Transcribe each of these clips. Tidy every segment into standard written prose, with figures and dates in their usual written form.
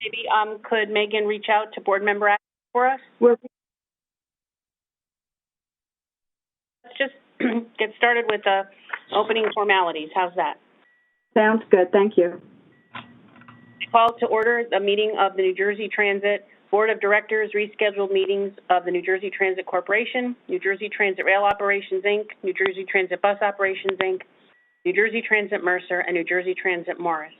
Maybe could Megan reach out to board member for us? Let's just get started with the opening formalities. How's that? Sounds good. Thank you. Call to order the meeting of the New Jersey Transit Board of Directors, rescheduled meetings of the New Jersey Transit Corporation, New Jersey Transit Rail Operations, Inc., New Jersey Transit Bus Operations, Inc., New Jersey Transit Mercer, and New Jersey Transit Morris.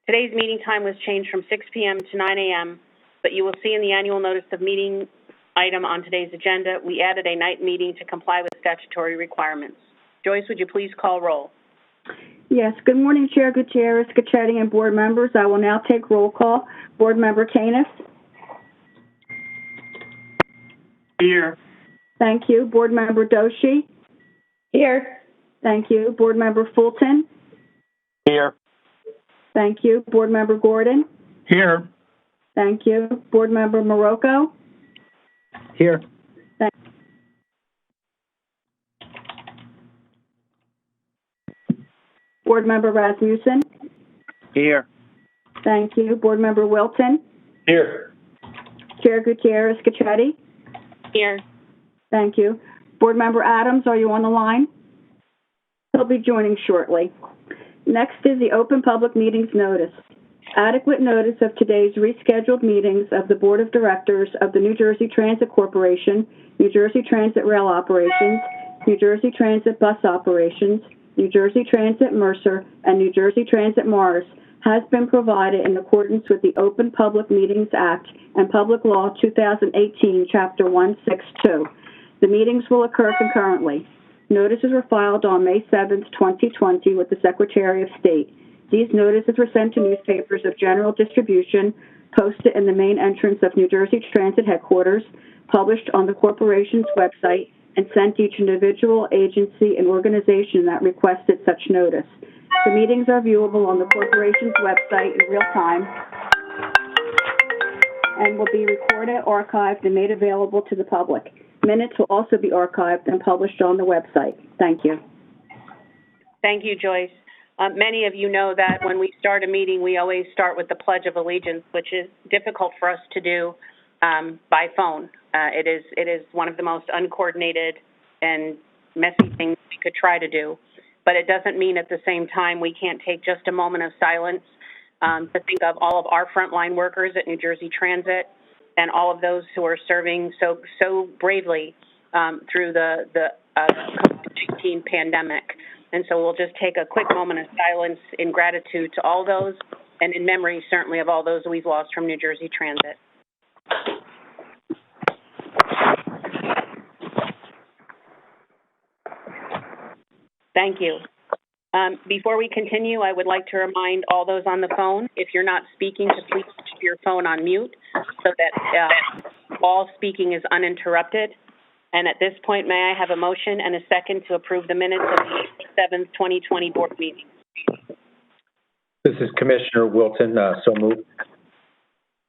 Today's meeting time was changed from 6 p.m. to 9 a.m., but you will see in the annual notice of meeting item on today's agenda, we added a night meeting to comply with statutory requirements. Joyce, would you please call roll? Yes. Good morning, Chair Gutierrez, Cacchetti, and board members. I will now take roll call. Board Member Canis. Here. Thank you. Board Member Doshi. Here. Thank you. Board Member Fulton. Here. Thank you. Board Member Gordon. Here. Thank you. Board Member Marocco. Here. Thank Board Member Rasmussen. Here. Thank you. Board Member Wilton. Here. Chair Gutierrez Cacchetti. Here. Thank you. Board Member Adams, are you on the line? He'll be joining shortly. Next is the open public meetings notice. Adequate notice of today's rescheduled meetings of the Board of Directors of the New Jersey Transit Corporation, New Jersey Transit Rail Operations, New Jersey Transit Bus Operations, New Jersey Transit Mercer, and New Jersey Transit Morris has been provided in accordance with the Open Public Meetings Act and Public Law 2018, Chapter 162. The meetings will occur concurrently. Notices were filed on May 7, 2020 with the Secretary of State. These notices were sent to newspapers of general distribution, posted in the main entrance of New Jersey Transit headquarters, published on the corporation's website, and sent each individual, agency, and organization that requested such notice. The meetings are viewable on the corporation's website in real time and will be recorded, archived, and made available to the public. Minutes will also be archived and published on the website. Thank you. Thank you, Joyce. Many of you know that when we start a meeting, we always start with the Pledge of Allegiance, which is difficult for us to do by phone. It is one of the most uncoordinated and messy things we could try to do. But it doesn't mean at the same time we can't take just a moment of silence to think of all of our frontline workers at New Jersey Transit and all of those who are serving so bravely through the COVID-19 pandemic. And so we'll just take a quick moment of silence in gratitude to all those and in memory, certainly, of all those we've lost from New Jersey Transit. Thank you. Before we continue, I would like to remind all those on the phone, if you're not speaking, to please keep your phone on mute so that all speaking is uninterrupted. And at this point, may I have a motion and a second to approve the minutes of the April 7th, 2020 board meeting? This is Commissioner Wilton, so moved.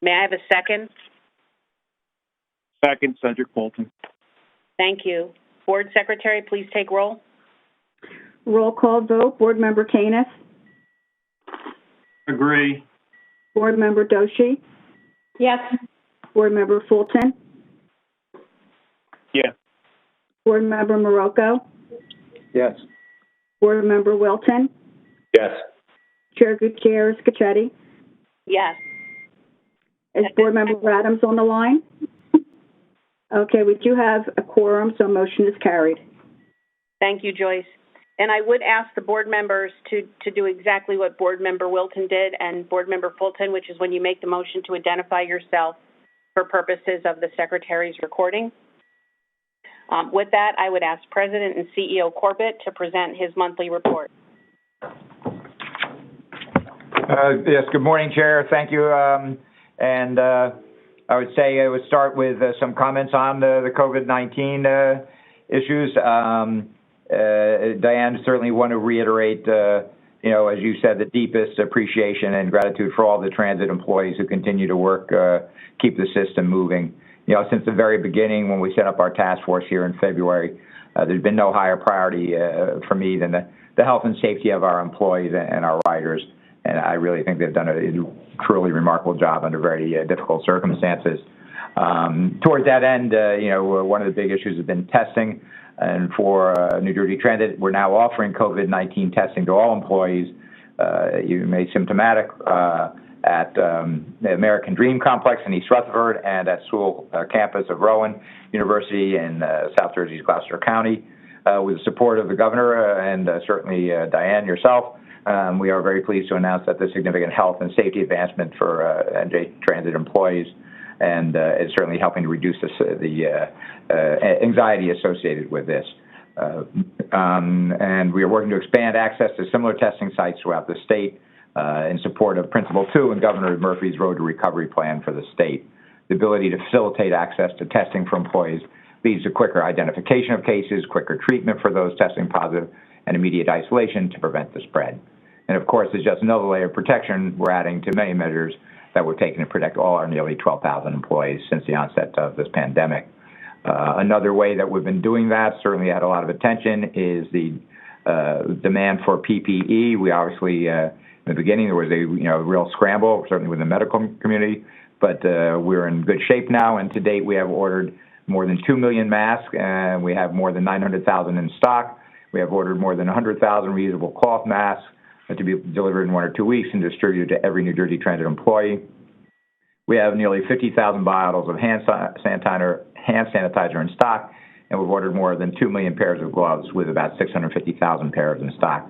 May I have a second? Second, Cedric Bolton. Thank you. Board Secretary, please take roll. Roll call vote. Board Member Canis. Agree. Board Member Doshi. Yes. Board Member Fulton. Yes. Board Member Marocco. Yes. Board Member Wilton. Yes. Chair Gutierrez Cacchetti. Yes. Is Board Member Adams on the line? Okay, we do have a quorum, so motion is carried. Thank you, Joyce. And I would ask the board members to do exactly what Board Member Wilton did and Board Member Fulton, which is when you make the motion to identify yourself for purposes of the Secretary's recording. With that, I would ask President and CEO Corbett to present his monthly report. Yes, good morning, Chair. Thank you. And I would say I would start with some comments on the COVID-19 issues. Diane, certainly want to reiterate, as you said, the deepest appreciation and gratitude for all the transit employees who continue to work, keep the system moving. Since the very beginning when we set up our task force here in February, there's been no higher priority for me than the health and safety of our employees and our riders. and I really think they've done a truly remarkable job under very difficult circumstances. Towards that end, one of the big issues has been testing, and for New Jersey Transit, we're now offering COVID-19 testing to all employees. You may symptomatic at the American Dream Complex in East Rutherford and at Sewell campus of Rowan University in South Jersey's Gloucester County. With the support of the governor and certainly Diane, yourself, we are very pleased to announce that the significant health and safety advancement for NJ Transit employees, and it's certainly helping to reduce the anxiety associated with this. And we are working to expand access to similar testing sites throughout the state in support of Principle 2 and Governor Murphy's Road to Recovery plan for the state. The ability to facilitate access to testing for employees leads to quicker identification of cases, quicker treatment for those testing positive, and immediate isolation to prevent the spread. And of course, it's just another layer of protection we're adding to many measures that we're taking to protect all our nearly 12,000 employees since the onset of this pandemic. Another way that we've been doing that, certainly had a lot of attention, is the demand for PPE. We obviously, in the beginning, there was a real scramble, certainly with the medical community, but we're in good shape now, and to date we have ordered more than 2 million masks, and we have more than 900,000 in stock. We have ordered more than 100,000 reusable cloth masks to be delivered in 1 or 2 weeks and distributed to every New Jersey Transit employee. We have nearly 50,000 bottles of hand sanitizer in stock, and we've ordered more than 2 million pairs of gloves with about 650,000 pairs in stock.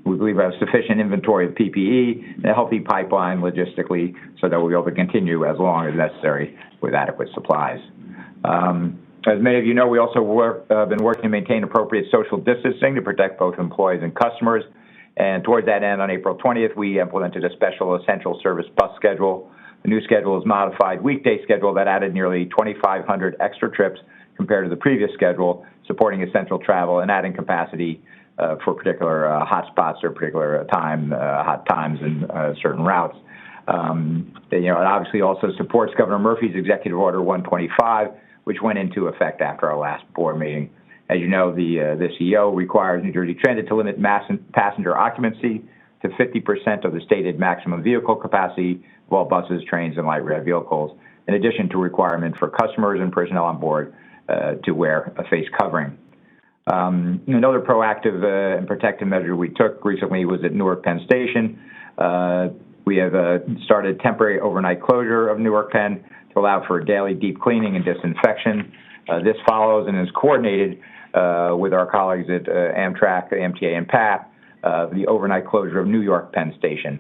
We believe we have sufficient inventory of PPE and a healthy pipeline logistically so that we'll be able to continue as long as necessary with adequate supplies. As many of you know, we also been working to maintain appropriate social distancing to protect both employees and customers. And towards that end, on April 20th, we implemented a special essential service bus schedule. The new schedule is a modified weekday schedule that added nearly 2,500 extra trips compared to the previous schedule, supporting essential travel and adding capacity for particular hot spots or particular hot times and certain routes. It obviously also supports Governor Murphy's Executive Order 125, which went into effect after our last board meeting. As you know, the CEO requires New Jersey Transit to limit passenger occupancy to 50% of the stated maximum vehicle capacity of all buses, trains, and light rail vehicles, in addition to requirement for customers and personnel on board to wear a face covering. Another proactive and protective measure we took recently was at Newark Penn Station. We have started temporary overnight closure of Newark Penn to allow for daily deep cleaning and disinfection. This follows and is coordinated with our colleagues at Amtrak, MTA, and PATH, the overnight closure of New York Penn Station.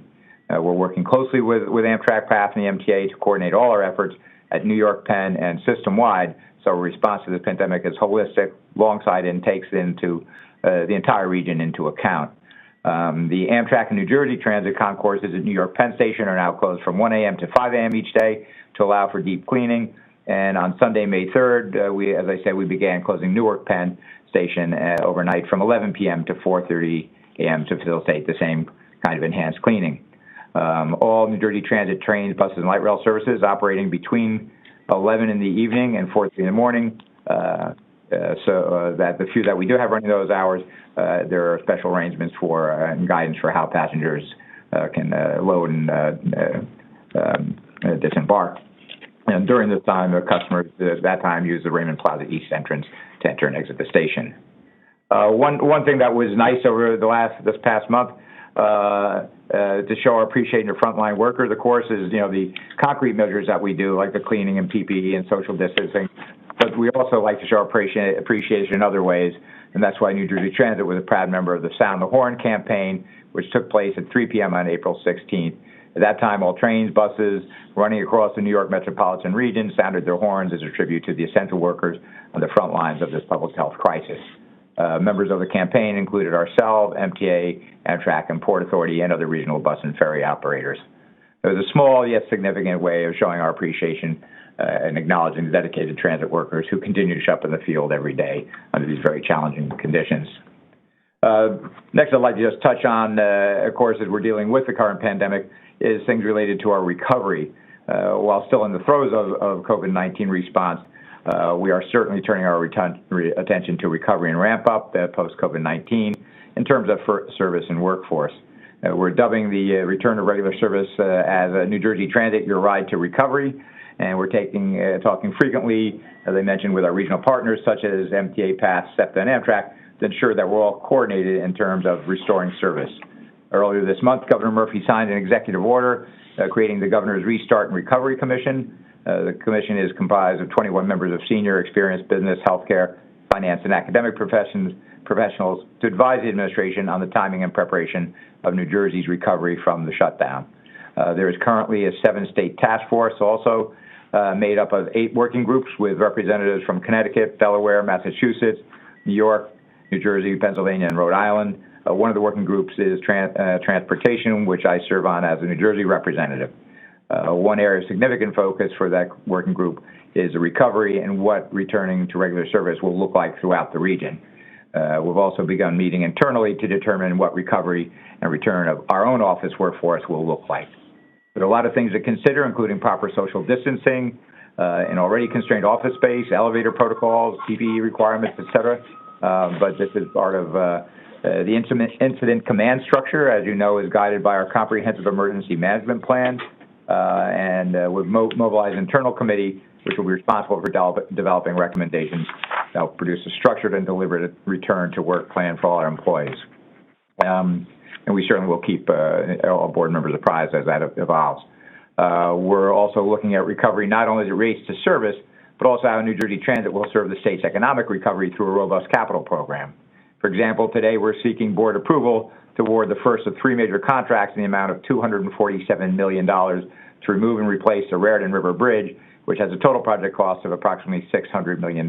We're working closely with Amtrak, PATH, and the MTA to coordinate all our efforts at New York Penn and system-wide, so our response to this pandemic is holistic, alongside and takes into the entire region into account. The Amtrak and New Jersey Transit concourses at New York Penn Station are now closed from 1 a.m. to 5 a.m. each day to allow for deep cleaning. And on Sunday, May 3rd, we began closing Newark Penn Station overnight from 11 p.m. to 4:30 a.m. to facilitate the same kind of enhanced cleaning. All New Jersey Transit trains, buses, and light rail services operating between 11 in the evening and 4:30 in the morning. So that the few that we do have running those hours, there are special arrangements for and guidance for how passengers can load and disembark. And during this time, the customers at that time use the Raymond Plaza East entrance to enter and exit the station. One thing that was nice over this past month to show our appreciation to frontline workers, of course, is the concrete measures that we do, like the cleaning and PPE and social distancing. But we also like to show appreciation in other ways, and that's why New Jersey Transit was a proud member of the Sound the Horn campaign, which took place at 3 p.m. on April 16th. At that time, all trains, buses running across the New York metropolitan region sounded their horns as a tribute to the essential workers on the front lines of this public health crisis. Members of the campaign included ourselves, MTA, Amtrak, and Port Authority, and other regional bus and ferry operators. It was a small yet significant way of showing our appreciation and acknowledging the dedicated transit workers who continue to show up in the field every day under these very challenging conditions. Next, I'd like to just touch on, of course, as we're dealing with the current pandemic, is things related to our recovery. While still in the throes of COVID-19 response, we are certainly turning our attention to recovery and ramp up post-COVID-19 in terms of service and workforce. We're dubbing the return to regular service as New Jersey Transit, Your Ride to Recovery. And we're talking frequently, as I mentioned, with our regional partners such as MTA, PATH, SEPTA, and Amtrak to ensure that we're all coordinated in terms of restoring service. Earlier this month, Governor Murphy signed an executive order creating the Governor's Restart and Recovery Commission. The commission is comprised of 21 members of senior, experienced business, healthcare, finance, and academic professionals to advise the administration on the timing and preparation of New Jersey's recovery from the shutdown. There is currently a 7-state task force also made up of 8 working groups with representatives from Connecticut, Delaware, Massachusetts, New York, New Jersey, Pennsylvania, and Rhode Island. One of the working groups is transportation, which I serve on as a New Jersey representative. One area of significant focus for that working group is the recovery and what returning to regular service will look like throughout the region. We've also begun meeting internally to determine what recovery and return of our own office workforce will look like. There are a lot of things to consider, including proper social distancing, an already constrained office space, elevator protocols, PPE requirements, et cetera. But this is part of the incident command structure, as you know, is guided by our comprehensive emergency management plan, and we've mobilized an internal committee which will be responsible for developing recommendations that will produce a structured and deliberate return to work plan for all our employees. And we certainly will keep all board members apprised as that evolves. We're also looking at recovery not only as it relates to service, but also how New Jersey Transit will serve the state's economic recovery through a robust capital program. For example, today we're seeking board approval to award the first of 3 major contracts in the amount of $247 million to remove and replace the Raritan River Bridge, which has a total project cost of approximately $600 million.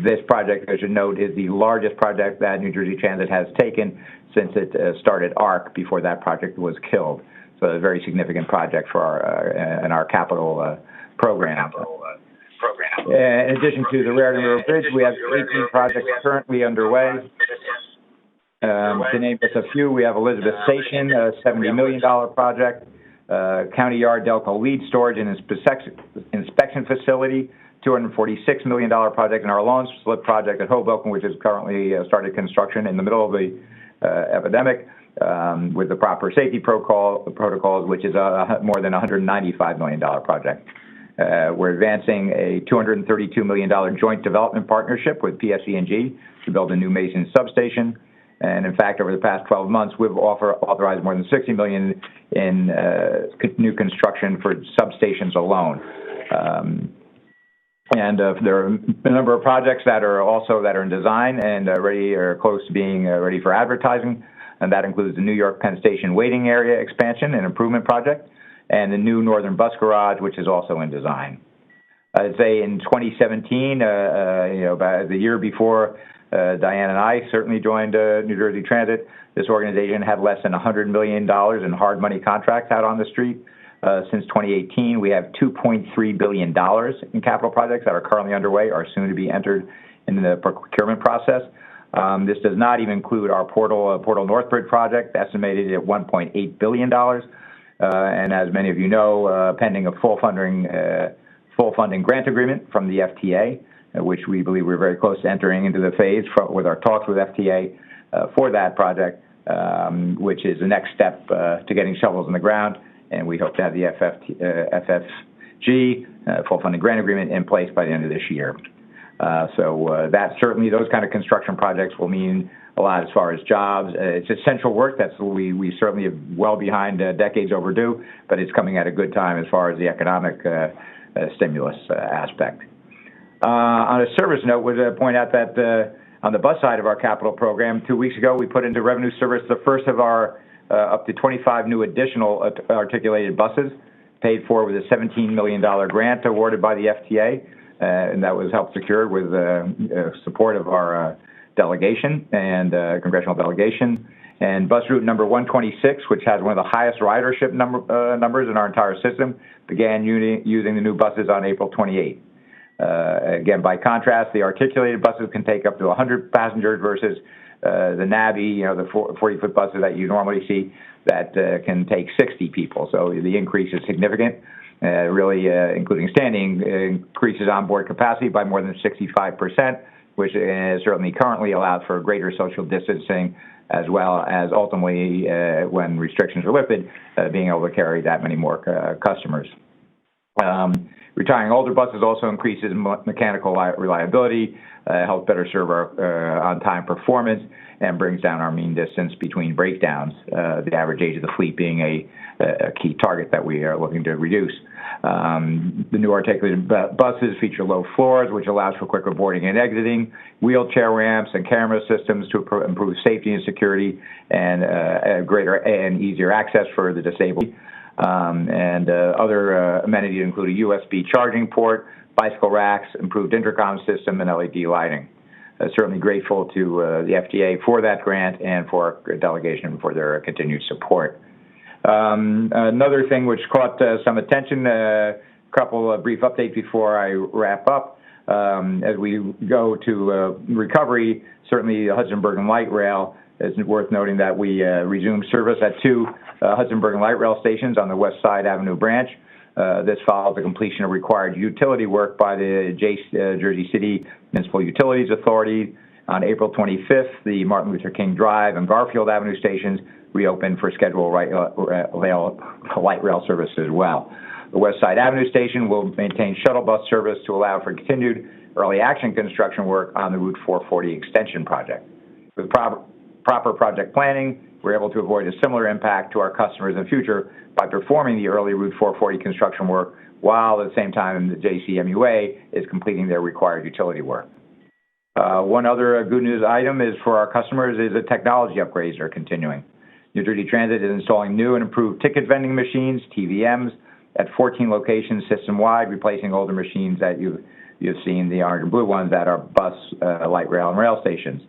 This project, as you note, is the largest project that New Jersey Transit has taken since it started ARC before that project was killed. So a very significant project for our capital program. In addition to the Raritan River Bridge, we have 18 projects currently underway. To name just a few, we have Elizabeth Station, a $70 million project, County Yard Delco Lead Storage and Inspection Facility, $246 million project, and our lawn slip project at Hoboken, which has currently started construction in the middle of the epidemic with the proper safety protocols, which is a more than $195 million project. We're advancing a $232 million joint development partnership with PSE&G to build a new Mason substation. And in fact, over the past 12 months, we've authorized more than $60 million in new construction for substations alone. There are a number of projects that are in design and ready or close to being ready for advertising, and that includes the New York Penn Station waiting area expansion and improvement project, and the new Northern Bus Garage, which is also in design. I'd say in 2017, about the year before Diane and I certainly joined New Jersey Transit, this organization had less than $100 million in hard money contracts out on the street. Since 2018, we have $2.3 billion in capital projects that are currently underway or soon to be entered in the procurement process. This does not even include our Portal Northbridge project, estimated at $1.8 billion. And as many of you know, pending a full funding grant agreement from the FTA, which we believe we're very close to entering into the phase with our talks with FTA for that project, which is the next step to getting shovels in the ground. And we hope to have the FFG, full funding grant agreement, in place by the end of this year. So that certainly, those kind of construction projects will mean a lot as far as jobs. It's essential work. We certainly are well behind, decades overdue, but it's coming at a good time as far as the economic stimulus aspect. On a service note, would point out that on the bus side of our capital program, 2 weeks ago, we put into revenue service the first of our up to 25 new additional articulated buses, paid for with a $17 million grant awarded by the FTA, and that was helped secured with support of our delegation and congressional delegation. And bus route number 126, which has one of the highest ridership numbers in our entire system, began using the new buses on April 28th. Again, by contrast, the articulated buses can take up to 100 passengers versus the NABI, the 40-foot buses that you normally see that can take 60 people. So the increase is significant, really including standing, increases onboard capacity by more than 65%, which is certainly currently allows for greater social distancing as well as ultimately, when restrictions are lifted, being able to carry that many more customers. Retiring older buses also increases mechanical reliability, helps better serve our on-time performance, and brings down our mean distance between breakdowns, the average age of the fleet being a key target that we are looking to reduce. The new articulated buses feature low floors, which allows for quicker boarding and exiting, wheelchair ramps and camera systems to improve safety and security, and greater and easier access for the disabled. Other amenities include a USB charging port, bicycle racks, improved intercom system, and LED lighting. Certainly grateful to the FTA for that grant and for our delegation for their continued support. Another thing which caught some attention, a couple of brief updates before I wrap up. As we go to recovery, certainly the Hudson Bergen Light Rail, it's worth noting that we resumed service at 2 Hudson Bergen Light Rail stations on the West Side Avenue branch. This follows the completion of required utility work by the Jersey City Municipal Utilities Authority. On April 25th, the Martin Luther King Drive and Garfield Avenue stations reopened for scheduled light rail service as well. The West Side Avenue station will maintain shuttle bus service to allow for continued early action construction work on the Route 440 extension project. With proper project planning, we're able to avoid a similar impact to our customers in the future by performing the early Route 440 construction work while at the same time the JCMUA is completing their required utility work. One other good news item is for our customers is the technology upgrades are continuing. New Jersey Transit is installing new and improved ticket vending machines, TVMs, at 14 locations system-wide, replacing older machines that you've seen, the orange and blue ones, at our bus, light rail, and rail stations.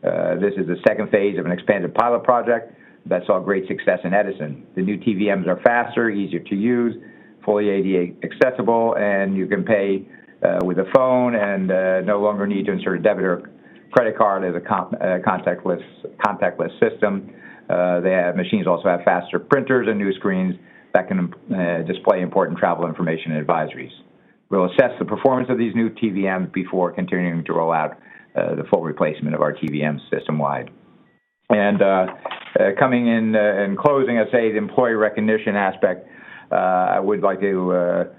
This is the second phase of an expanded pilot project that saw great success in Edison. The new TVMs are faster, easier to use, fully ADA accessible, and you can pay with a phone and no longer need to insert a debit or credit card as a contactless system. Machines also have faster printers and new screens that can display important travel information and advisories. We'll assess the performance of these new TVMs before continuing to roll out the full replacement of our TVMs system-wide. And coming in closing, I'd say the employee recognition aspect, I would like to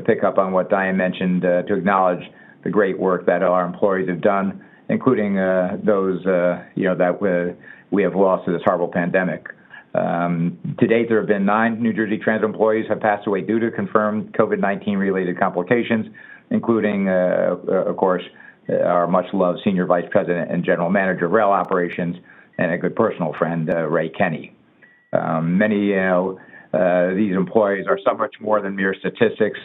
pick up on what Diane mentioned to acknowledge the great work that our employees have done, including those that we have lost to this horrible pandemic. To date, there have been 9 New Jersey Transit employees have passed away due to confirmed COVID-19 related complications, including, of course, our much-loved Senior Vice President and General Manager of Rail Operations, and a good personal friend, Ray Kenny. Many these employees are so much more than mere statistics.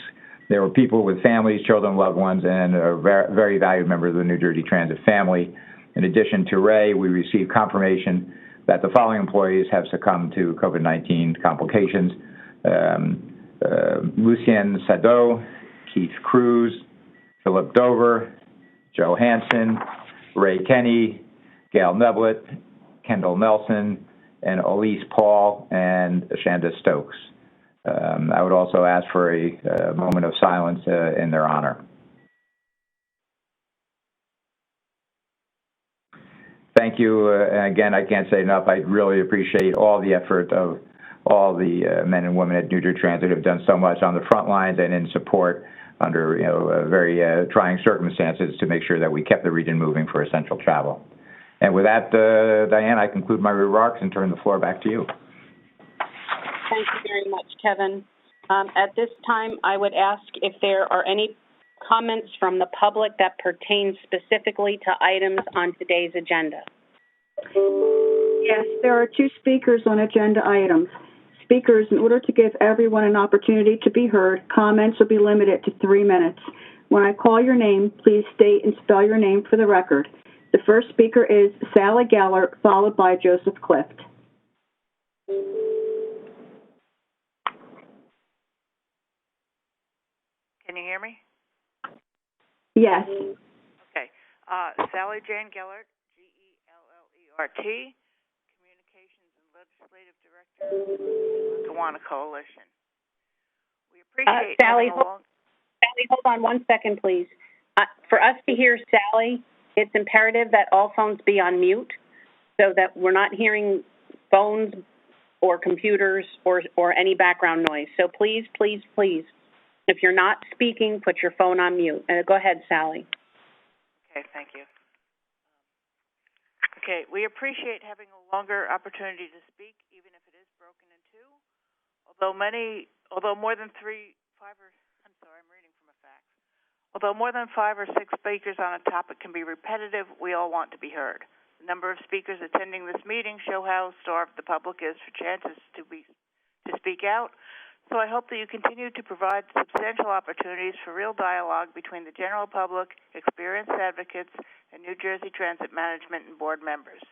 They were people with families, children, loved ones, and a very valued member of the New Jersey Transit family. In addition to Ray, we received confirmation that the following employees have succumbed to COVID-19 complications: Lucien Sado, Keith Cruz, Philip Dover, Joe Hansen, Ray Kenny, Gail Neblett, Kendall Nelson, and Elise Paul and Shanda Stokes. I would also ask for a moment of silence in their honor. Thank you. Again, I can't say enough. I really appreciate all the effort of all the men and women at New Jersey Transit who have done so much on the front lines and in support under very trying circumstances to make sure that we kept the region moving for essential travel. And with that, Diane, I conclude my remarks and turn the floor back to you. Thank you very much, Kevin. At this time, I would ask if there are any comments from the public that pertain specifically to items on today's agenda. Yes, there are 2 speakers on agenda items. Speakers, in order to give everyone an opportunity to be heard, comments will be limited to 3 minutes. When I call your name, please state and spell your name for the record. The first speaker is Sally Geller, followed by Joseph Clift. Can you hear me? Yes. Okay. Sally Jane Gellert, Gellert, Communications and Legislative Director of the Kiwanis Coalition. We appreciate Sally, hold on 1 second, please. For us to hear Sally, it's imperative that all phones be on mute. so that we're not hearing phones or computers or any background noise. So please, please, please, if you're not speaking, put your phone on mute. Go ahead, Sally. Okay, thank you. Okay, we appreciate having a longer opportunity to speak, even if it is broken in two. Although more than five or six speakers on a topic can be repetitive, we all want to be heard. The number of speakers attending this meeting show how starved the public is for chances to speak out. So I hope that you continue to provide substantial opportunities for real dialogue between the general public, experienced advocates, and New Jersey Transit Management and board members.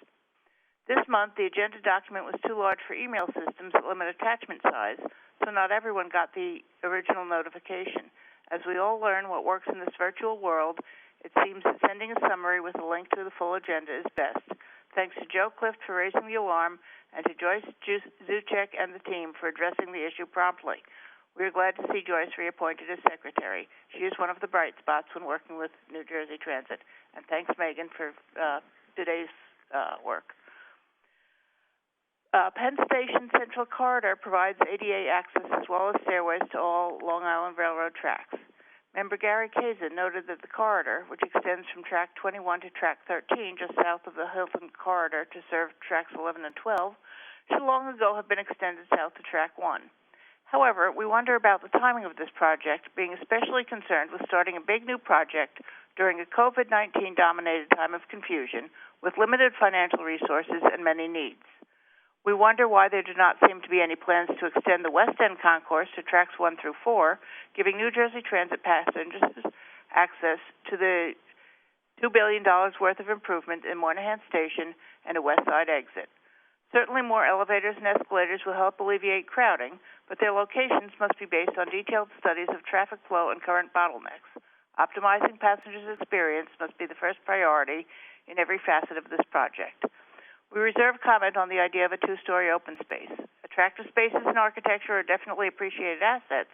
This month, the agenda document was too large for email systems that limit attachment size, so not everyone got the original notification. As we all learn what works in this virtual world, it seems that sending a summary with a link to the full agenda is best. Thanks to Joe Clift for raising the alarm, and to Joyce Zuchek and the team for addressing the issue promptly. We are glad to see Joyce reappointed as secretary. She is one of the bright spots when working with New Jersey Transit. And thanks, Megan, for today's work. Penn Station Central Corridor provides ADA access as well as stairways to all Long Island Railroad tracks. Member Gary Kazin noted that the corridor, which extends from track 21 to track 13, just south of the Hilton Corridor to serve tracks 11 and 12, should long ago have been extended south to track 1. However, we wonder about the timing of this project, being especially concerned with starting a big new project during a COVID-19-dominated time of confusion with limited financial resources and many needs. We wonder why there do not seem to be any plans to extend the West End Concourse to tracks 1 through 4, giving New Jersey Transit passengers access to the $2 billion worth of improvement in Moynihan Station and a West Side exit. Certainly more elevators and escalators will help alleviate crowding, but their locations must be based on detailed studies of traffic flow and current bottlenecks. Optimizing passengers' experience must be the first priority in every facet of this project. We reserve comment on the idea of a two-story open space. Attractive spaces and architecture are definitely appreciated assets,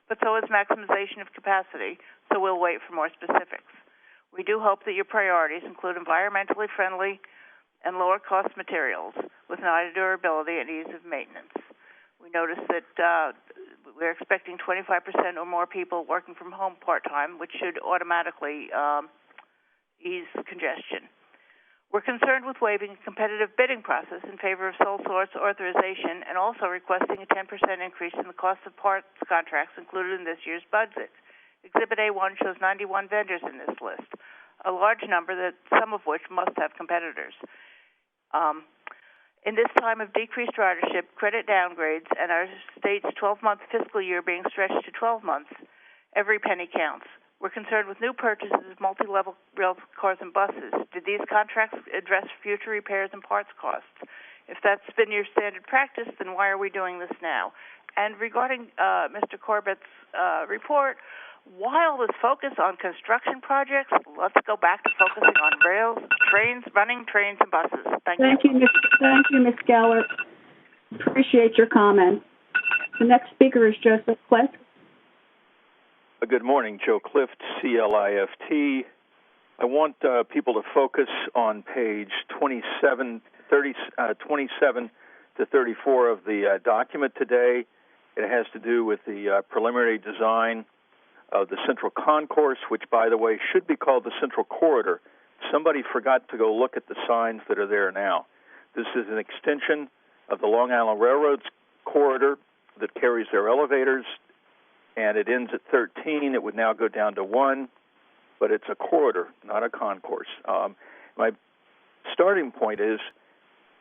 but so is maximization of capacity, so we'll wait for more specifics. We do hope that your priorities include environmentally friendly and lower-cost materials with an eye to durability and ease of maintenance. We notice that we're expecting 25% or more people working from home part-time, which should automatically ease congestion. We're concerned with waiving a competitive bidding process in favor of sole source authorization and also requesting a 10% increase in the cost of parts contracts included in this year's budget. Exhibit A1 shows 91 vendors in this list, a large number, some of which must have competitors. In this time of decreased ridership, credit downgrades, and our state's 12-month fiscal year being stretched to 12 months, every penny counts. We're concerned with new purchases of multi-level rail cars and buses. Did these contracts address future repairs and parts costs? If that's been your standard practice, then why are we doing this now? And regarding Mr. Corbett's report, while this focus on construction projects, let's go back to focusing on rails, trains, running trains, and buses. Thank you. Thank you, Ms. Geller. Appreciate your comments. The next speaker is Joseph Clift. Good morning, Joe Clift, CLIFT. I want people to focus on page 27 to 34 of the document today. It has to do with the preliminary design of the Central Concourse, which, by the way, should be called the Central Corridor. Somebody forgot to go look at the signs that are there now. This is an extension of the Long Island Railroad's corridor that carries their elevators, and it ends at 13. It would now go down to 1, but it's a corridor, not a concourse. My starting point is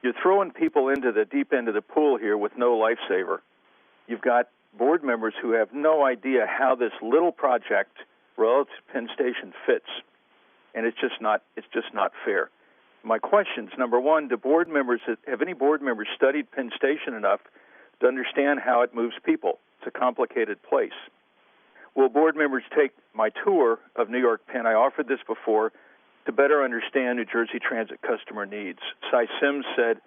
you're throwing people into the deep end of the pool here with no lifesaver. You've got board members who have no idea how this little project relative to Penn Station fits, and it's just not fair. My questions: number one, have any board members studied Penn Station enough to understand how it moves people? It's a complicated place. Will board members take my tour of New York Penn? I offered this before to better understand New Jersey Transit customer needs. Cy Sims said,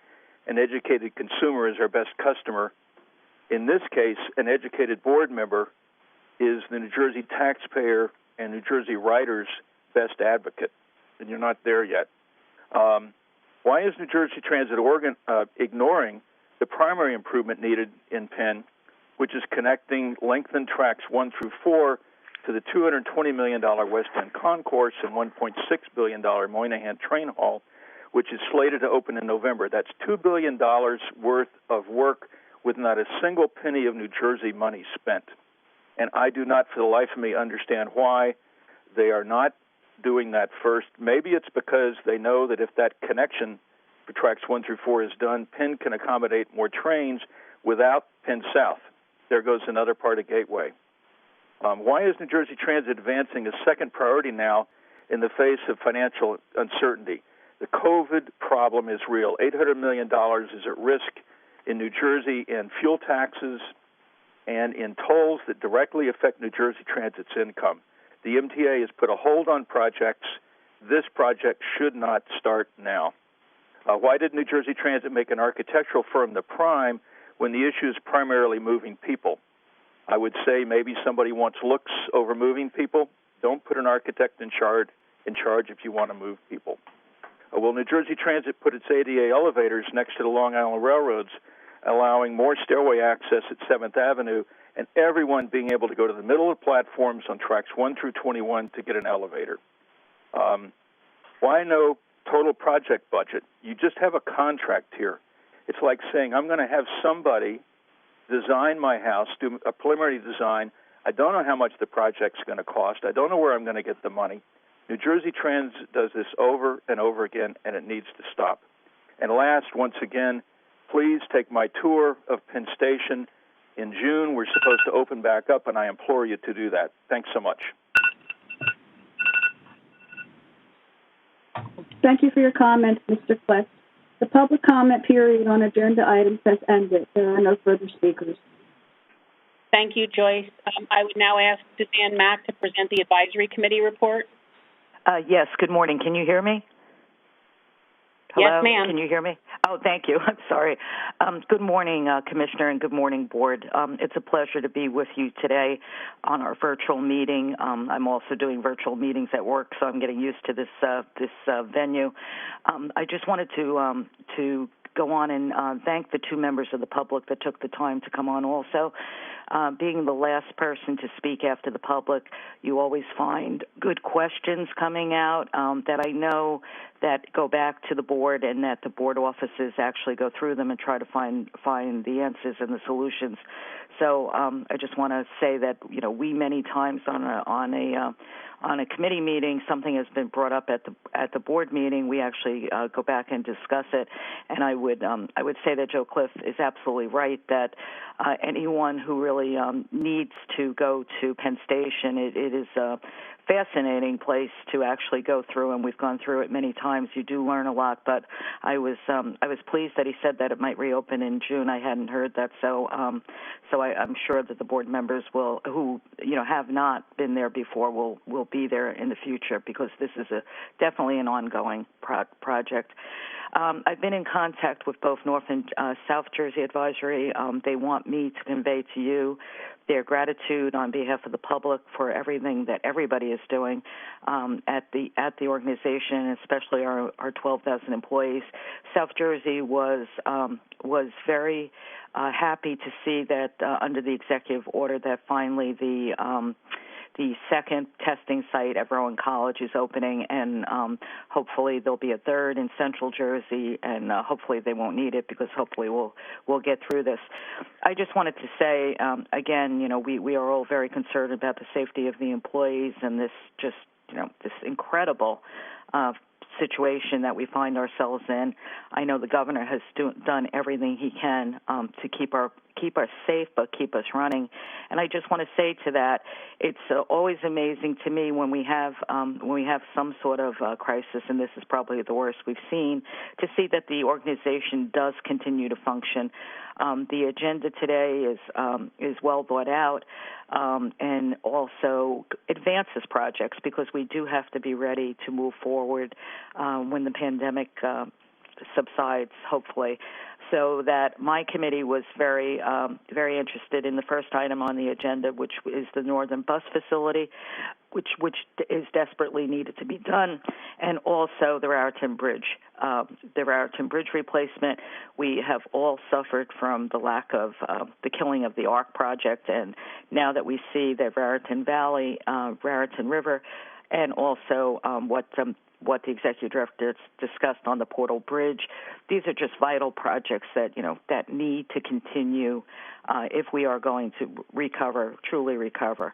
an educated consumer is our best customer. In this case, an educated board member is the New Jersey taxpayer and New Jersey riders' best advocate, and you're not there yet. Why is New Jersey Transit ignoring the primary improvement needed in Penn, which is connecting lengthened tracks 1 through 4 to the $220 million West End Concourse and $1.6 billion Moynihan Train Hall, which is slated to open in November? That's $2 billion worth of work with not a single penny of New Jersey money spent. And I do not, for the life of me, understand why they are not doing that first. Maybe it's because they know that if that connection for tracks 1 through 4 is done, Penn can accommodate more trains without Penn South. There goes another part of Gateway. Why is New Jersey Transit advancing a second priority now in the face of financial uncertainty? The COVID problem is real. $800 million is at risk in New Jersey in fuel taxes and in tolls that directly affect New Jersey Transit's income. The MTA has put a hold on projects. This project should not start now. Why did New Jersey Transit make an architectural firm the prime when the issue is primarily moving people? I would say maybe somebody wants looks over moving people. Don't put an architect in charge if you want to move people. Will New Jersey Transit put its ADA elevators next to the Long Island railroads, allowing more stairway access at 7th Avenue and everyone being able to go to the middle of platforms on tracks 1 through 21 to get an elevator? Why no total project budget? You just have a contract here. It's like saying, I'm going to have somebody design my house, do a preliminary design. I don't know how much the project's going to cost. I don't know where I'm going to get the money. New Jersey Transit does this over and over again, and it needs to stop. And last, once again, please take my tour of Penn Station. In June, we're supposed to open back up, and I implore you to do that. Thanks so much. Thank you for your comments, Mr. Quest. The public comment period on agenda items has ended. There are no further speakers. Thank you, Joyce. I would now ask Suzanne Mack to present the advisory committee report. Yes, good morning. Can you hear me? Hello? Yes, ma'am. Can you hear me? Oh, thank you. I'm sorry. Good morning, Commissioner, and good morning, Board. It's a pleasure to be with you today on our virtual meeting. I'm also doing virtual meetings at work, so I'm getting used to this venue. I just wanted to go on and thank the two members of the public that took the time to come on also. Being the last person to speak after the public, you always find good questions coming out that I know that go back to the board and that the board offices actually go through them and try to find the answers and the solutions. So I just want to say that, you know, we many times on a committee meeting, something has been brought up at the board meeting. We actually go back and discuss it. And I would say that Joe Cliff is absolutely right that anyone who really needs to go to Penn Station, it is a fascinating place to actually go through, and we've gone through it many times. You do learn a lot, but I was pleased that he said that it might reopen in June. I hadn't heard that, so I'm sure that the board members who have not been there before will be there in the future, because this is definitely an ongoing project. I've been in contact with both North and South Jersey Advisory. They want me to convey to you their gratitude on behalf of the public for everything that everybody is doing at the organization, especially our 12,000 employees. South Jersey was very happy to see that under the executive order that finally the second testing site at Rowan College is opening, and hopefully there'll be a third in Central Jersey, and hopefully they won't need it, because hopefully we'll get through this. I just wanted to say, again, we are all very concerned about the safety of the employees and this incredible situation that we find ourselves in. I know the governor has done everything he can to keep us safe, but keep us running. And I just want to say to that, it's always amazing to me when we have some sort of crisis, and this is probably the worst we've seen, to see that the organization does continue to function. The agenda today is well thought out, and also advances projects, because we do have to be ready to move forward when the pandemic subsides, hopefully. So that my committee was very interested in the first item on the agenda, which is the Northern Bus Facility. which is desperately needed to be done, and also the Raritan Bridge. The Raritan Bridge replacement, we have all suffered from the lack of the killing of the ARC project, and now that we see that Raritan Valley, Raritan River, and also what the executive director discussed on the Portal Bridge, these are just vital projects that that need to continue if we are going to truly recover.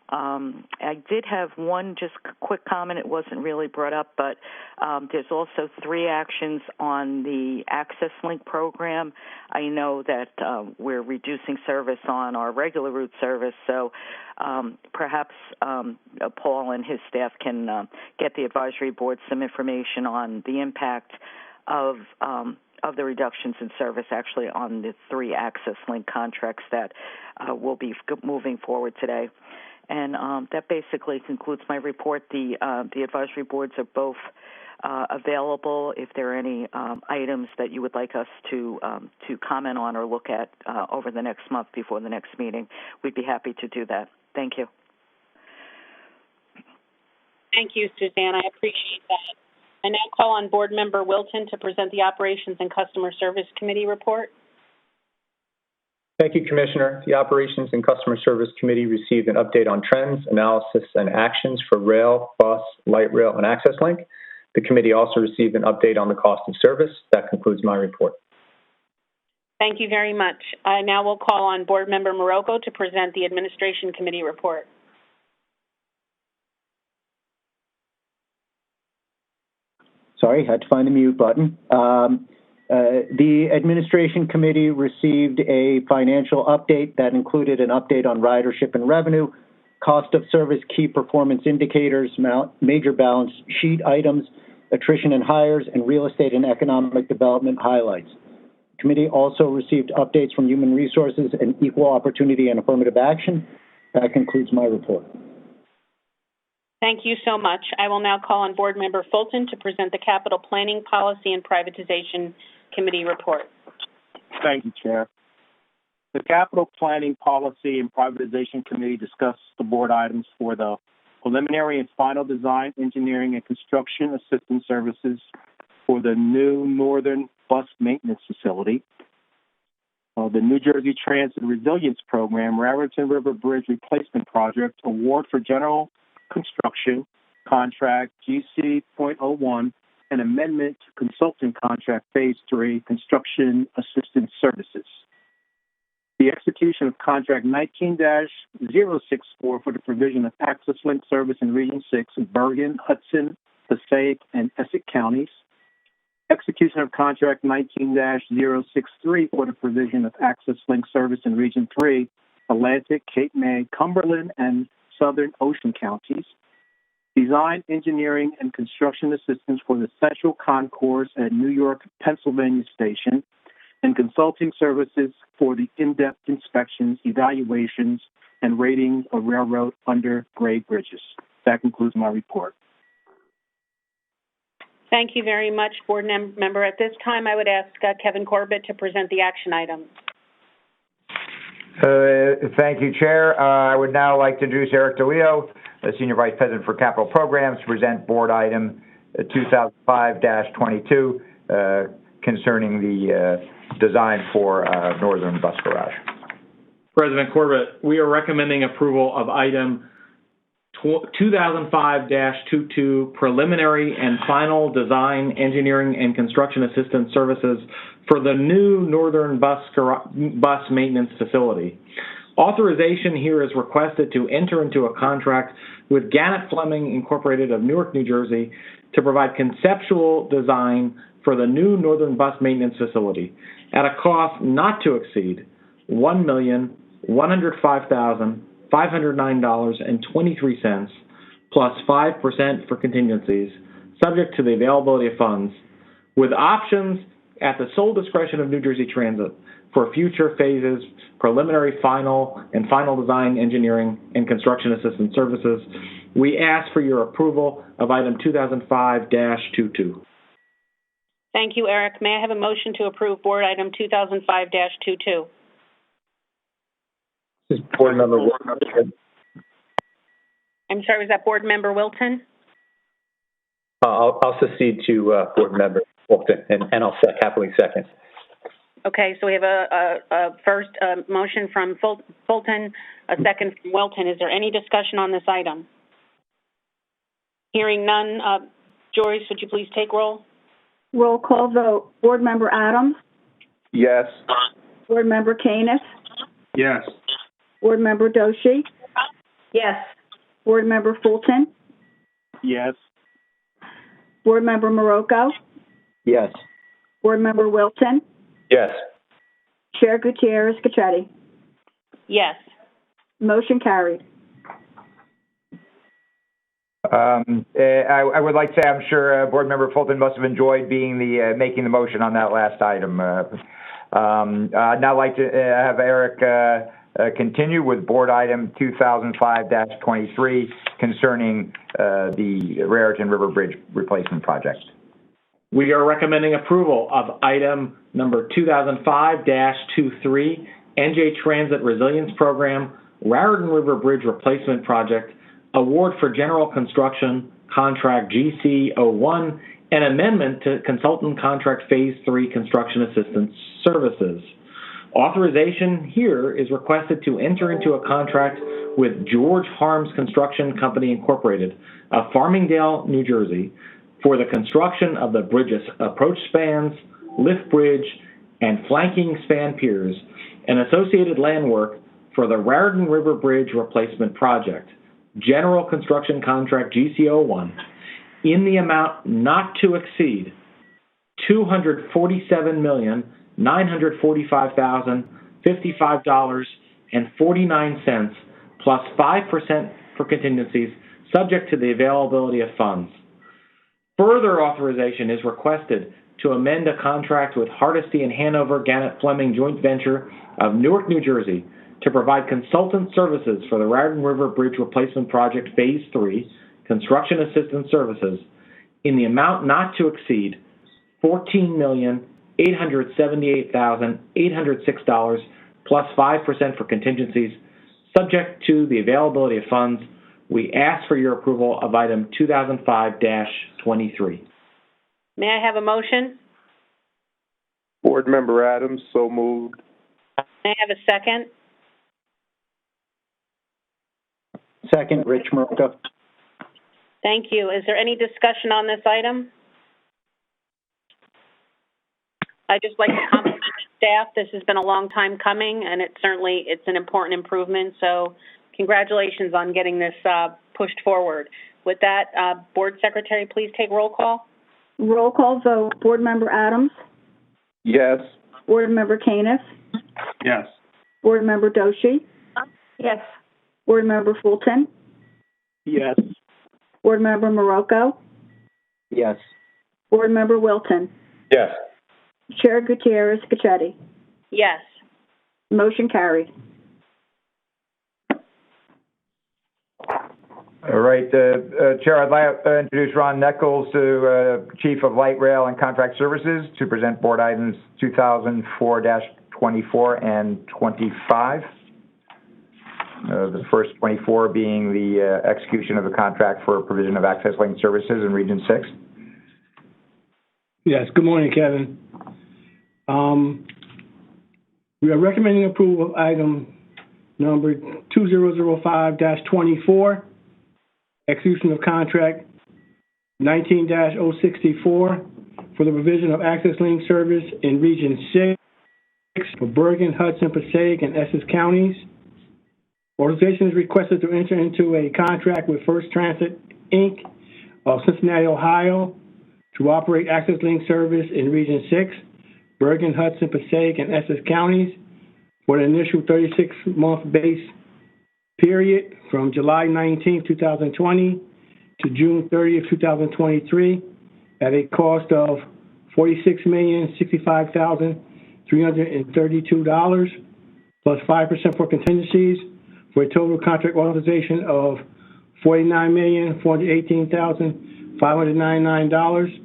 I did have one just quick comment. It wasn't really brought up, but there's also 3 actions on the Access Link program. I know that we're reducing service on our regular route service, so perhaps Paul and his staff can get the advisory board some information on the impact of the reductions in service actually on the 3 Access Link contracts that will be moving forward today. And that basically concludes my report. The advisory boards are both available. If there are any items that you would like us to comment on or look at over the next month before the next meeting, we'd be happy to do that. Thank you. Thank you, Suzanne. I appreciate that. I now call on Board Member Wilton to present the Operations and Customer Service Committee report. Thank you, Commissioner. The Operations and Customer Service Committee received an update on trends, analysis, and actions for rail, bus, light rail, and Access Link. The committee also received an update on the cost of service. That concludes my report. Thank you very much. I now will call on Board Member Marocco to present the Administration Committee report. Sorry, had to find the mute button. The Administration Committee received a financial update that included an update on ridership and revenue, cost of service key performance indicators, major balance sheet items, attrition and hires, and real estate and economic development highlights. The committee also received updates from Human Resources and Equal Opportunity and Affirmative Action. That concludes my report. Thank you so much. I will now call on Board Member Fulton to present the Capital Planning, Policy, and Privatization Committee report. Thank you, Chair. The Capital Planning, Policy, and Privatization Committee discussed the board items for the preliminary and final design, engineering, and construction assistance services for the new Northern Bus Maintenance Facility, the New Jersey Transit Resilience Program, Raritan River Bridge Replacement Project, award for general construction contract GC.01, and amendment to consulting contract Phase 3 construction assistance services. The execution of contract 19-064 for the provision of Access Link service in Region 6 of Bergen, Hudson, Passaic, and Essex counties. Execution of contract 19-063 for the provision of Access Link service in Region 3, Atlantic, Cape May, Cumberland, and Southern Ocean counties. Design, engineering, and construction assistance for the Central Concourse at New York, Pennsylvania Station, and consulting services for the in-depth inspections, evaluations, and ratings of railroad undergrade bridges. That concludes my report. Thank you very much, Board Member. At this time, I would ask Kevin Corbett to present the action items. Thank you, Chair. I would now like to introduce Eric DeLeo, the Senior Vice President for Capital Programs, to present Board Item 2005-22 concerning the design for Northern Bus Garage. President Corbett, we are recommending approval of Item 2005-22, preliminary and final design, engineering, and construction assistance services for the new Northern Bus Maintenance Facility. Authorization here is requested to enter into a contract with Gannett Fleming Incorporated of Newark, New Jersey, to provide conceptual design for the new Northern Bus Maintenance Facility at a cost not to exceed $1,105,509.23 plus 5% for contingencies, subject to the availability of funds, with options at the sole discretion of New Jersey Transit for future phases, preliminary, final, and final design, engineering, and construction assistance services. We ask for your approval of Item 2005-22. Thank you, Eric. May I have a motion to approve Board Item 2005-22? This is Board Member Wilton. I'm sorry, was that Board Member Wilton? I'll secede to Board Member Wilton, and I'll happily second. Okay, so we have a first motion from Fulton, a second from Wilton. Is there any discussion on this item? Hearing none, Joyce, would you please take roll? Roll call vote. Board Member Adams? Yes. Board Member Canis? Yes. Board Member Doshi? Yes. Board Member Fulton? Yes. Board Member Marocco? Yes. Board Member Wilton? Yes. Chair Gutierrez-Cachetti? Yes. Motion carried. I would like to say I'm sure Board Member Fulton must have enjoyed being making the motion on that last item. I'd now like to have Eric continue with Board Item 2005-23 concerning the Raritan River Bridge Replacement Project. We are recommending approval of item number 2005-23, NJ Transit Resilience Program, Raritan River Bridge Replacement Project, award for general construction, contract GC01, and amendment to consultant contract Phase 3 construction assistance services. Authorization here is requested to enter into a contract with George Harms Construction Company Incorporated of Farmingdale, New Jersey, for the construction of the bridge's approach spans, lift bridge, and flanking span piers, and associated land work for the Raritan River Bridge Replacement Project, general construction contract GC01, in the amount not to exceed $247,945,055.49 plus 5% for contingencies, subject to the availability of funds. Further authorization is requested to amend a contract with Hardesty and Hanover Gannett Fleming Joint Venture of Newark, New Jersey, to provide consultant services for the Raritan River Bridge Replacement Project Phase 3 construction assistance services in the amount not to exceed $14,878,806 plus 5% for contingencies, subject to the availability of funds. We ask for your approval of item 2005-23. May I have a motion? Board Member Adams, so moved. May I have a second? Second, Rich Marocco. Thank you. Is there any discussion on this item? I'd just like to compliment staff. This has been a long time coming, and it's an important improvement. So congratulations on getting this pushed forward. With that, Board Secretary, please take roll call. Roll call vote. Board Member Adams? Yes. Board Member Canis? Yes. Board Member Doshi? Yes. Board Member Fulton? Yes. Board Member Marocco? Yes. Board Member Wilton? Yes. Chair Gutierrez-Cachetti? Yes. Motion carried. All right, Chair, I'd like to introduce Ron Nichols, Chief of Light Rail and Contract Services, to present Board Items 2004-24 and 25. The first 24 being the execution of the contract for provision of access lane services in Region 6. Yes, good morning, Kevin. We are recommending approval of item number 2005-24, execution of contract 19-064 for the provision of access link service in Region 6 for Bergen, Hudson, Passaic, and Essex counties. Authorization is requested to enter into a contract with First Transit, Inc. of Cincinnati, Ohio, to operate access link service in Region 6, Bergen, Hudson, Passaic, and Essex counties for an initial 36-month base period from July 19, 2020 to June 30, 2023 at a cost of $46,065,332 plus 5% for contingencies for a total contract authorization of $49,418,599,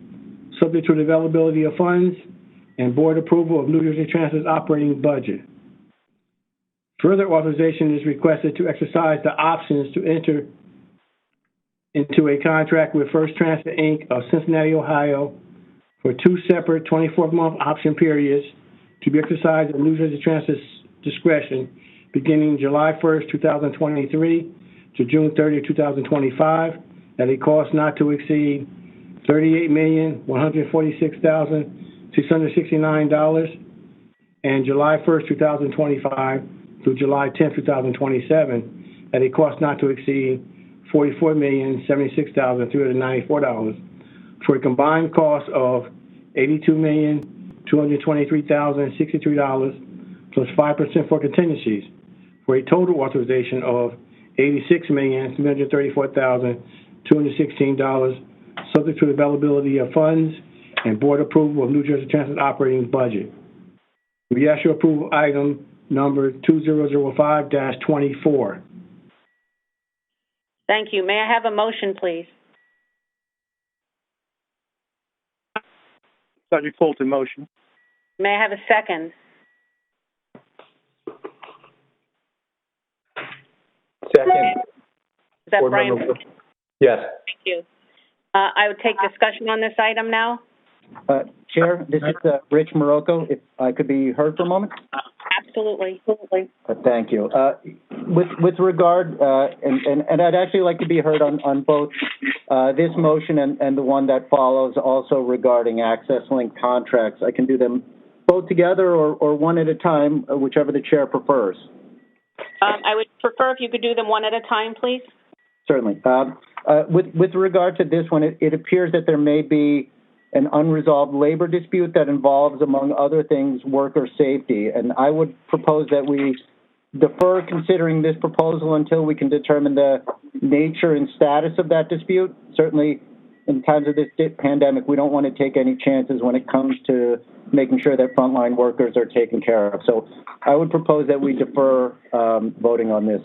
subject to the availability of funds and board approval of New Jersey Transit's operating budget. Further authorization is requested to exercise the options to enter into a contract with First Transfer, Inc. of Cincinnati, Ohio, for 2 separate 24-month option periods to be exercised at New Jersey Transit's discretion beginning July 1st, 2023 to June 30th, 2025, at a cost not to exceed $38,146,669, and July 1st, 2025 through July 10th, 2027, at a cost not to exceed $44,076,394, for a combined cost of $82,223,063 plus 5% for contingencies, for a total authorization of $86,334,216, subject to the availability of funds and board approval of New Jersey Transit operating budget. We ask your approval item number 2005-24. Thank you. May I have a motion, please? Sergeant Fulton, motion. May I have a second? Second. Is that Board Brian? Member Wood. Yes. Thank you. I would take discussion on this item now. Chair, this is Rich Morocco. If I could be heard for a moment? Absolutely. Thank you. With regard, and I'd actually like to be heard on both this motion and the one that follows, also regarding Access Link contracts. I can do them both together or one at a time, whichever the chair prefers. I would prefer if you could do them one at a time, please. Certainly. With regard to this one, it appears that there may be an unresolved labor dispute that involves, among other things, worker safety. And I would propose that we defer considering this proposal until we can determine the nature and status of that dispute. Certainly, in times of this pandemic, we don't want to take any chances when it comes to making sure that frontline workers are taken care of. So I would propose that we defer voting on this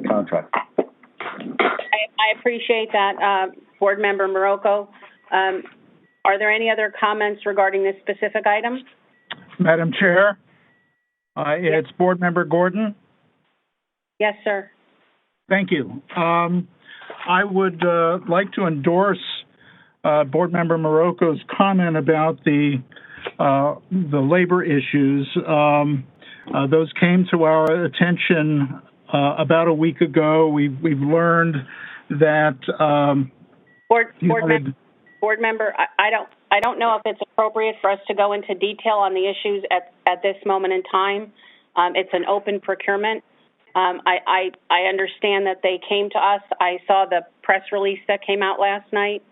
contract. I appreciate that, Board Member Morocco. Are there any other comments regarding this specific item? Madam Chair, it's Board Member Gordon. Yes, sir. Thank you. I would like to endorse Board Member Morocco's comment about the labor issues. Those came to our attention about a week ago. We've learned that Board member, I don't know if it's appropriate for us to go into detail on the issues at this moment in time. It's an open procurement. I understand that they came to us. I saw the press release that came out last night.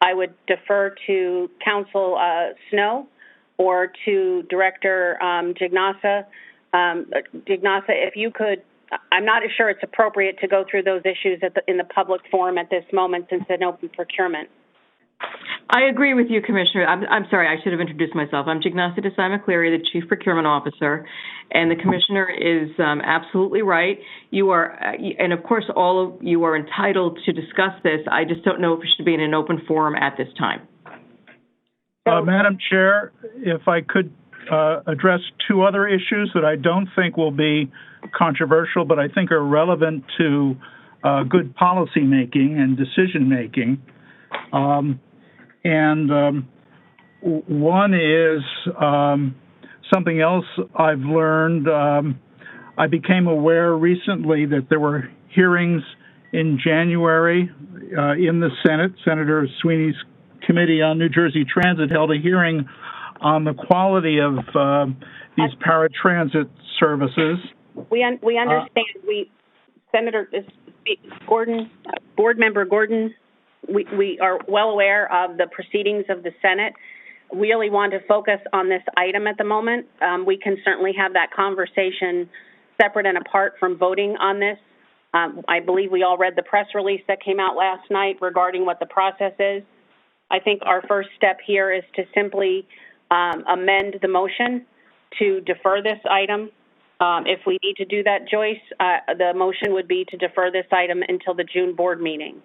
I would defer to Council Snow or to Director Gignassa. Gignassa, if you could, I'm not sure it's appropriate to go through those issues in the public forum at this moment since it's an open procurement. I agree with you, Commissioner. I'm sorry, I should have introduced myself. I'm Gignassa Desai McCleary, the Chief Procurement Officer, and the Commissioner is absolutely right. You are, and of course, all of you are entitled to discuss this. I just don't know if it should be in an open forum at this time. Madam Chair, if I could address two other issues that I don't think will be controversial, but I think are relevant to good policy making and decision making. One is something else I've learned. I became aware recently that there were hearings in January in the Senate. Senator Sweeney's Committee on New Jersey Transit held a hearing on the quality of these paratransit services. We understand. Senator Gordon, Board Member Gordon, we are well aware of the proceedings of the Senate. We really want to focus on this item at the moment. We can certainly have that conversation separate and apart from voting on this. I believe we all read the press release that came out last night regarding what the process is. I think our first step here is to simply amend the motion to defer this item. If we need to do that, Joyce, the motion would be to defer this item until the June board meeting.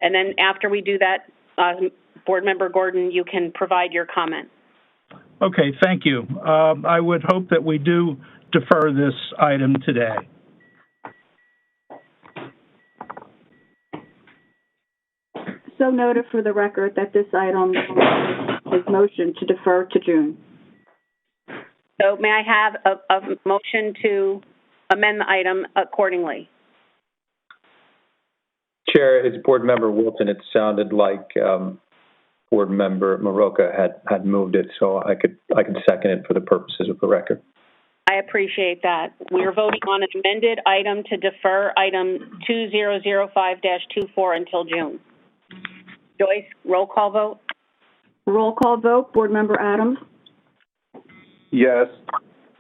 And then after we do that, Board Member Gordon, you can provide your comment. Okay, thank you. I would hope that we do defer this item today. so noted for the record that this item is motion to defer to June. So may I have a motion to amend the item accordingly? Chair, it's Board Member Wilton. It sounded like Board Member Maroka had moved it, so I could second it for the purposes of the record. I appreciate that. We are voting on an amended item to defer item 2005-24 until June. Joyce, roll call vote. Roll call vote. Board Member Adams. Yes.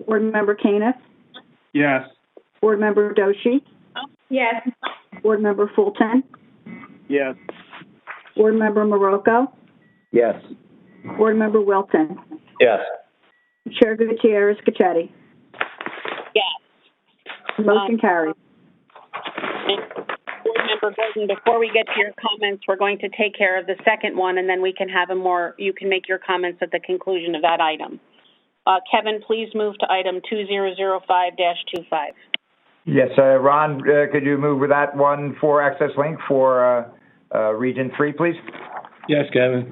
Board Member Koenig. Yes. Board Member Doshi. Yes. Board Member Fulton. Yes. Board Member Marocco. Yes. Board Member Wilton. Yes. Chair Gutierrez Cacchetti. Yes. Motion carried. Board Member Gordon, before we get to your comments, we're going to take care of the second one, and then we can have you can make your comments at the conclusion of that item. Kevin, please move to item 2005-25. Yes, Ron, could you move with that one for Access Link for Region 3, please? Yes, Kevin.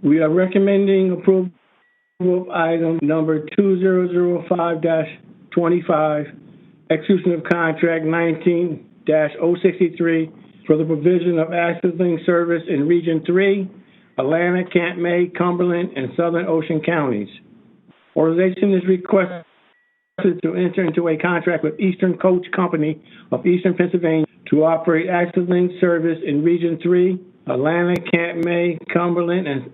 We are recommending approval of item number 2005-25, execution of contract 19-063 for the provision of access link service in Region 3, Atlantic, Camp May, Cumberland, and Southern Ocean counties. Authorization is requested to enter into a contract with Eastern Coach Company of Eastern Pennsylvania to operate access link service in Region 3, Atlantic, Camp May, Cumberland, and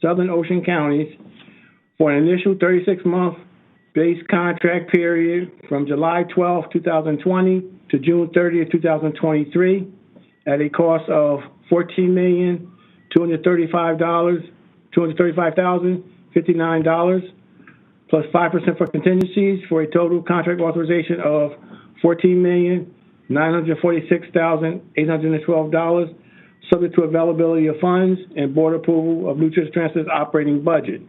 Southern Ocean counties for an initial 36-month base contract period from July 12, 2020 to June 30, 2023 at a cost of $14,235,059 plus 5% for contingencies for a total contract authorization of $14,946,812, subject to availability of funds and board approval of New Jersey Transit's operating budget.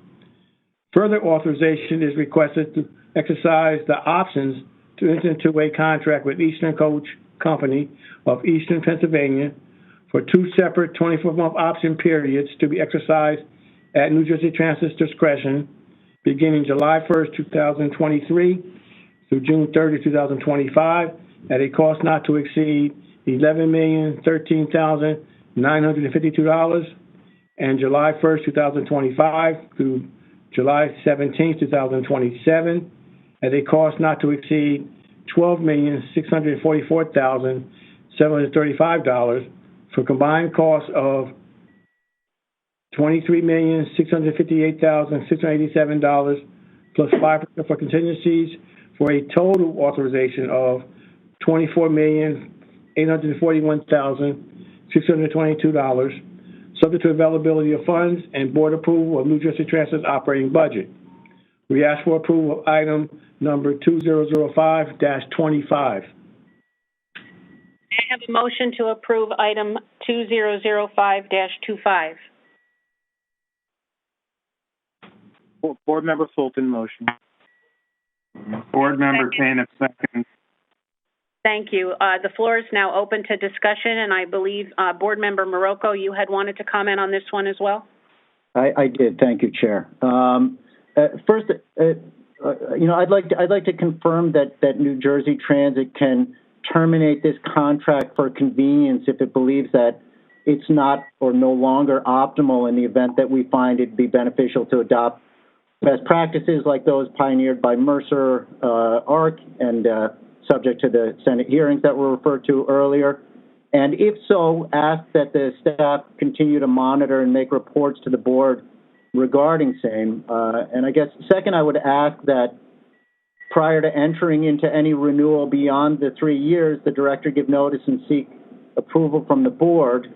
Further authorization is requested to exercise the options to enter into a contract with Eastern Coach Company of Eastern Pennsylvania for two separate 24-month option periods to be exercised at New Jersey Transit's discretion beginning July 1st, 2023 through June 30, 2025 at a cost not to exceed $11,013,952 and July 1st, 2025 through July 17th, 2027 at a cost not to exceed $12,644,735 for combined costs of $23,658,687 plus 5% for contingencies for a total authorization of $24,841,622, subject to availability of funds and board approval of New Jersey Transit's operating budget. We ask for approval of item number 2005-25. I have a motion to approve item 2005-25. Board Member Fulton, motion. Board Member Koenig, second. Thank you. The floor is now open to discussion, and I believe Board Member Marocco, you had wanted to comment on this one as well? I did. Thank you, Chair. First, I'd like to confirm that New Jersey Transit can terminate this contract for convenience if it believes that it's not or no longer optimal in the event that we find it be beneficial to adopt best practices like those pioneered by Mercer, ARC, and subject to the Senate hearings that were referred to earlier. And if so, ask that the staff continue to monitor and make reports to the board regarding same. And I guess second, I would ask that prior to entering into any renewal beyond the 3 years, the director give notice and seek approval from the board.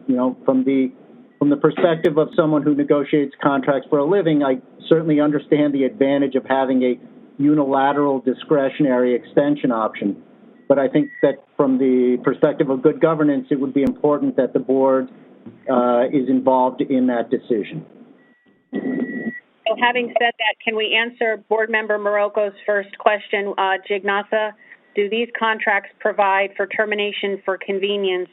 From the perspective of someone who negotiates contracts for a living, I certainly understand the advantage of having a unilateral discretionary extension option. But I think that from the perspective of good governance, it would be important that the board is involved in that decision. So having said that, can we answer Board Member Marocco's first question? Jignasa, do these contracts provide for termination for convenience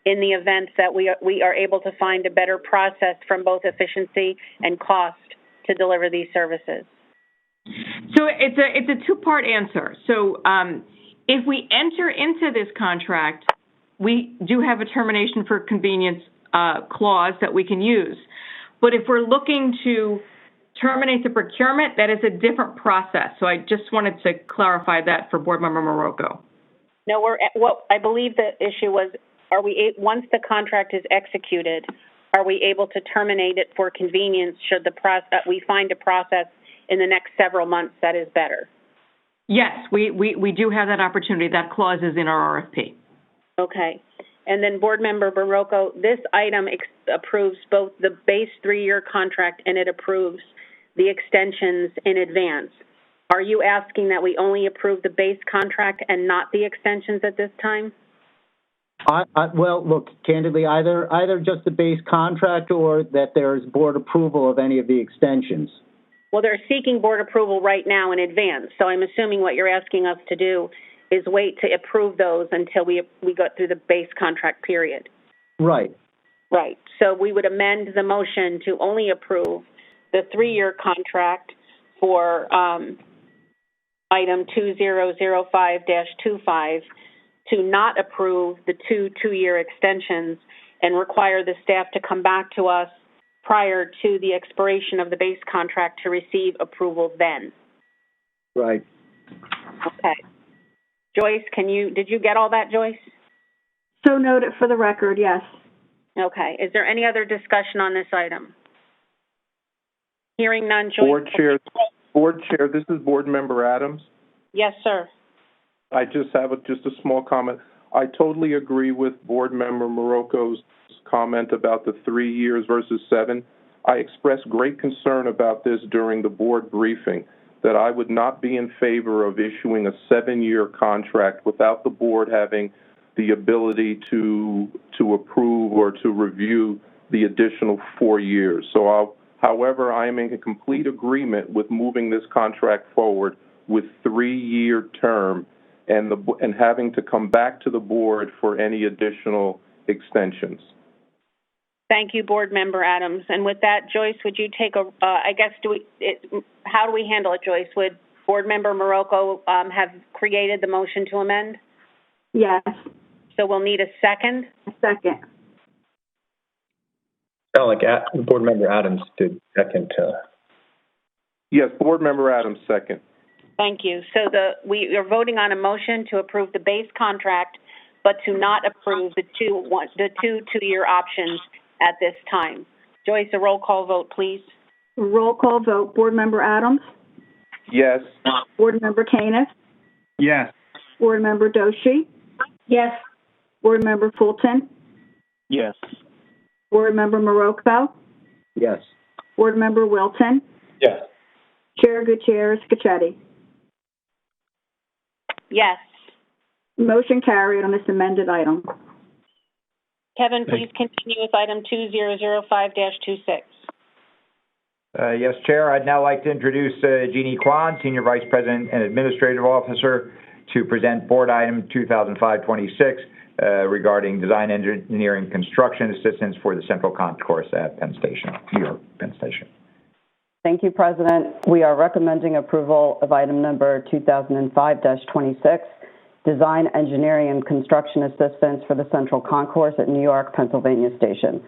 in the event that we are able to find a better process from both efficiency and cost to deliver these services. So it's a two-part answer. So if we enter into this contract, we do have a termination for convenience clause that we can use. But if we're looking to terminate the procurement, that is a different process. So I just wanted to clarify that for Board Member Marocco. No, I believe the issue was, once the contract is executed, are we able to terminate it for convenience should we find a process in the next several months that is better? Yes, we do have that opportunity. That clause is in our RFP. Okay. And then Board Member Marocco, this item approves both the base 3-year contract and it approves the extensions in advance. Are you asking that we only approve the base contract and not the extensions at this time? Well, look, candidly, either just the base contract or that there's board approval of any of the extensions. Well, they're seeking board approval right now in advance, so I'm assuming what you're asking us to do is wait to approve those until we go through the base contract period. Right. Right. So we would amend the motion to only approve the 3-year contract for item 2005-25, to not approve the 2-year extensions and require the staff to come back to us prior to the expiration of the base contract to receive approval then. Right. Okay. Joyce, did you get all that, Joyce? So noted for the record, yes. Okay. Is there any other discussion on this item? Hearing none, Joyce. Board Chair, this is Board Member Adams. Yes, sir. I just have a small comment. I totally agree with Board Member Marocco's comment about the 3 years versus 7. I expressed great concern about this during the board briefing, that I would not be in favor of issuing a 7-year contract without the board having the ability to approve or to review the additional 4 years. However, I am in complete agreement with moving this contract forward with 3-year term and having to come back to the board for any additional extensions. Thank you, Board Member Adams. And with that, Joyce, would you take how do we handle it, Joyce? Would Board Member Marocco have created the motion to amend? Yes. So we'll need a second? A second. Board Member Adams did second. Yes, Board Member Adams second. Thank you. So we are voting on a motion to approve the base contract, but to not approve the two 2-year options at this time. Joyce, a roll call vote, please. Roll call vote. Board Member Adams? Yes. Board Member Canis? Yes. Board Member Doshi? Yes. Board Member Fulton? Yes. Board Member Marocco? Yes. Board Member Wilton? Yes. Chair Gutierrez Scacchetti? Yes. Motion carried on this amended item. Kevin, please continue with item 2005-26. Yes, Chair. I'd now like to introduce Jeannie Kwan, Senior Vice President and Administrative Officer, to present Board Item 2005-26 regarding design, engineering, construction assistance for the Central Concourse at Penn Station, New York Penn Station. Thank you, President. We are recommending approval of item number 2005-26, design, engineering, and construction assistance for the Central Concourse at New York, Pennsylvania Station.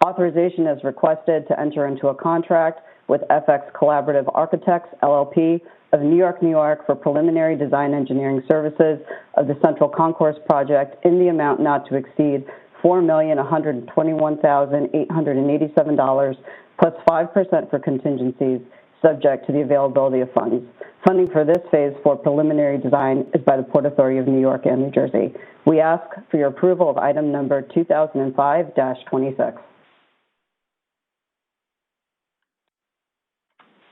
Authorization is requested to enter into a contract with FX Collaborative Architects, LLP, of New York, New York, for preliminary design engineering services of the Central Concourse project in the amount not to exceed $4,121,887 plus 5% for contingencies, subject to the availability of funds. Funding for this phase for preliminary design is by the Port Authority of New York and New Jersey. We ask for your approval of item number 2005-26.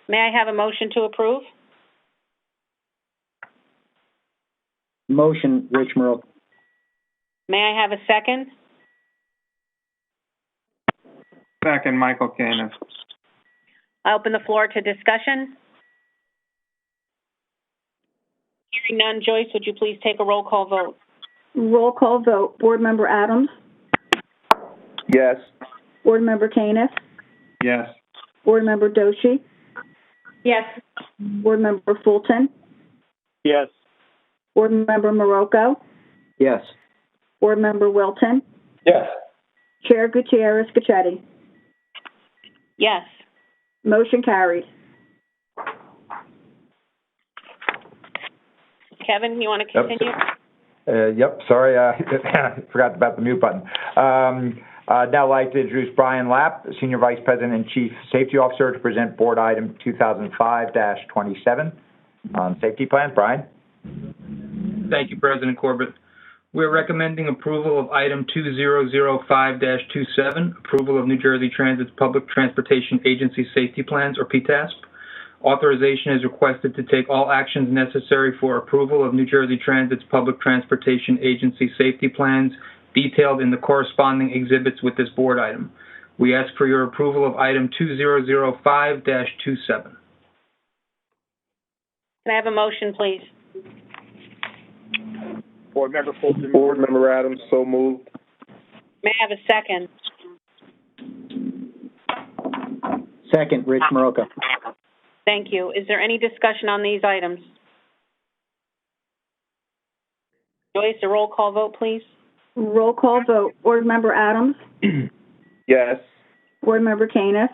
May I have a motion to approve? Motion, Rich Marocco. May I have a second? Second, Michael Canis. I open the floor to discussion. Hearing none, Joyce, would you please take a roll call vote? Roll call vote. Board Member Adams? Yes. Board Member Canis, Yes. Board Member Doshi, Yes. Board Member Fulton, Yes. Board Member Marocco, Yes. Board Member Wilton, Yes. Chair Gutierrez Gacchetti. Yes. Motion carried. Kevin, you want to continue? Yep, sorry, forgot about the mute button. Now I'd like to introduce Brian Lapp, Senior Vice President and Chief Safety Officer, to present Board Item 2005-27 on safety plan. Brian? Thank you, President Corbett. We're recommending approval of Item 2005-27, approval of New Jersey Transit's Public Transportation Agency Safety Plans, or PTASP. Authorization is requested to take all actions necessary for approval of New Jersey Transit's Public Transportation Agency Safety Plans detailed in the corresponding exhibits with this board item. We ask for your approval of Item 2005-27. Can I have a motion, please? Board Member Fulton. Board Member Adams, so moved. May I have a second? Second, Rich Marocco. Thank you. Is there any discussion on these items? Joyce, a roll call vote, please. Roll call vote. Board Member Adams, Yes. Board Member Canis,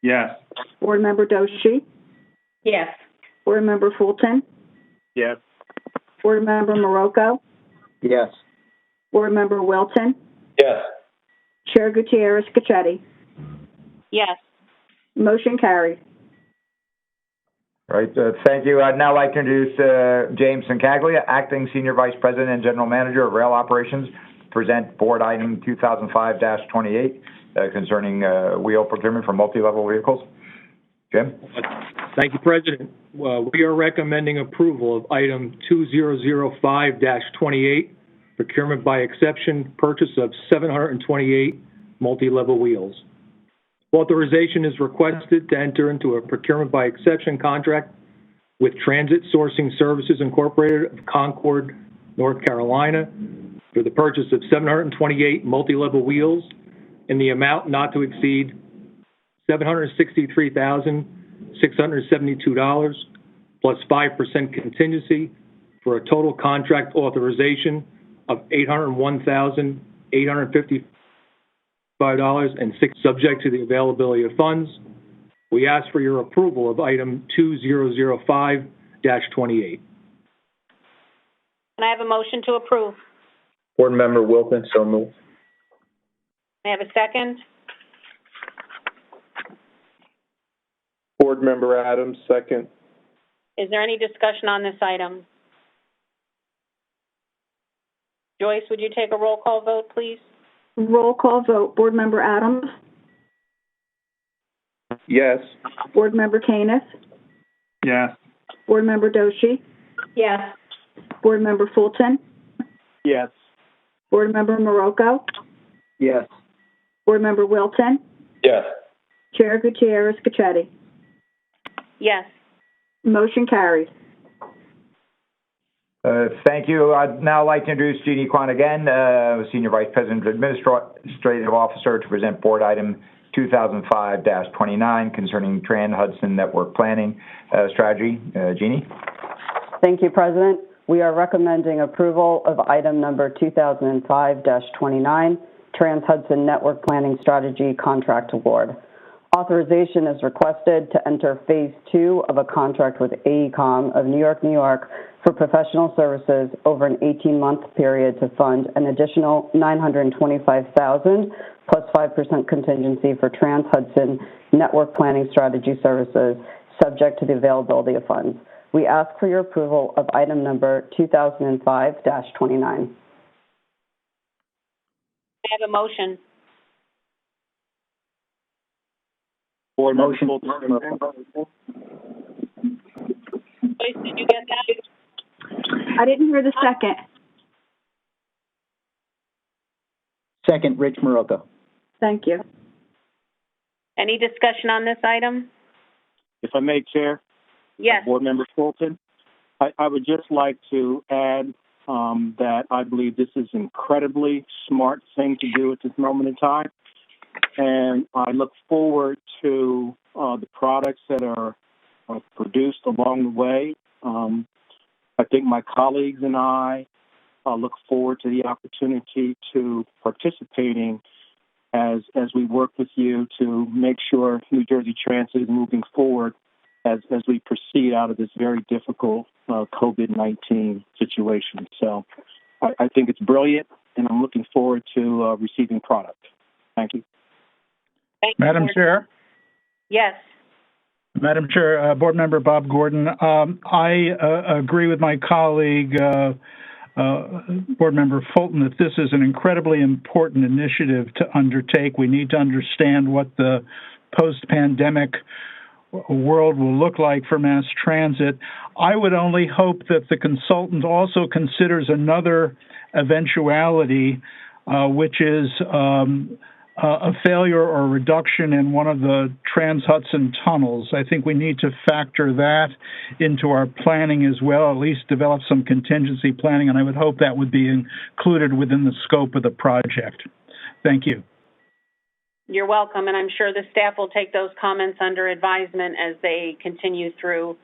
Yes. Board Member Doshi, Yes. Board Member Fulton, Yes. Board Member Marocco, Yes. Board Member Wilton, Yes. Chair Gutierrez Gacchetti. Yes. Motion carried. All right, thank you. I'd now like to introduce James Sincaglia, Acting Senior Vice President and General Manager of Rail Operations, to present Board Item 2005-28 concerning wheel procurement for multi-level vehicles. Jim? Thank you, President. We are recommending approval of Item 2005-28, procurement by exception, purchase of 728 multi-level wheels. Authorization is requested to enter into a procurement by exception contract with Transit Sourcing Services Incorporated of Concord, North Carolina, for the purchase of 728 multi-level wheels in the amount not to exceed $763,672 plus 5% contingency for a total contract authorization of $801,855 and subject to the availability of funds. We ask for your approval of Item 2005-28. Can I have a motion to approve? Board Member Wilton, so moved. May I have a second? Board Member Adams, second. Is there any discussion on this item? Joyce, would you take a roll call vote, please? Roll call vote. Board Member Adams, Yes. Board Member Canis, Yes. Board Member Doshi, Yes. Board Member Fulton, Yes. Board Member Marocco, Yes. Board Member Wilton, Yes. Chair Gutierrez Gacchetti. Yes. Motion carried. Thank you. I'd now like to introduce Jeannie Kwan again, Senior Vice President and Administrative Officer, to present Board Item 2005-29 concerning Trans-Hudson Network Planning Strategy. Jeannie? Thank you, President. We are recommending approval of item number 2005-29, Trans-Hudson Network Planning Strategy Contract Award. Authorization is requested to enter Phase 2 of a contract with AECOM of New York, New York, for professional services over an 18-month period to fund an additional $925,000 plus 5% contingency for Trans-Hudson Network Planning Strategy Services, subject to the availability of funds. We ask for your approval of item number 2005-29. I have a motion. Board Motion. Joyce, did you get that? I didn't hear the second. Second, Rich Marocco. Thank you. Any discussion on this item? If I may, Chair? Yes. Board Member Fulton, I would just like to add that I believe this is an incredibly smart thing to do at this moment in time. And I look forward to the products that are produced along the way. I think my colleagues and I look forward to the opportunity to participating as we work with you to make sure New Jersey Transit is moving forward as we proceed out of this very difficult COVID-19 situation. So I think it's brilliant, and I'm looking forward to receiving product. Thank you. Madam Chair? Yes. Madam Chair, Board Member Bob Gordon, I agree with my colleague, Board Member Fulton, that this is an incredibly important initiative to undertake. We need to understand what the post-pandemic world will look like for mass transit. I would only hope that the consultant also considers another eventuality, which is a failure or reduction in one of the Trans-Hudson tunnels. I think we need to factor that into our planning as well, at least develop some contingency planning, and I would hope that would be included within the scope of the project. Thank you. You're welcome, and I'm sure the staff will take those comments under advisement as they continue through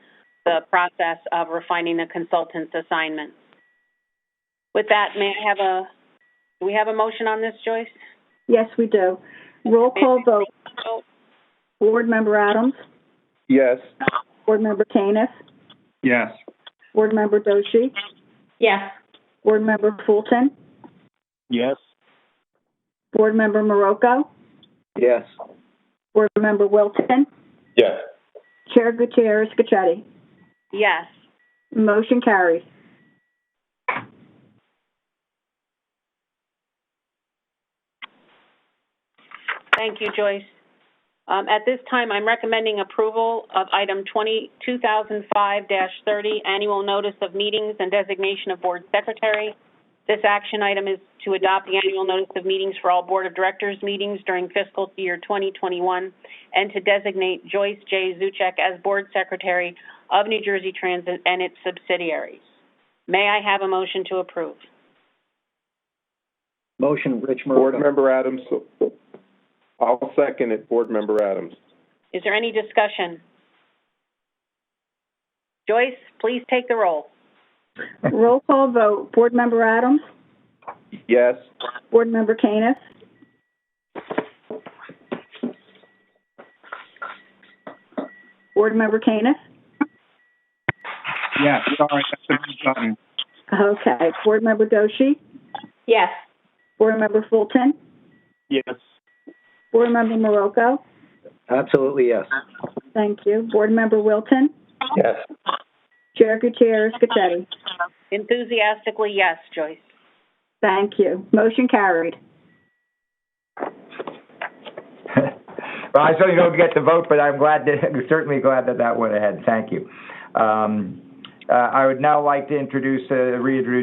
the process of refining the consultant's assignments. With that, do we have a motion on this, Joyce? Yes, we do. Roll call vote. Board Member Adams? Yes. Board Member Caniff? Yes. Board Member Doshi? Yes. Board Member Fulton? Yes. Board Member Marocco? Yes. Board Member Wilton? Yes. Chair Gutierrez Scachetti? Yes. Motion carries. Thank you, Joyce. At this time, I'm recommending approval of item 2005-30, annual notice of meetings and designation of board secretary. This action item is to adopt the annual notice of meetings for all board of directors meetings during fiscal year 2021 and to designate Joyce J. Zuchek as board secretary of New Jersey Transit and its subsidiaries. May I have a motion to approve? Motion, Rich Marocco. Board Member Adams. I'll second it, Board Member Adams. Is there any discussion? Joyce, please take the roll. Roll call vote. Board Member Adams? Yes. Board Member Caniff? Board Member Caniff? Yes, sorry, that's the button. Okay. Board Member Doshi? Yes. Board Member Fulton? Yes. Board Member Marocco? Absolutely, yes. Thank you. Board Member Wilton? Yes. Chair Gutierrez Scachetti? Enthusiastically, yes, Joyce. Thank you. Motion carried. Well, I certainly don't get to vote, but I'm certainly glad that went ahead. Thank you. I would now like to reintroduce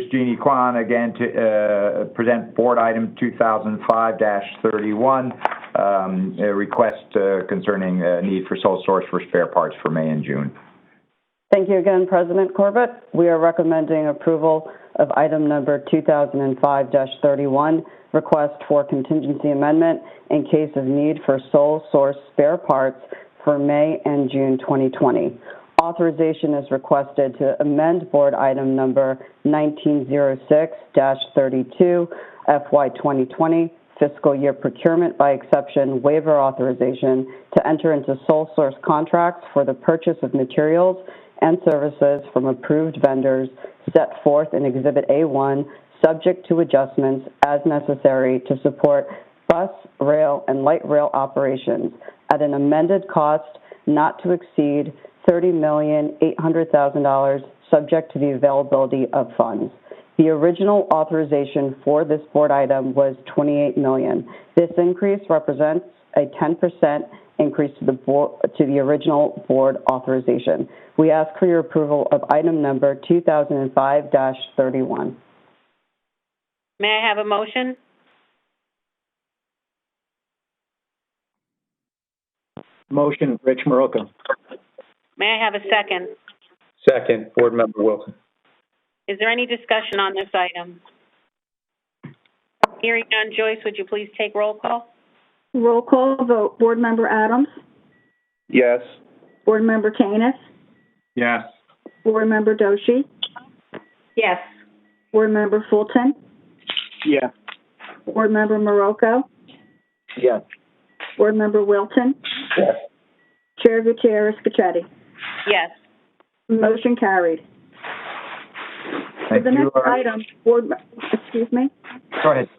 Jeannie Kwan again to present board item 2005-31, a request concerning need for sole source for spare parts for May and June. Thank you again, President Corbett. We are recommending approval of item number 2005-31, request for contingency amendment in case of need for sole source spare parts for May and June 2020. Authorization is requested to amend board item number 1906-32, FY 2020, fiscal year procurement by exception waiver authorization to enter into sole source contracts for the purchase of materials and services from approved vendors set forth in Exhibit A1, subject to adjustments as necessary to support bus, rail, and light rail operations at an amended cost not to exceed $30,800,000, subject to the availability of funds. The original authorization for this board item was $28 million. This increase represents a 10% increase to the original board authorization. We ask for your approval of item number 2005-31. May I have a motion? Motion, Rich Marocco. May I have a second? Second, Board Member Wilson. Is there any discussion on this item? Hearing none, Joyce, would you please take roll call? Roll call vote. Board Member Adams? Yes. Board Member Canis? Yes. Board Member Doshi? Yes. Board Member Fulton? Yes. Board Member Marocco? Yes. Board Member Wilton? Yes. Chair Gutierrez Scacchetti? Yes. Motion carried. Thank For the you. next item, excuse me? Go ahead.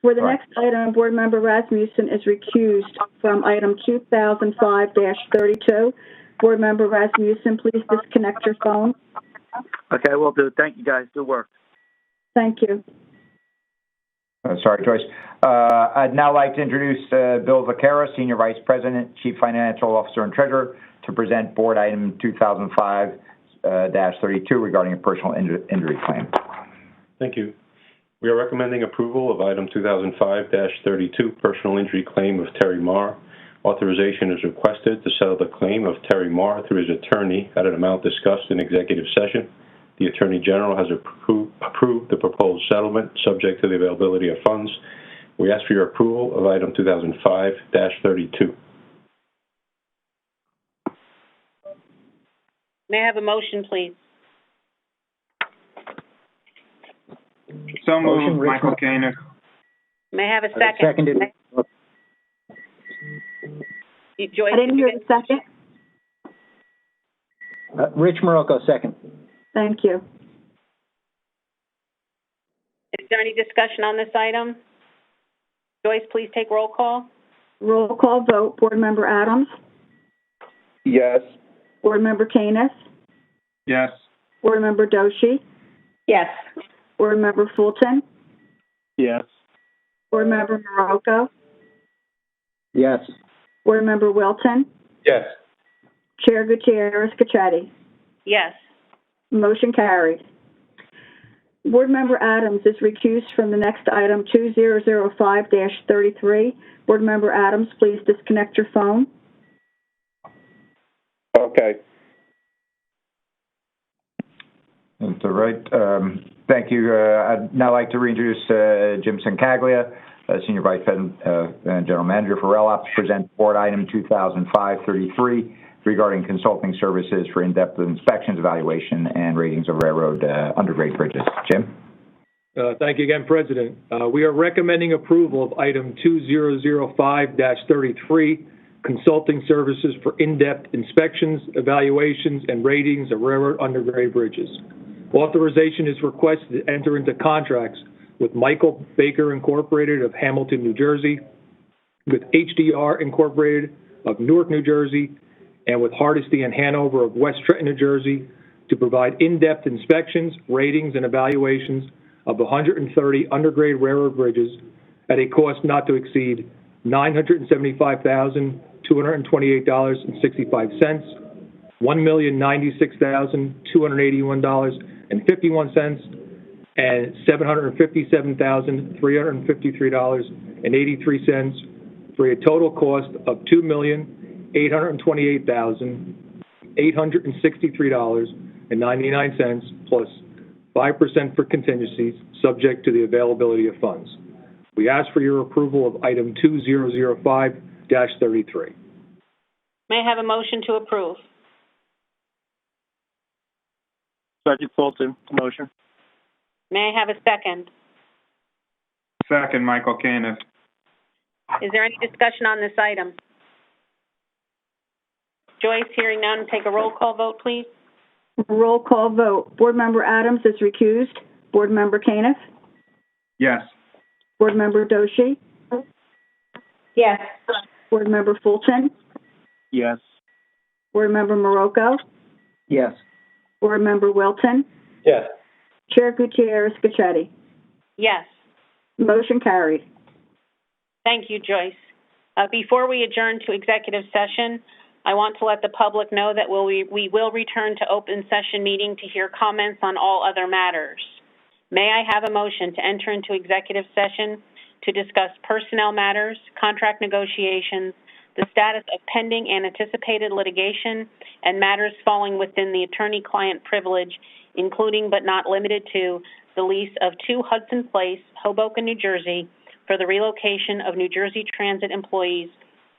For the All right. next item, Board Member Rasmussen is recused from item 2005-32. Board Member Rasmussen, please disconnect your phone. Okay, will do. Thank you, guys. Good work. Thank you. Sorry, Joyce. I'd now like to introduce Bill Vaquera, Senior Vice President, Chief Financial Officer, and Treasurer, to present Board Item 2005-32 regarding a personal injury claim. Thank you. We are recommending approval of item 2005-32, personal injury claim of Terry Marr. Authorization is requested to settle the claim of Terry Marr through his attorney at an amount discussed in executive session. The Attorney General has approved the proposed settlement subject to the availability of funds. We ask for your approval of item 2005-32. May I have a motion, please? So Motion, moved, Michael Koenig. May I have a second? Seconded. Joyce, I didn't hear the second. Rich Marocco, second. Thank you. Is there any discussion on this item? Joyce, please take roll call. Roll call vote. Board Member Adams? Yes. Board Member Canis? Yes. Board Member Doshi? Yes. Board Member Fulton? Yes. Board Member Marocco? Yes. Board Member Wilton? Yes. Chair Gutierrez Scacchetti? Yes. Motion carried. Board Member Adams is recused from the next item, 2005-33. Board Member Adams, please disconnect your phone. Okay. That's all right. Thank you. I'd now like to reintroduce Jim Sincaglia, Senior Vice President and General Manager for Rail Ops, to present Board Item 2005-33 regarding consulting services for in-depth inspections, evaluation, and ratings of railroad undergrade bridges. Jim? Thank you again, President. We are recommending approval of item 2005-33, consulting services for in-depth inspections, evaluations, and ratings of railroad undergrade bridges. Authorization is requested to enter into contracts with Michael Baker Incorporated of Hamilton, New Jersey, with HDR Incorporated of Newark, New Jersey, and with Hardesty and Hanover of West Trenton, New Jersey, to provide in-depth inspections, ratings, and evaluations of 130 undergrade railroad bridges at a cost not to exceed $975,228.65, $1,096,281.51, and $757,353.83 for a total cost of $2,828,863.99 plus 5% for contingencies, subject to the availability of funds. We ask for your approval of item 2005-33. May I have a motion to approve? Sergeant Fulton, motion. May I have a second? Second, Michael Koenig. Is there any discussion on this item? Joyce, hearing none, take a roll call vote, please. Roll call vote. Board Member Adams is recused. Board Member Canis? Yes. Board Member Doshi? Yes. Board Member Fulton? Yes. Board Member Marocco? Yes. Board Member Wilton? Yes. Chair Gutierrez Scacchetti? Yes. Motion carried. Thank you, Joyce. Before we adjourn to executive session, I want to let the public know that we will return to open session meeting to hear comments on all other matters. May I have a motion to enter into executive session to discuss personnel matters, contract negotiations, the status of pending and anticipated litigation, and matters falling within the attorney-client privilege including but not limited to the lease of 2 Hudson Place, Hoboken, New Jersey, for the relocation of New Jersey Transit employees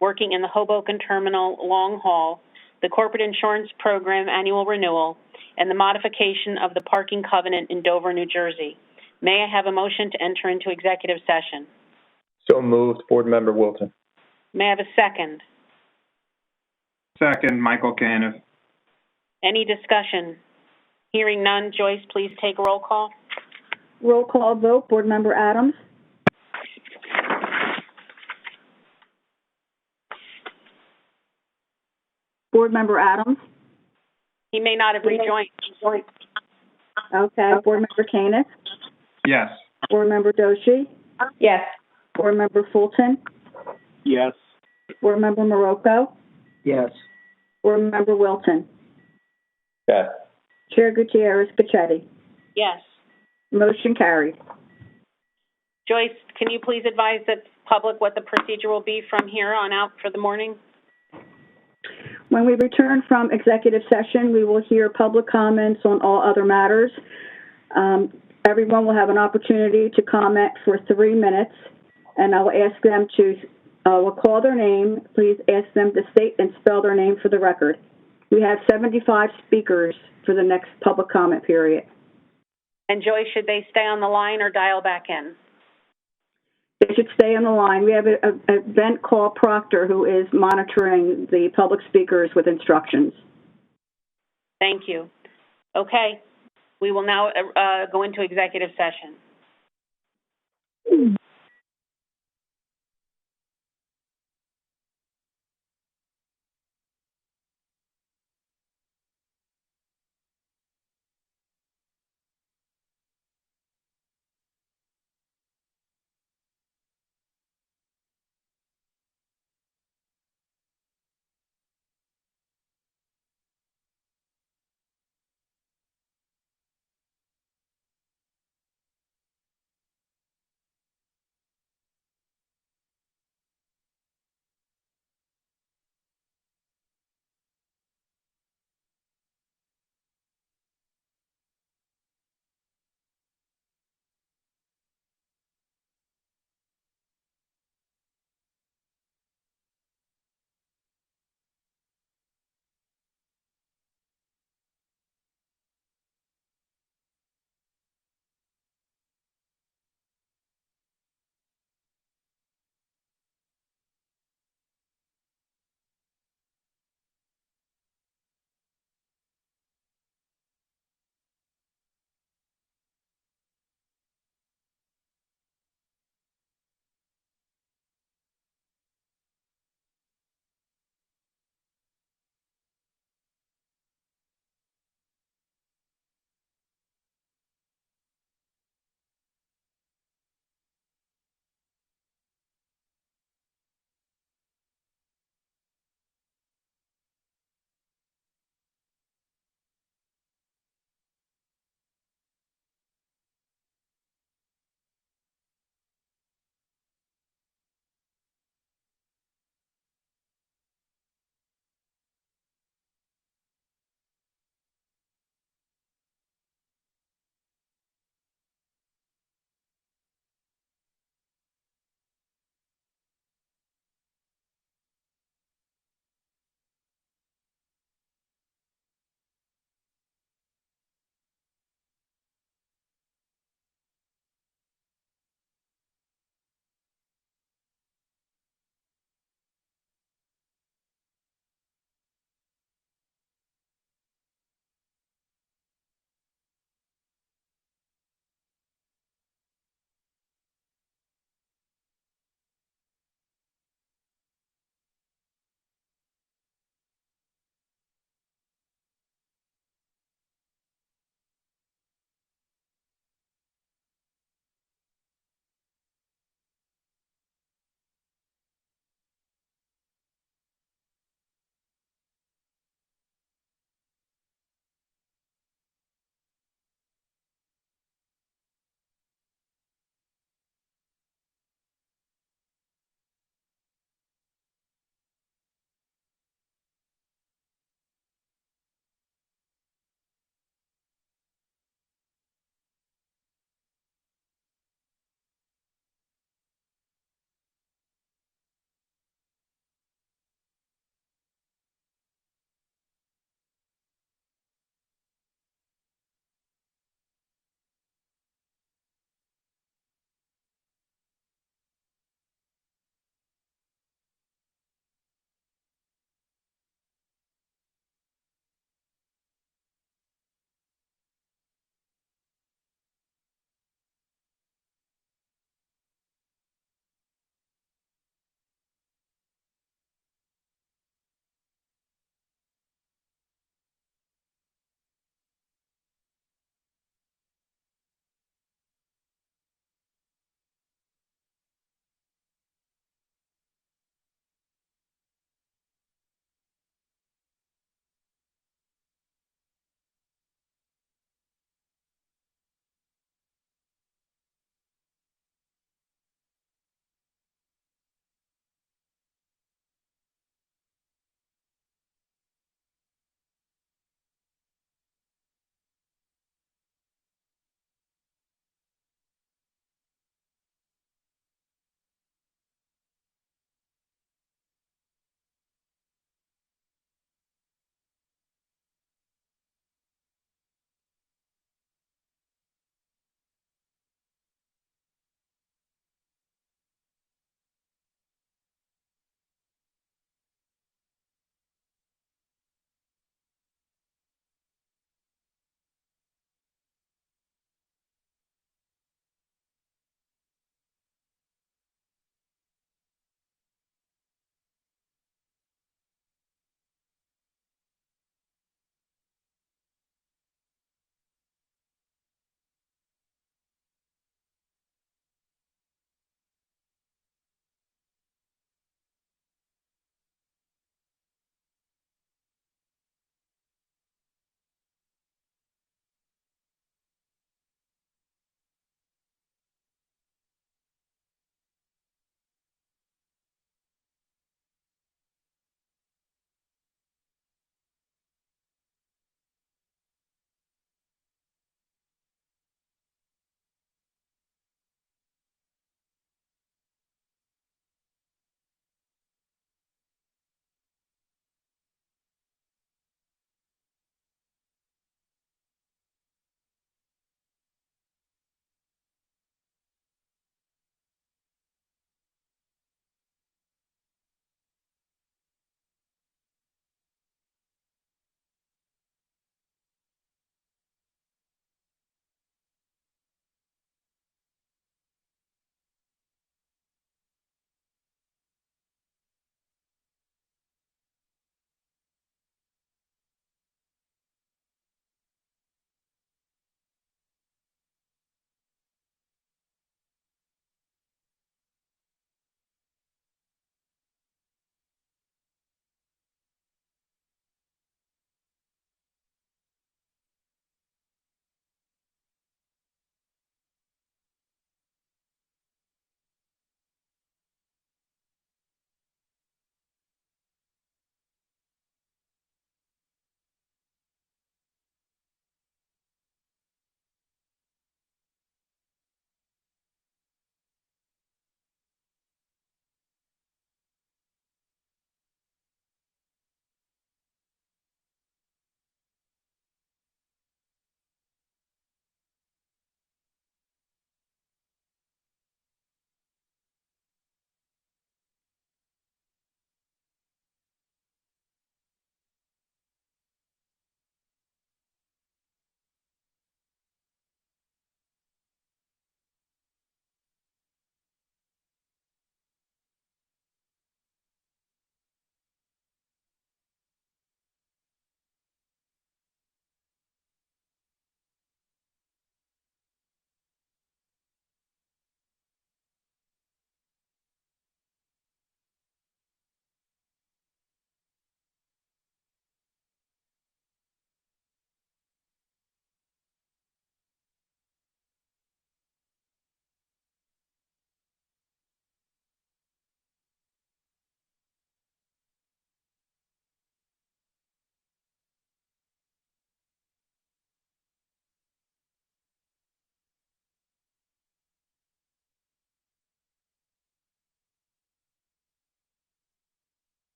working in the Hoboken Terminal Long Haul, the corporate insurance program annual renewal, and the modification of the parking covenant in Dover, New Jersey. May I have a motion to enter into executive session? So moved, Board Member Wilton. May I have a second? Second, Michael Caniff. Any discussion? Hearing none, Joyce, please take a roll call. Roll call vote, Board Member Adams. Board Member Adams. He may not have rejoined. Okay. Board Member Caniff. Yes. Board Member Doshi. Yes. Board Member Fulton. Yes. Board Member Marocco. Yes. Board Member Wilton. Yes. Chair Gutierrez Pachetti. Yes. Motion carried. Joyce, can you please advise the public what the procedure will be from here on out for the morning? When we return from executive session, we will hear public comments on all other matters. Everyone will have an opportunity to comment for 3 minutes, and I will ask them to will call their name. Please ask them to state and spell their name for the record. We have 75 speakers for the next public comment period. And Joyce, should they stay on the line or dial back in? They should stay on the line. We have an event called Proctor who is monitoring the public speakers with instructions. Thank you. Okay. We will now go into executive session.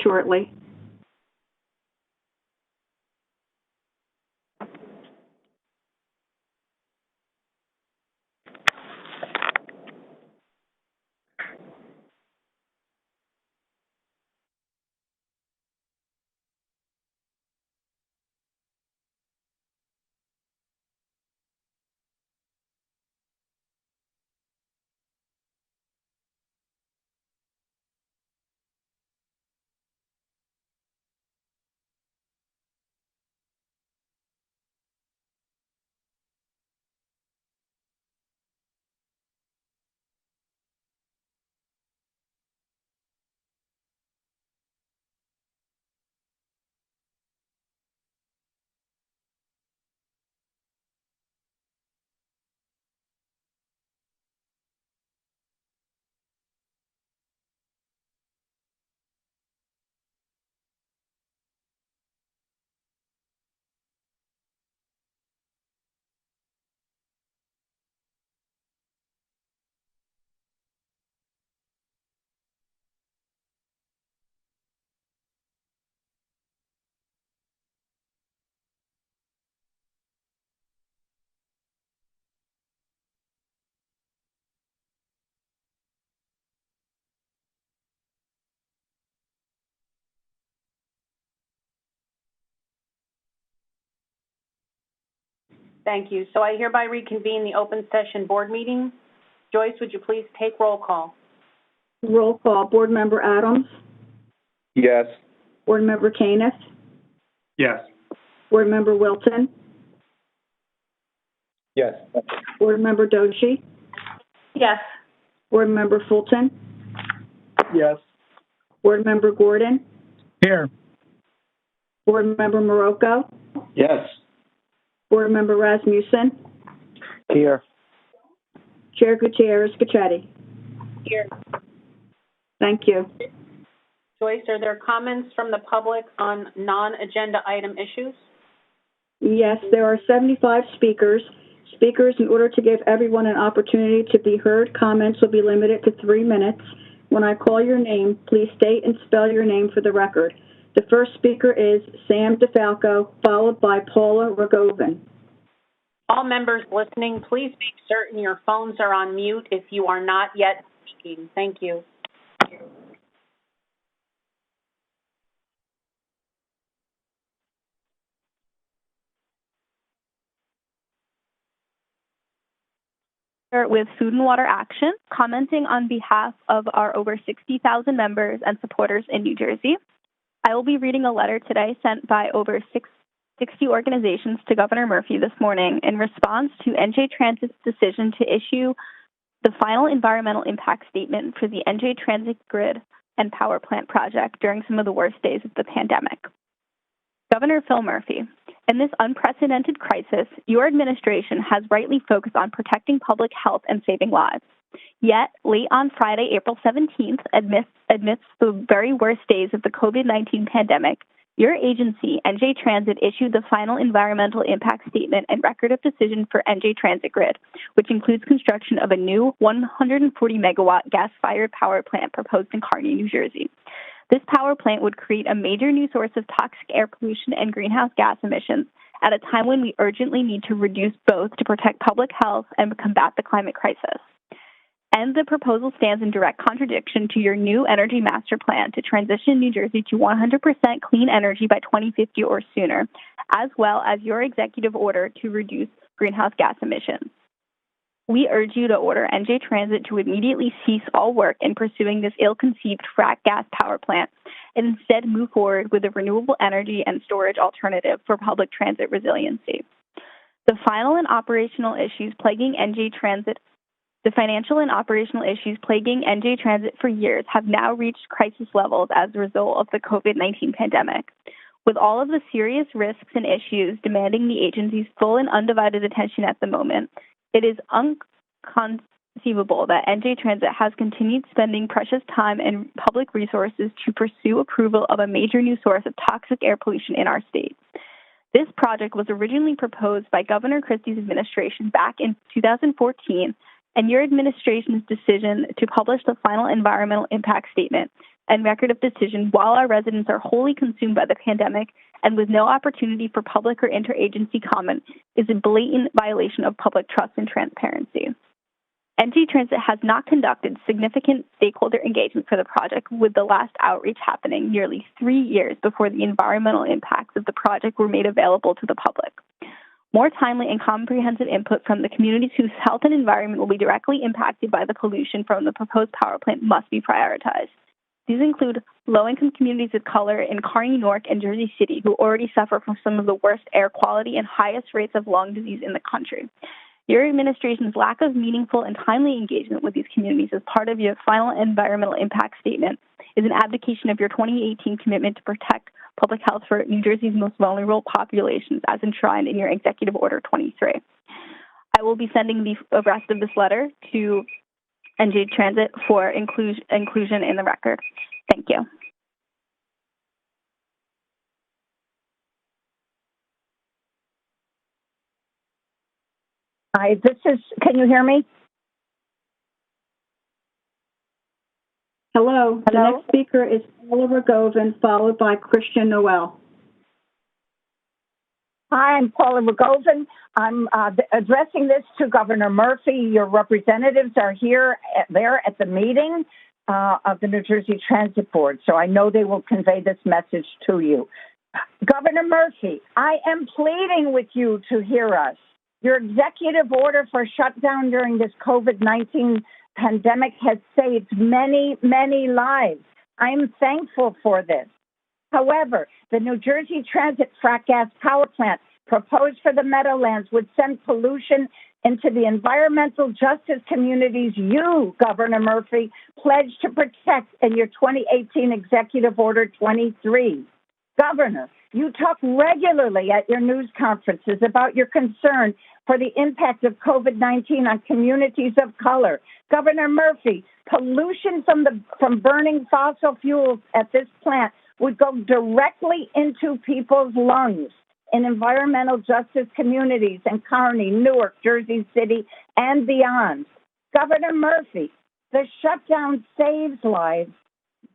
shortly. Thank you. So I hereby reconvene the open session board meeting. Joyce, would you please take roll call? Roll call. Board Member Adams? Yes. Board Member Canis? Yes. Board Member Wilton? Yes. Board Member Doshi? Yes. Board Member Fulton? Yes. Board Member Gordon? Here. Board Member Marocco? Yes. Board Member Rasmussen? Here. Chair Gutierrez Cachetti? Here. Thank you. Joyce, are there comments from the public on non-agenda item issues? Yes, there are 75 speakers. Speakers, in order to give everyone an opportunity to be heard, comments will be limited to 3 minutes. When I call your name, please state and spell your name for the record. The first speaker is Sam DeFalco, followed by Paula Rogovin. All members listening, please make certain your phones are on mute if you are not yet speaking. Thank you. With Food and Water Action, commenting on behalf of our over 60,000 members and supporters in New Jersey. I will be reading a letter today sent by over 60 organizations to Governor Murphy this morning in response to NJ Transit's decision to issue the final environmental impact statement for the NJ Transit Grid and Power Plant project during some of the worst days of the pandemic. Governor Phil Murphy, in this unprecedented crisis, your administration has rightly focused on protecting public health and saving lives. Yet, late on Friday, April 17th, amidst the very worst days of the COVID-19 pandemic, your agency, NJ Transit, issued the final environmental impact statement and record of decision for NJ Transit Grid, which includes construction of a new 140-megawatt gas-fired power plant proposed in Kearny, New Jersey. This power plant would create a major new source of toxic air pollution and greenhouse gas emissions at a time when we urgently need to reduce both to protect public health and combat the climate crisis. And the proposal stands in direct contradiction to your new energy master plan to transition New Jersey to 100% clean energy by 2050 or sooner, as well as your executive order to reduce greenhouse gas emissions. We urge you to order NJ Transit to immediately cease all work in pursuing this ill-conceived frack gas power plant and instead move forward with a renewable energy and storage alternative for public transit resiliency. The financial and operational issues plaguing NJ Transit for years have now reached crisis levels as a result of the COVID-19 pandemic. With all of the serious risks and issues demanding the agency's full and undivided attention at the moment, it is inconceivable that NJ Transit has continued spending precious time and public resources to pursue approval of a major new source of toxic air pollution in our state. This project was originally proposed by Governor Christie's administration back in 2014, and your administration's decision to publish the final environmental impact statement and record of decision while our residents are wholly consumed by the pandemic and with no opportunity for public or interagency comment is a blatant violation of public trust and transparency. NJ Transit has not conducted significant stakeholder engagement for the project, with the last outreach happening nearly 3 years before the environmental impacts of the project were made available to the public. More timely and comprehensive input from the communities whose health and environment will be directly impacted by the pollution from the proposed power plant must be prioritized. These include low-income communities of color in Kearney, Newark, and Jersey City who already suffer from some of the worst air quality and highest rates of lung disease in the country. Your administration's lack of meaningful and timely engagement with these communities as part of your final environmental impact statement is an abdication of your 2018 commitment to protect public health for New Jersey's most vulnerable populations as enshrined in your Executive Order 23. I will be sending the rest of this letter to NJ Transit for inclusion in the record. Thank you. Hi, can you hear me? Hello. The next speaker is Paula Rogovin, followed by Christian Noel. Hi, I'm Paula Rogovin. I'm addressing this to Governor Murphy. Your representatives are there at the meeting of the New Jersey Transit Board, so I know they will convey this message to you. Governor Murphy, I am pleading with you to hear us. Your executive order for shutdown during this COVID-19 pandemic has saved many, many lives. I am thankful for this. However, the New Jersey Transit frac gas power plant proposed for the Meadowlands would send pollution into the environmental justice communities you, Governor Murphy, pledged to protect in your 2018 Executive Order 23. Governor, you talk regularly at your news conferences about your concern for the impact of COVID-19 on communities of color. Governor Murphy, pollution from burning fossil fuels at this plant would go directly into people's lungs in environmental justice communities in Kearney, Newark, Jersey City, and beyond. Governor Murphy, the shutdown saves lives,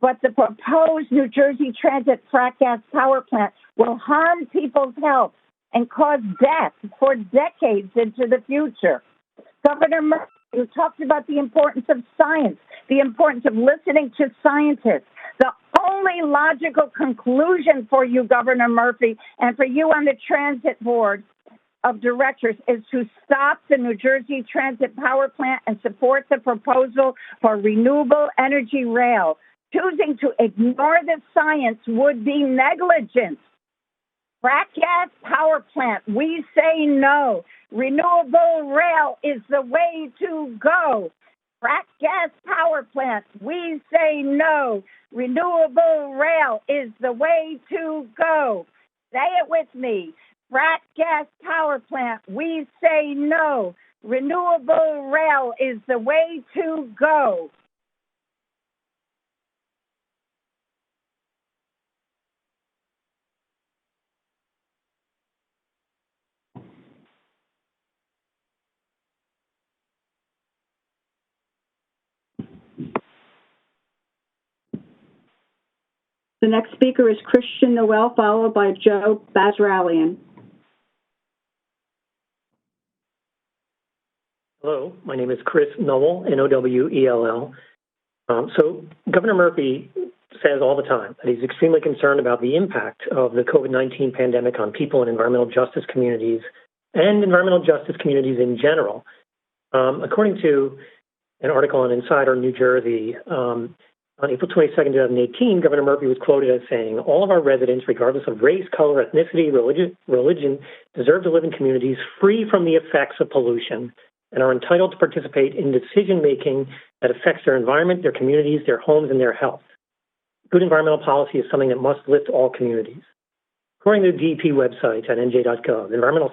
but the proposed New Jersey Transit frac gas power plant will harm people's health and cause death for decades into the future. Governor Murphy, you talked about the importance of science, the importance of listening to scientists. The only logical conclusion for you, Governor Murphy, and for you on the Transit Board of Directors is to stop the New Jersey Transit power plant and support the proposal for renewable energy rail. Choosing to ignore the science would be negligence. Frac gas power plant, we say no. Renewable rail is the way to go. Frac gas power plant, we say no. Renewable rail is the way to go. Say it with me. Frac gas power plant, we say no. Renewable rail is the way to go. The next speaker is Christian Noel, followed by Joe Bazralian. Hello, my name is Chris Nowell, N-O-W-E-L-L. So Governor Murphy says all the time that he's extremely concerned about the impact of the COVID-19 pandemic on people in environmental justice communities and environmental justice communities in general. According to an article on Insider New Jersey, on April 22, 2018, Governor Murphy was quoted as saying, all of our residents, regardless of race, color, ethnicity, religion, deserve to live in communities free from the effects of pollution and are entitled to participate in decision-making that affects their environment, their communities, their homes, and their health. Good environmental policy is something that must lift all communities. According to the DEP website at nj.gov, environmental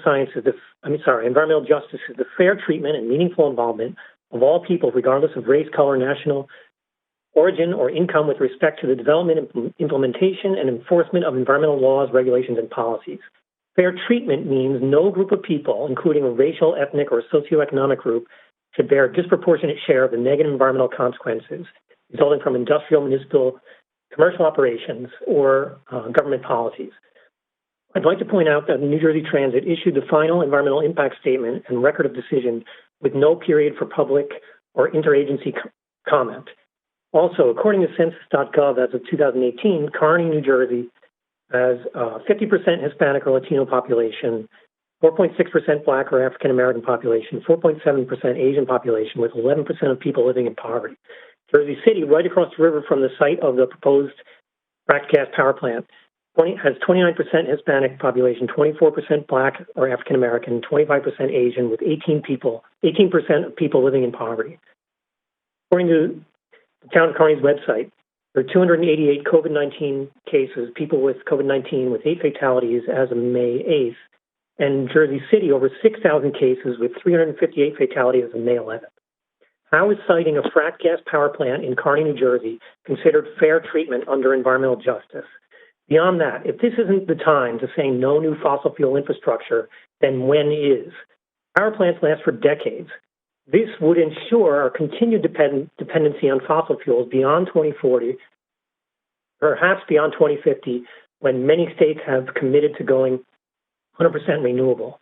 justice is the fair treatment and meaningful involvement of all people, regardless of race, color, national origin, or income with respect to the development, implementation, and enforcement of environmental laws, regulations, and policies. Fair treatment means no group of people, including a racial, ethnic, or socioeconomic group, should bear a disproportionate share of the negative environmental consequences resulting from industrial, municipal, commercial operations, or government policies. I'd like to point out that New Jersey Transit issued the final environmental impact statement and record of decision with no period for public or interagency comment. Also, according to census.gov as of 2018, Kearney, New Jersey has 50% Hispanic or Latino population, 4.6% Black or African American population, 4.7% Asian population, with 11% of people living in poverty. Jersey City, right across the river from the site of the proposed fracked gas power plant, has 29% Hispanic population, 24% Black or African American, 25% Asian, with 18% of people living in poverty. According to the town of Kearney's website, there are 288 COVID-19 cases, people with COVID-19 with 8 fatalities as of May 8th, and Jersey City over 6,000 cases with 358 fatalities as of May 11th. How is siting a fracked gas power plant in Kearney, New Jersey considered fair treatment under environmental justice? Beyond that, if this isn't the time to say no new fossil fuel infrastructure, then when is? Power plants last for decades. This would ensure our continued dependency on fossil fuels beyond 2040, perhaps beyond 2050, when many states have committed to going 100% renewable.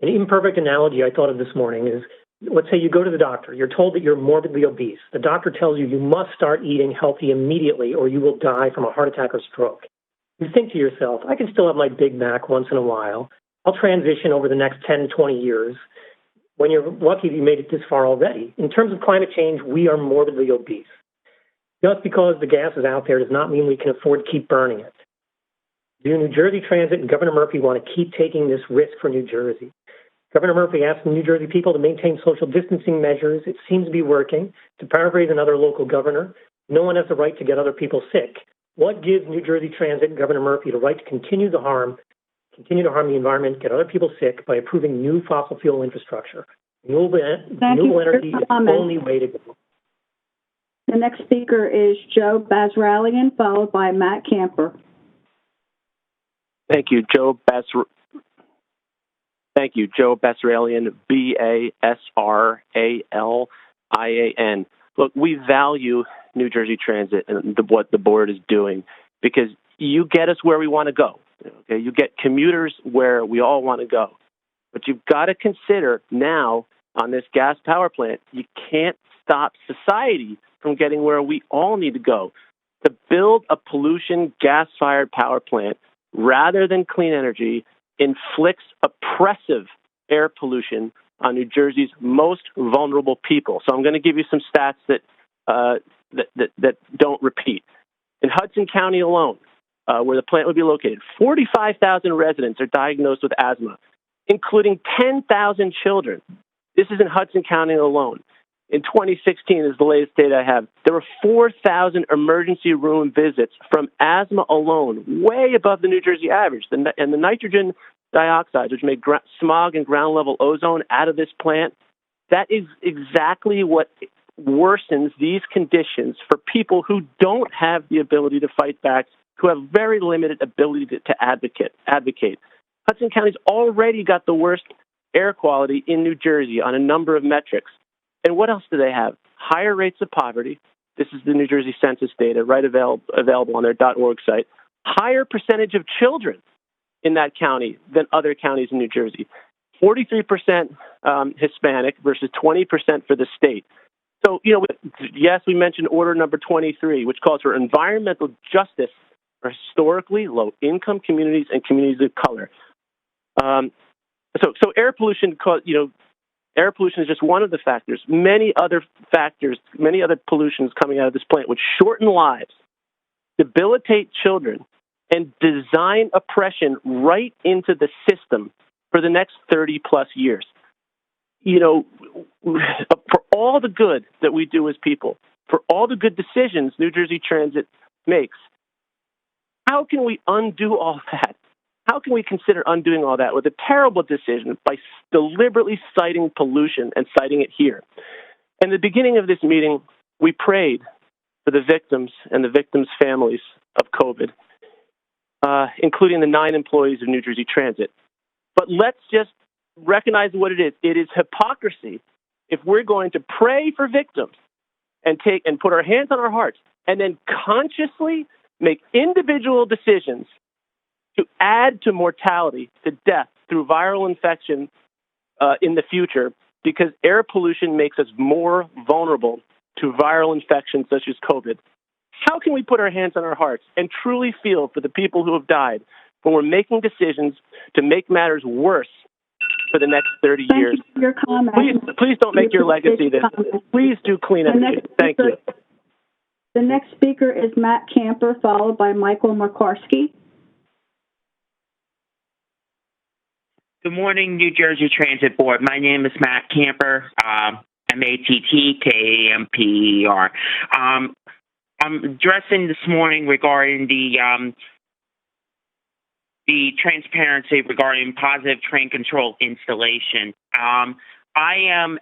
An imperfect analogy I thought of this morning is, let's say you go to the doctor. You're told that you're morbidly obese. The doctor tells you you must start eating healthy immediately or you will die from a heart attack or stroke. You think to yourself, I can still have my Big Mac once in a while. I'll transition over the next 10, 20 years. When you're lucky, you made it this far already. In terms of climate change, we are morbidly obese. Just because the gas is out there does not mean we can afford to keep burning it. Do New Jersey Transit and Governor Murphy want to keep taking this risk for New Jersey? Governor Murphy asked the New Jersey people to maintain social distancing measures. It seems to be working. To paraphrase another local governor, no one has the right to get other people sick. What gives New Jersey Transit and Governor Murphy the right to continue to harm the environment, get other people sick by approving new fossil fuel infrastructure? Renewable energy is the only way to go. The next speaker is Joe Basralian, followed by Matt Camper. Thank you, Joe Basralian, Basralian. Look, we value New Jersey Transit and what the board is doing because you get us where we want to go. Okay, you get commuters where we all want to go. But you've got to consider now on this gas power plant, you can't stop society from getting where we all need to go. To build a pollution gas-fired power plant rather than clean energy inflicts oppressive air pollution on New Jersey's most vulnerable people. So I'm going to give you some stats that don't repeat. In Hudson County alone, where the plant would be located, 45,000 residents are diagnosed with asthma, including 10,000 children. This is in Hudson County alone. In 2016, is the latest data I have, there were 4,000 emergency room visits from asthma alone, way above the New Jersey average. And the nitrogen dioxide, which make smog and ground-level ozone out of this plant, that is exactly what worsens these conditions for people who don't have the ability to fight back, who have very limited ability to advocate. Hudson County's already got the worst air quality in New Jersey on a number of metrics. And what else do they have? Higher rates of poverty. This is the New Jersey Census data, right, available on their .org site. Higher percentage of children in that county than other counties in New Jersey. 43% Hispanic versus 20% for the state. So, yes, we mentioned order number 23, which calls for environmental justice for historically low-income communities and communities of color. So air pollution, air pollution is just one of the factors. Many other pollutions coming out of this plant would shorten lives, debilitate children, and design oppression right into the system for the next 30-plus years. For all the good that we do as people, for all the good decisions New Jersey Transit makes, how can we undo all that? How can we consider undoing all that with a terrible decision by deliberately citing pollution and citing it here? In the beginning of this meeting, we prayed for the victims and the victims' families of COVID, including the 9 employees of New Jersey Transit. But let's just recognize what it is. It is hypocrisy if we're going to pray for victims and put our hands on our hearts and then consciously make individual decisions to add to mortality, to death through viral infection in the future, because air pollution makes us more vulnerable to viral infections such as COVID. How can we put our hands on our hearts and truly feel for the people who have died when we're making decisions to make matters worse for the next 30 years? Thank you for your comment. Please don't make your legacy this. Please do clean energy. Thank you. The next speaker is Matt Camper, followed by Michael Makarski. Good morning, New Jersey Transit Board. My name is Matt Camper, M-A-T-T-K-A-M-P-E-R. I'm addressing this morning regarding the transparency regarding positive train control installation. I am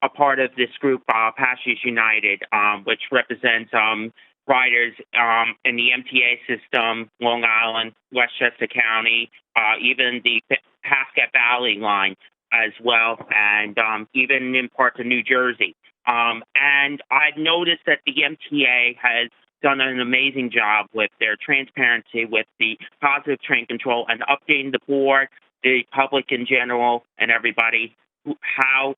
a part of this group, Passengers United, which represents riders in the MTA system, Long Island, Westchester County, even the Pascagoula Valley line as well, and even in parts of New Jersey. And I've noticed that the MTA has done an amazing job with their transparency with the positive train control and updating the board, the public in general, and everybody how,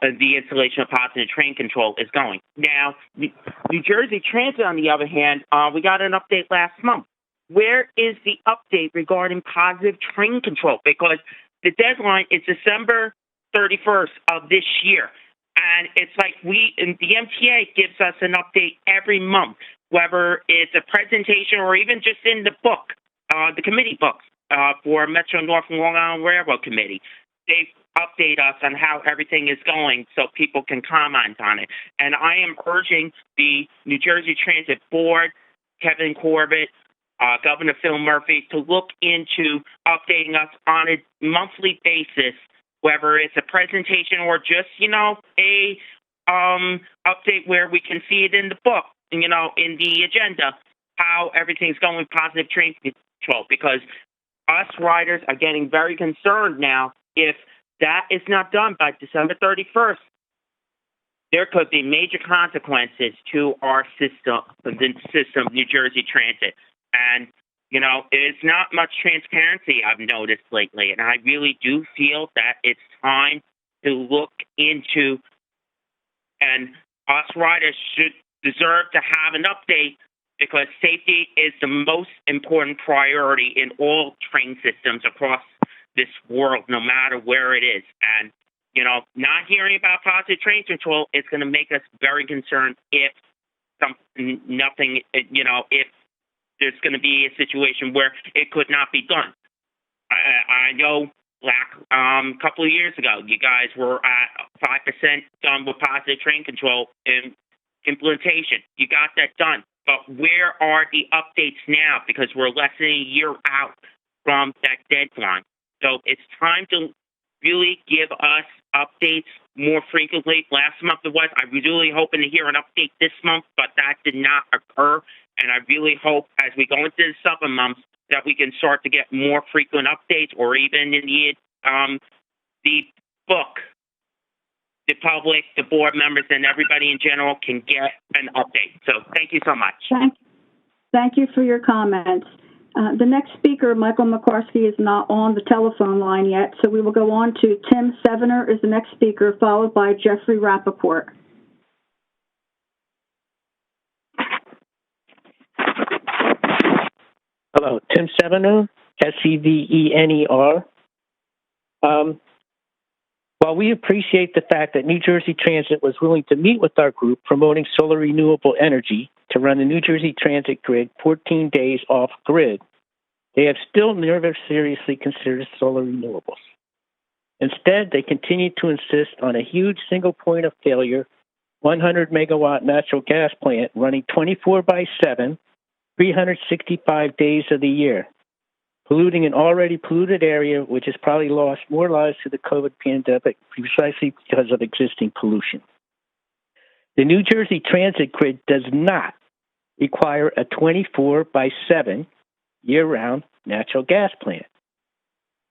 the installation of positive train control is going. Now, New Jersey Transit, on the other hand, we got an update last month. Where is the update regarding positive train control? Because the deadline is December 31st of this year. And it's like the MTA gives us an update every month, whether it's a presentation or even just in the book, the committee books for Metro North and Long Island Railroad Committee. They update us on how everything is going so people can comment on it. And I am urging the New Jersey Transit Board, Kevin Corbett, Governor Phil Murphy, to look into updating us on a monthly basis, whether it's a presentation or just, a update where we can see it in the book, in the agenda, how everything's going with positive train control. Because us riders are getting very concerned now. If that is not done by December 31st, there could be major consequences to our system, the system, New Jersey Transit. And, it's not much transparency I've noticed lately. And I really do feel that it's time to look into, and us riders should deserve to have an update, because safety is the most important priority in all train systems across this world, no matter where it is. And, not hearing about positive train control is going to make us very concerned if if there's going to be a situation where it could not be done. I know a couple of years ago, you guys were at 5% done with positive train control in implementation. You got that done. But where are the updates now? Because we're less than a year out from that deadline. So it's time to really give us updates more frequently. Last month it was. I was really hoping to hear an update this month, but that did not occur. And I really hope as we go into the summer months that we can start to get more frequent updates, or even in the book, the public, the board members, and everybody in general can get an update. So thank you so much. Thank you for your comments. The next speaker, Michael Makarski, is not on the telephone line yet, so we will go on to Tim Sevener is the next speaker, followed by Jeffrey Rappaport. Hello, Tim Sevener, S-E-V-E-N-E-R. While we appreciate the fact that New Jersey Transit was willing to meet with our group promoting solar renewable energy to run the New Jersey Transit grid 14 days off-grid, they have still never seriously considered solar renewables. Instead, they continue to insist on a huge single point of failure, 100-megawatt natural gas plant running 24/7, 365 days of the year, polluting an already polluted area which has probably lost more lives to the COVID pandemic precisely because of existing pollution. The New Jersey Transit grid does not require a 24/7 year-round natural gas plant.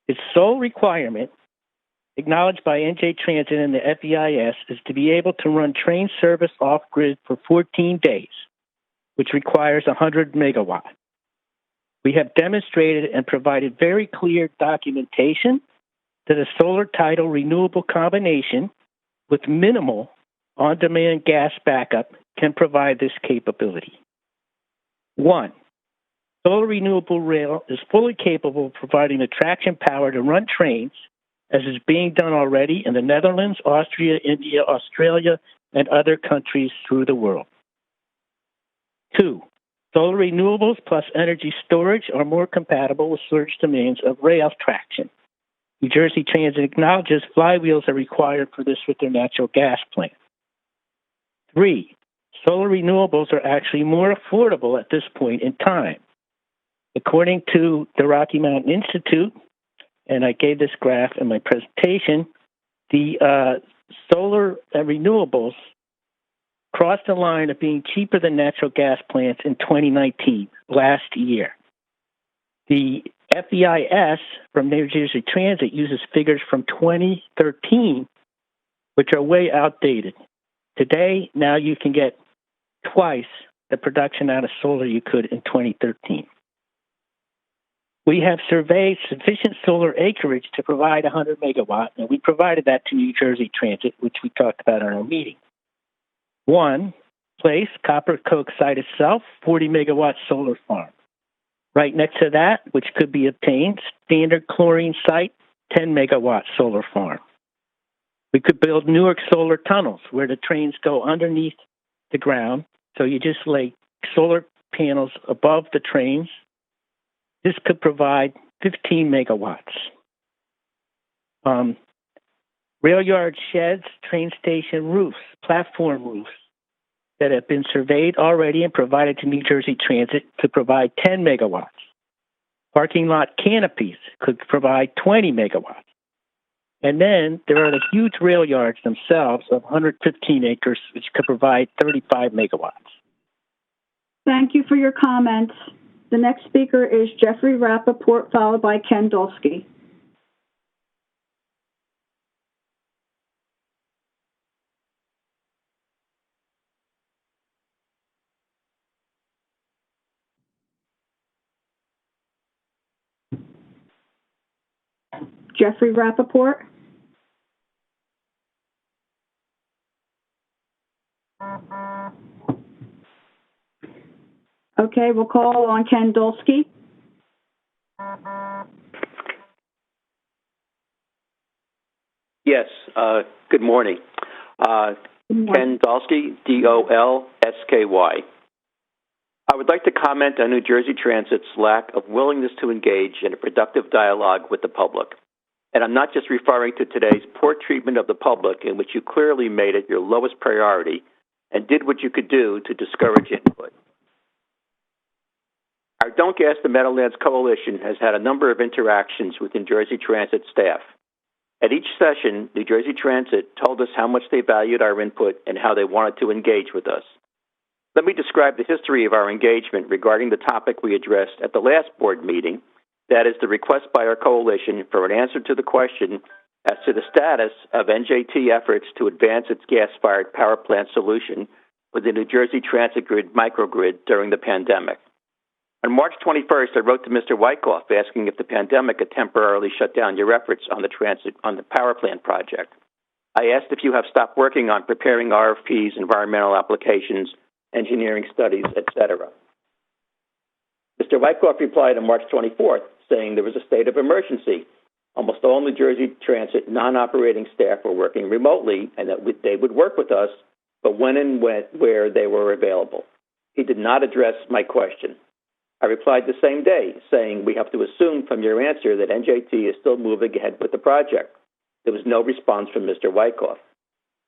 Its sole requirement, acknowledged by NJ Transit and the FEIS, is to be able to run train service off-grid for 14 days, which requires 100 megawatt. We have demonstrated and provided very clear documentation that a solar tidal renewable combination with minimal on-demand gas backup can provide this capability. 1, solar renewable rail is fully capable of providing the traction power to run trains, as is being done already in the Netherlands, Austria, India, Australia, and other countries through the world. 2, solar renewables plus energy storage are more compatible with surge demands of rail traction. New Jersey Transit acknowledges flywheels are required for this with their natural gas plant. 3, solar renewables are actually more affordable at this point in time. According to the Rocky Mountain Institute, and I gave this graph in my presentation, the solar renewables crossed the line of being cheaper than natural gas plants in 2019, last year. The FEIS from New Jersey Transit uses figures from 2013, which are way outdated. Today, now you can get twice the production out of solar you could in 2013. We have surveyed sufficient solar acreage to provide 100 megawatt, and we provided that to New Jersey Transit, which we talked about in our meeting. 1 place, Copper Coke site itself, 40 megawatt solar farm. Right next to that, which could be obtained, Standard Chlorine site, 10 megawatt solar farm. We could build Newark solar tunnels where the trains go underneath the ground, so you just lay solar panels above the trains. This could provide 15 megawatts. Rail yard sheds, train station roofs, platform roofs that have been surveyed already and provided to New Jersey Transit could provide 10 megawatts. Parking lot canopies could provide 20 megawatts. And then there are the huge rail yards themselves of 115 acres, which could provide 35 megawatts. Thank you for your comments. The next speaker is Jeffrey Rappaport, followed by Ken Dolsky. Jeffrey Rappaport. Okay, we'll call on Ken Dolsky. Yes, good morning. Ken Dolsky, D-O-L-S-K-Y. I would like to comment on New Jersey Transit's lack of willingness to engage in a productive dialogue with the public. And I'm not just referring to today's poor treatment of the public, in which you clearly made it your lowest priority and did what you could do to discourage input. Our Don't Gas the Meadowlands Coalition has had a number of interactions with New Jersey Transit staff. At each session, New Jersey Transit told us how much they valued our input and how they wanted to engage with us. Let me describe the history of our engagement regarding the topic we addressed at the last board meeting, that is the request by our coalition for an answer to the question as to the status of NJT efforts to advance its gas-fired power plant solution with the New Jersey Transit Grid microgrid during the pandemic. On March 21st, I wrote to Mr. Wyckoff asking if the pandemic had temporarily shut down your efforts on the power plant project. I asked if you have stopped working on preparing RFPs, environmental applications, engineering studies, etc. Mr. Wyckoff replied on March 24th, saying there was a state of emergency. Almost all New Jersey Transit non-operating staff were working remotely and that they would work with us, but when and where they were available. He did not address my question. I replied the same day, saying we have to assume from your answer that NJT is still moving ahead with the project. There was no response from Mr. Wyckoff.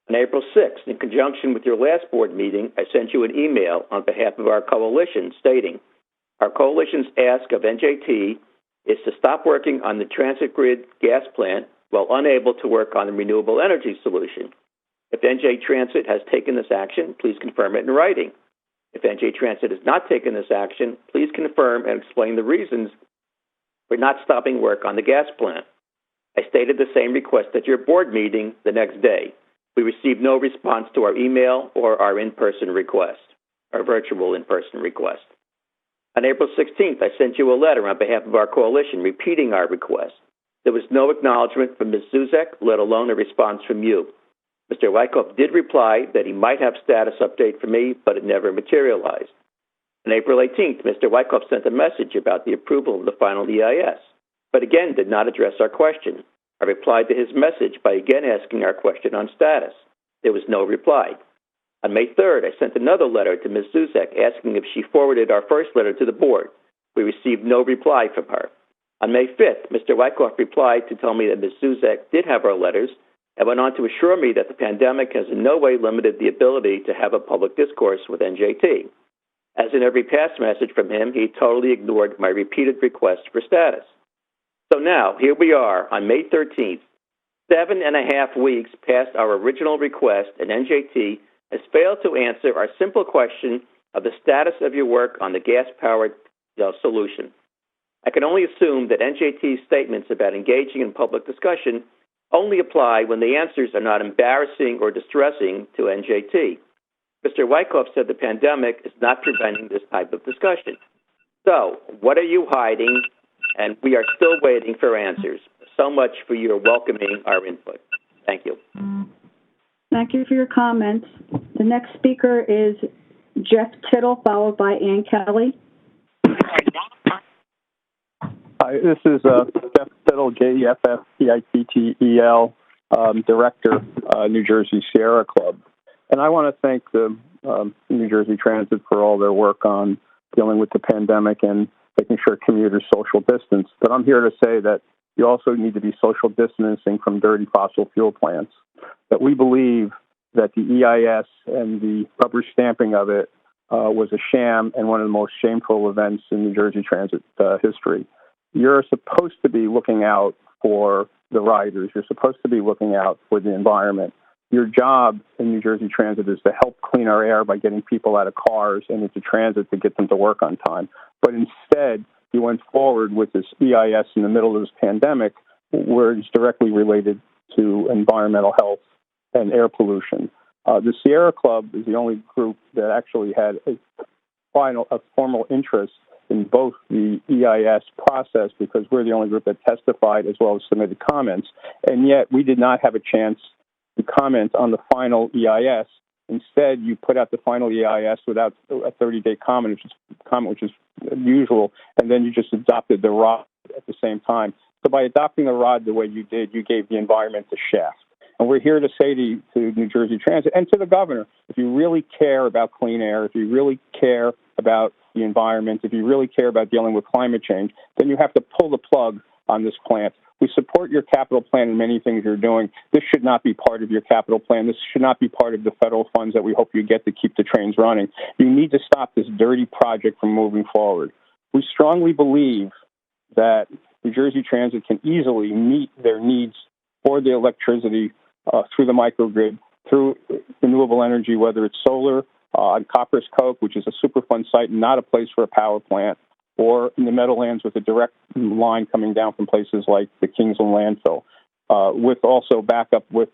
On April 6th, in conjunction with your last board meeting, I sent you an email on behalf of our coalition stating, our coalition's ask of NJT is to stop working on the transit grid gas plant while unable to work on the renewable energy solution. If NJ Transit has taken this action, please confirm it in writing. If NJ Transit has not taken this action, please confirm and explain the reasons for not stopping work on the gas plant. I stated the same request at your board meeting the next day. We received no response to our email or our in-person request. our virtual in-person request. On April 16th, I sent you a letter on behalf of our coalition repeating our request. There was no acknowledgement from Ms. Zuzek, let alone a response from you. Mr. Wyckoff did reply that he might have status update for me, but it never materialized. On April 18th, Mr. Wyckoff sent a message about the approval of the final EIS, but again did not address our question. I replied to his message by again asking our question on status. There was no reply. On May 3rd, I sent another letter to Ms. Zuzek asking if she forwarded our first letter to the board. We received no reply from her. On May 5th, Mr. Wyckoff replied to tell me that Ms. Zuzek did have our letters and went on to assure me that the pandemic has in no way limited the ability to have a public discourse with NJT. As in every past message from him, he totally ignored my repeated request for status. So now, here we are on May 13th, 7.5 weeks past our original request, and NJT has failed to answer our simple question of the status of your work on the gas-powered solution. I can only assume that NJT's statements about engaging in public discussion only apply when the answers are not embarrassing or distressing to NJT. Mr. Wyckoff said the pandemic is not preventing this type of discussion. So, what are you hiding? And we are still waiting for answers. So much for your welcoming our input. Thank you. Thank you for your comments. The next speaker is Jeff Tittle, followed by Ann Kelly. Hi, this is Jeff Tittle, J-E-F-F-T-I-T-T-E-L, Director, New Jersey Sierra Club. And I want to thank the New Jersey Transit for all their work on dealing with the pandemic and making sure commuters social distance. But I'm here to say that you also need to be social distancing from dirty fossil fuel plants. That we believe that the EIS and the rubber stamping of it was a sham and one of the most shameful events in New Jersey Transit history. You're supposed to be looking out for the riders. You're supposed to be looking out for the environment. Your job in New Jersey Transit is to help clean our air by getting people out of cars and into transit to get them to work on time. But instead, you went forward with this EIS in the middle of this pandemic where it's directly related to environmental health and air pollution. The Sierra Club is the only group that actually had a formal interest in both the EIS process because we're the only group that testified as well as submitted comments. And yet we did not have a chance to comment on the final EIS. Instead, you put out the final EIS without a 30-day comment, which is usual, and then you just adopted the ROD at the same time. So by adopting the ROD the way you did, you gave the environment a shaft. And we're here to say to New Jersey Transit and to the governor, if you really care about clean air, if you really care about the environment, if you really care about dealing with climate change, then you have to pull the plug on this plant. We support your capital plan and many things you're doing. This should not be part of your capital plan. This should not be part of the federal funds that we hope you get to keep the trains running. You need to stop this dirty project from moving forward. We strongly believe that New Jersey Transit can easily meet their needs for the electricity through the microgrid, through renewable energy, whether it's solar, on Copper's Coke, which is a Superfund site and not a place for a power plant, or in the Meadowlands with a direct line coming down from places like the Kingsland landfill, with also backup with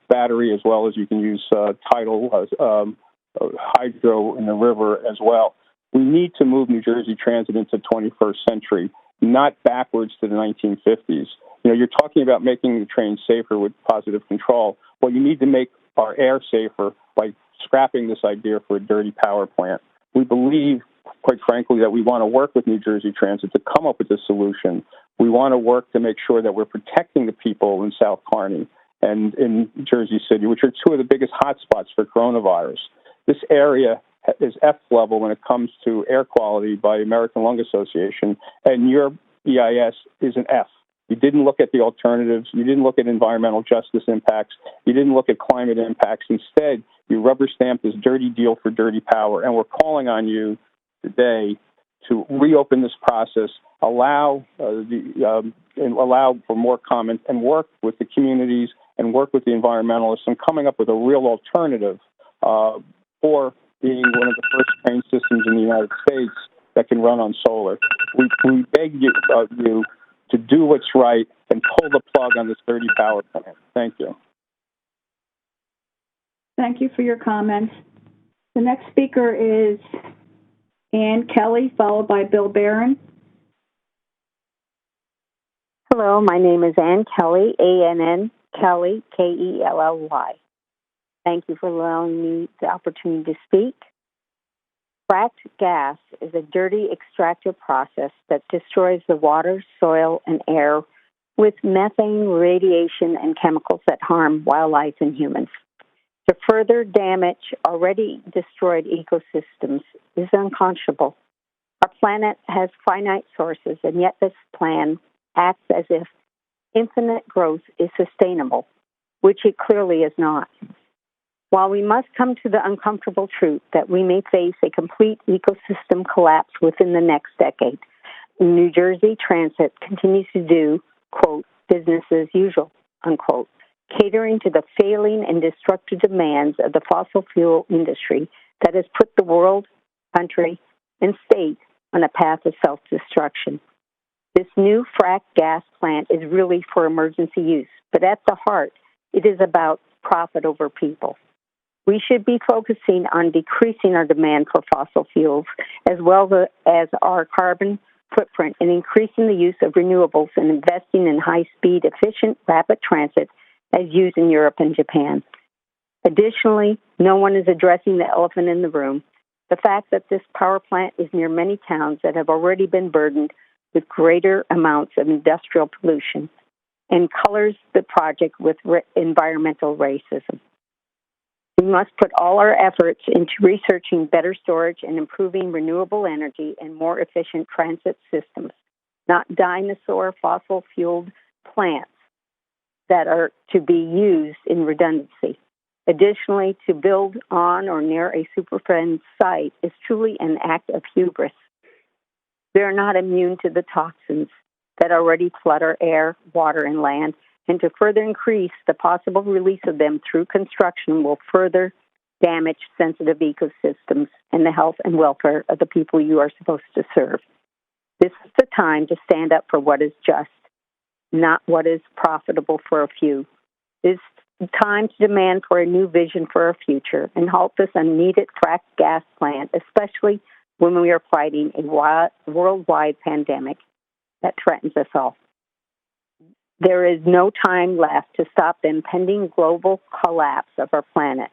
battery as well as you can use tidal hydro in the river as well. We need to move New Jersey Transit into the 21st century, not backwards to the 1950s. You know, you're talking about making the train safer with positive control. Well, you need to make our air safer by scrapping this idea for a dirty power plant. We believe, quite frankly, that we want to work with New Jersey Transit to come up with a solution. We want to work to make sure that we're protecting the people in South Kearney and in Jersey City, which are two of the biggest hotspots for coronavirus. This area is F level when it comes to air quality by American Lung Association, and your EIS is an F. You didn't look at the alternatives. You didn't look at environmental justice impacts. You didn't look at climate impacts. Instead, you rubber stamped this dirty deal for dirty power. And we're calling on you today to reopen this process, allow for more comments, and work with the communities and work with the environmentalists and coming up with a real alternative for being one of the first train systems in the United States that can run on solar. We beg you to do what's right and pull the plug on this dirty power plant. Thank you. Thank you for your comments. The next speaker is Ann Kelly, followed by Bill Barron. Hello, my name is Ann Kelly, A-N-N, Kelly, K-E-L-L-Y. Thank you for allowing me the opportunity to speak. Fracked gas is a dirty extractive process that destroys the water, soil, and air with methane, radiation, and chemicals that harm wildlife and humans. To further damage already destroyed ecosystems is unconscionable. Our planet has finite sources, and yet this plan acts as if infinite growth is sustainable, which it clearly is not. While we must come to the uncomfortable truth that we may face a complete ecosystem collapse within the next decade, New Jersey Transit continues to do, quote, business as usual, unquote, catering to the failing and destructive demands of the fossil fuel industry that has put the world, country, and state on a path of self-destruction. This new fracked gas plant is really for emergency use, but at the heart, it is about profit over people. We should be focusing on decreasing our demand for fossil fuels as well as our carbon footprint and increasing the use of renewables and investing in high-speed, efficient, rapid transit as used in Europe and Japan. Additionally, no one is addressing the elephant in the room, the fact that this power plant is near many towns that have already been burdened with greater amounts of industrial pollution and colors the project with environmental racism. We must put all our efforts into researching better storage and improving renewable energy and more efficient transit systems, not dinosaur fossil-fueled plants that are to be used in redundancy. Additionally, to build on or near a Superfund site is truly an act of hubris. We are not immune to the toxins that already flood our air, water, and land, and to further increase the possible release of them through construction will further damage sensitive ecosystems and the health and welfare of the people you are supposed to serve. This is the time to stand up for what is just, not what is profitable for a few. It's time to demand for a new vision for our future and halt this unneeded fracked gas plant, especially when we are fighting a worldwide pandemic that threatens us all. There is no time left to stop the impending global collapse of our planet.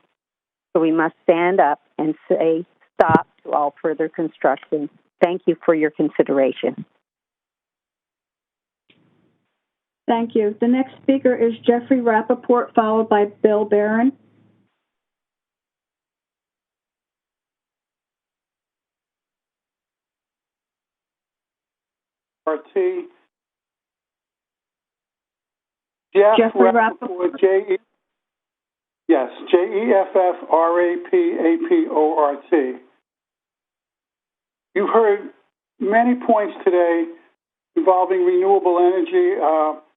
So we must stand up and say stop to all further construction. Thank you for your consideration. Thank you. The next speaker is Jeffrey Rappaport, followed by Bill Barron. RT. Jeffrey Rappaport, Jeffrapaport. You've heard many points today involving renewable energy.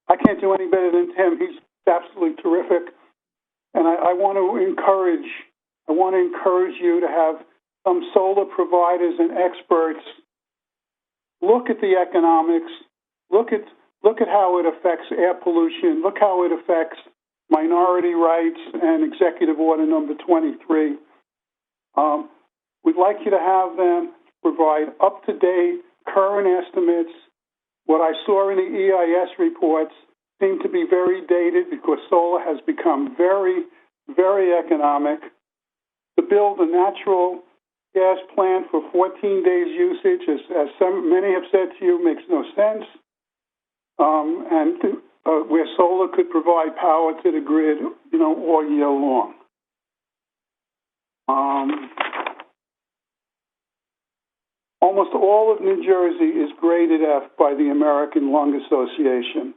I can't do any better than Tim. He's absolutely terrific. And I want to encourage you to have some solar providers and experts look at the economics, look at how it affects air pollution, look how it affects minority rights and Executive Order number 23. We'd like you to have them provide up-to-date, current estimates. What I saw in the EIS reports seem to be very dated because solar has become very, very economic. To build a natural gas plant for 14 days usage, as many have said to you, makes no sense. Where solar could provide power to the grid, all year long. Almost all of New Jersey is graded F by the American Lung Association.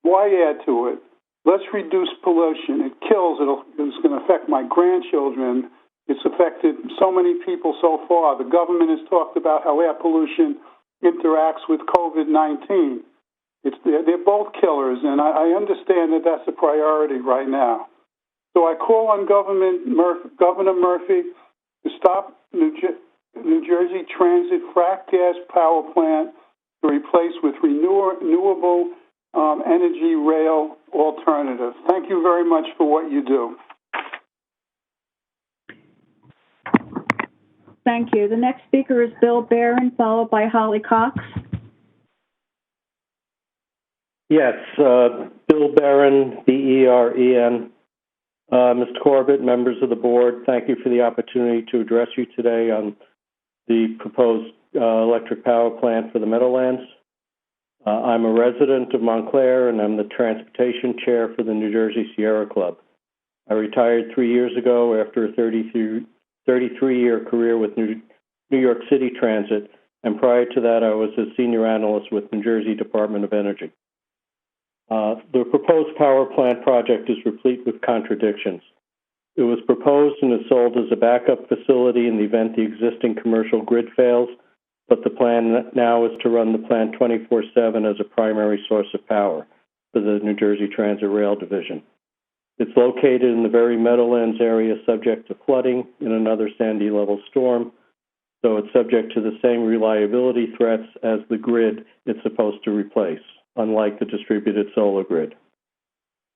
Why add to it? Let's reduce pollution. It kills. It's going to affect my grandchildren. It's affected so many people so far. The government has talked about how air pollution interacts with COVID-19. They're both killers, and I understand that that's a priority right now. So I call on Governor Murphy to stop New Jersey Transit fracked gas power plant to replace with renewable energy rail alternative. Thank you very much for what you do. Thank you. The next speaker is Bill Barron, followed by Holly Cox. Yes, Bill Barron, B-E-R-E-N. Mr. Corbett, members of the board, thank you for the opportunity to address you today on the proposed electric power plant for the Meadowlands. I'm a resident of Montclair, and I'm the transportation chair for the New Jersey Sierra Club. I retired 3 years ago after a 33-year career with New York City Transit, and prior to that, I was a senior analyst with New Jersey Department of Energy. The proposed power plant project is replete with contradictions. It was proposed and is sold as a backup facility in the event the existing commercial grid fails, but the plan now is to run the plant 24/7 as a primary source of power for the New Jersey Transit Rail Division. It's located in the very Meadowlands area subject to flooding in another Sandy level storm, so it's subject to the same reliability threats as the grid it's supposed to replace, unlike the distributed solar grid.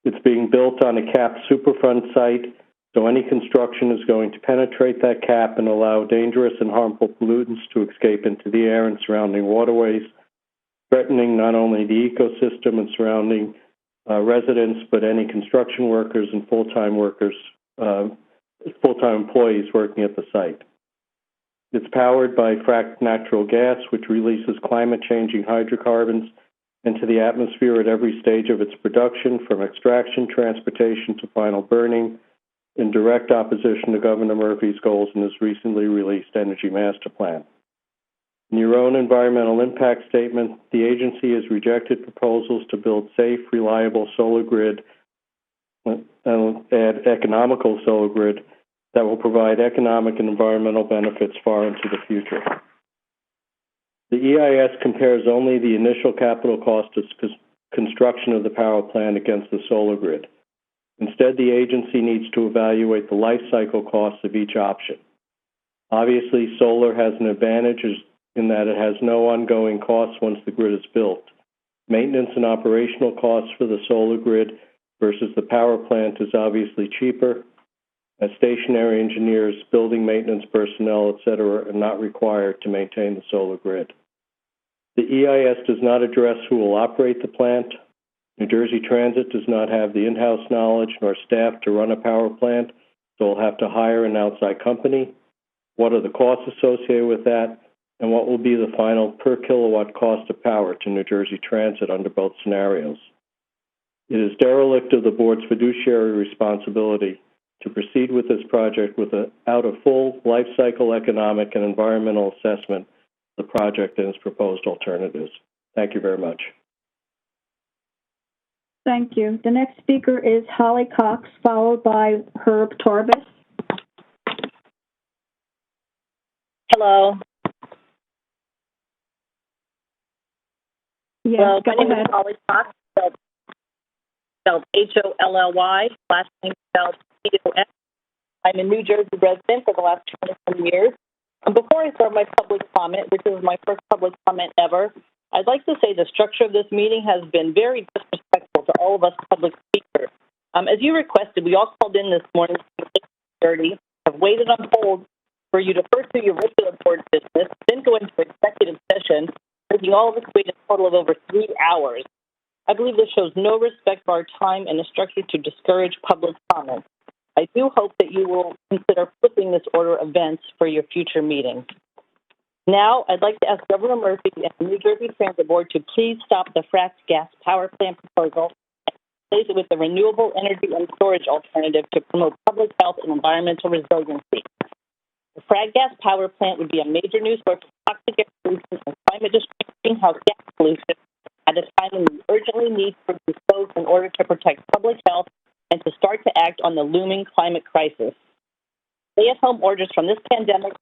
It's being built on a capped Superfund site, so any construction is going to penetrate that cap and allow dangerous and harmful pollutants to escape into the air and surrounding waterways, threatening not only the ecosystem and surrounding residents, but any construction workers and full-time employees working at the site. It's powered by fracked natural gas, which releases climate-changing hydrocarbons into the atmosphere at every stage of its production, from extraction, transportation, to final burning, in direct opposition to Governor Murphy's goals in his recently released Energy Master Plan. In your own environmental impact statement, the agency has rejected proposals to build safe, reliable solar grid and economical solar grid that will provide economic and environmental benefits far into the future. The EIS compares only the initial capital cost of construction of the power plant against the solar grid. Instead, the agency needs to evaluate the life cycle costs of each option. Obviously, solar has an advantage in that it has no ongoing costs once the grid is built. Maintenance and operational costs for the solar grid versus the power plant is obviously cheaper, as stationary engineers, building maintenance personnel, etc., are not required to maintain the solar grid. The EIS does not address who will operate the plant. New Jersey Transit does not have the in-house knowledge nor staff to run a power plant, so we'll have to hire an outside company. What are the costs associated with that? And what will be the final per kilowatt cost of power to New Jersey Transit under both scenarios? It is derelict of the board's fiduciary responsibility to proceed with this project without a full life cycle economic and environmental assessment of the project and its proposed alternatives. Thank you very much. Thank you. The next speaker is Holly Cox, followed by Herb Torbis. Hello. Yes, my name is Holly Cox, spelled H-O-L-L-Y, last name spelled C-O-N. I'm a New Jersey resident for the last 27 years. And before I start my public comment, which is my first public comment ever, I'd like to say the structure of this meeting has been very disrespectful to all of us public speakers. As you requested, we all called in this morning at 6:30, have waited on hold for you to first do your regular board business, then go into executive session, making all of us wait a total of over 3 hours. I believe this shows no respect for our time and is structured to discourage public comment. I do hope that you will consider flipping this order of events for your future meetings. Now, I'd like to ask Governor Murphy and the New Jersey Transit Board to please stop the fracked gas power plant proposal and replace it with the renewable energy and storage alternative to promote public health and environmental resiliency. The fracked gas power plant would be a major new source of toxic air pollution and climate-destroying greenhouse gas pollution at a time when we urgently need to dispose in order to protect public health and to start to act on the looming climate crisis. Stay-at-home orders from this pandemic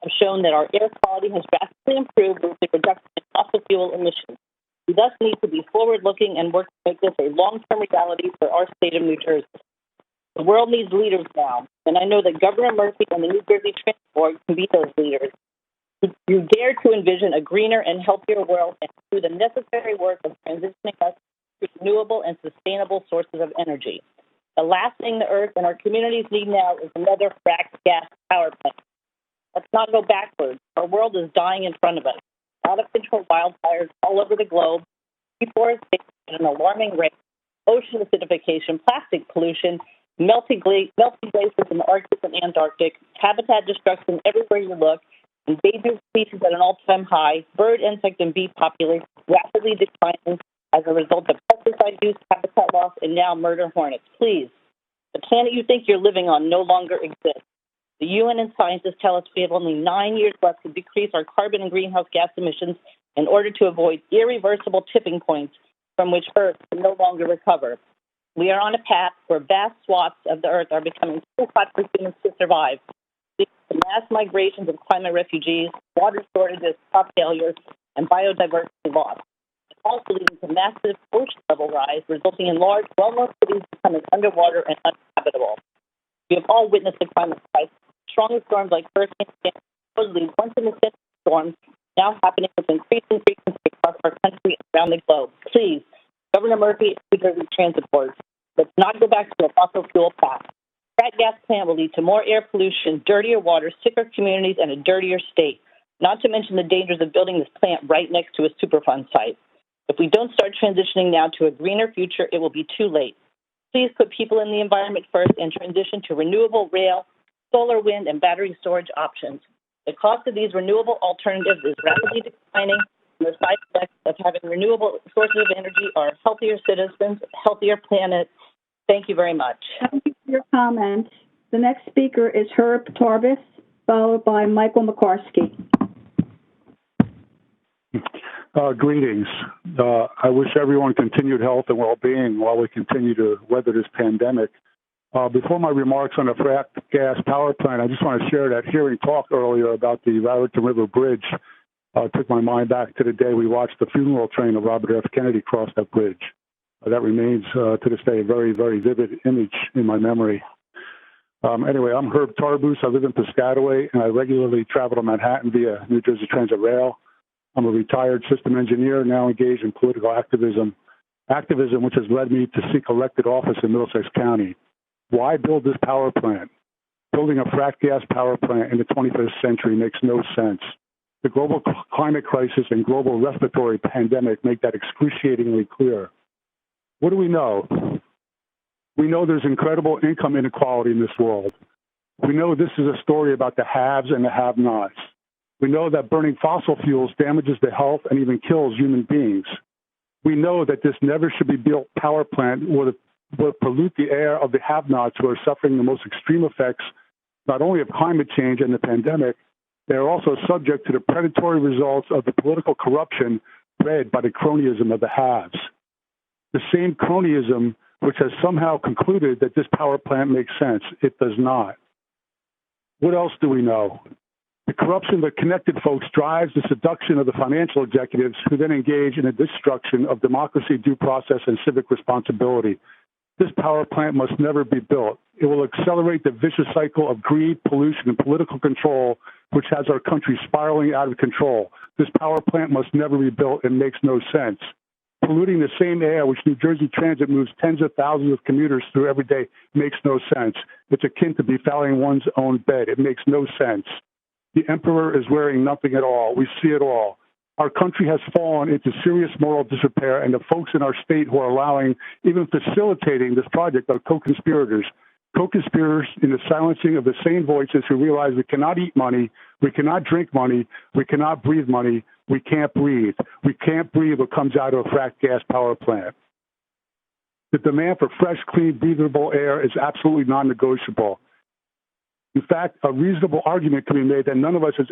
have shown that our air quality has drastically improved with the reduction in fossil fuel emissions. We thus need to be forward-looking and work to make this a long-term reality for our state of New Jersey. The world needs leaders now, and I know that Governor Murphy and the New Jersey Transit Board can be those leaders. You dare to envision a greener and healthier world and do the necessary work of transitioning us to renewable and sustainable sources of energy. The last thing the Earth and our communities need now is another fracked gas power plant. Let's not go backwards. Our world is dying in front of us. Out-of-control wildfires all over the globe, deforestation at an alarming rate, ocean acidification, plastic pollution, melting glaciers in the Arctic and Antarctic, habitat destruction everywhere you look, endangered species at an all-time high, bird, insect, and bee populations rapidly declining as a result of pesticide use, habitat loss, and now murder hornets. Please, the planet you think you're living on no longer exists. The UN and scientists tell us we have only 9 years left to decrease our carbon and greenhouse gas emissions in order to avoid irreversible tipping points from which Earth can no longer recover. We are on a path where vast swaths of the Earth are becoming too hot for humans to survive. The mass migrations of climate refugees, water shortages, crop failures, and biodiversity loss. It's also leading to massive ocean level rise, resulting in large, well-known cities becoming underwater and uninhabitable. We have all witnessed the climate crisis. Strong storms like Hurricane Sandy, supposedly once-in-a-century storms, now happening with increasing frequency across our country and around the globe. Please, Governor Murphy and New Jersey Transit Board, let's not go back to a fossil fuel path. That gas plant will lead to more air pollution, dirtier water, sicker communities, and a dirtier state, not to mention the dangers of building this plant right next to a Superfund site. If we don't start transitioning now to a greener future, it will be too late. Please put people and the environment first and transition to renewable rail, solar, wind, and battery storage options. The cost of these renewable alternatives is rapidly declining, and the side effects of having renewable sources of energy are healthier citizens, healthier planet. Thank you very much. Thank you for your comments. The next speaker is Herb Tarbis, followed by Michael McCarskey. Greetings. I wish everyone continued health and well-being while we continue to weather this pandemic. Before my remarks on the frack gas power plant, I just want to share that hearing talk earlier about the Raritan River Bridge. Took my mind back to the day we watched the funeral train of Robert F. Kennedy cross that bridge. That remains, to this day, a very, very vivid image in my memory. Anyway, I'm Herb Tarbus. I live in Piscataway, and I regularly travel to Manhattan via New Jersey Transit Rail. I'm a retired system engineer, now engaged in political activism which has led me to seek elected office in Middlesex County. Why build this power plant? Building a frack gas power plant in the 21st century makes no sense. The global climate crisis and global respiratory pandemic make that excruciatingly clear. What do we know? We know there's incredible income inequality in this world. We know this is a story about the haves and the have-nots. We know that burning fossil fuels damages the health and even kills human beings. We know that this never should be built power plant will pollute the air of the have-nots who are suffering the most extreme effects, not only of climate change and the pandemic, they are also subject to the predatory results of the political corruption bred by the cronyism of the haves. The same cronyism which has somehow concluded that this power plant makes sense. It does not. What else do we know? The corruption of the connected folks drives the seduction of the financial executives who then engage in the destruction of democracy, due process, and civic responsibility. This power plant must never be built. It will accelerate the vicious cycle of greed, pollution, and political control, which has our country spiraling out of control. This power plant must never be built. It makes no sense. Polluting the same air which New Jersey Transit moves tens of thousands of commuters through every day makes no sense. It's akin to befouling one's own bed. It makes no sense. The emperor is wearing nothing at all. We see it all. Our country has fallen into serious moral disrepair, and the folks in our state who are allowing, even facilitating this project are co-conspirators. Co-conspirators in the silencing of the same voices who realize we cannot eat money, we cannot drink money, we cannot breathe money, we can't breathe. We can't breathe what comes out of a frack gas power plant. The demand for fresh, clean, breathable air is absolutely non-negotiable. In fact, a reasonable argument can be made that none of us has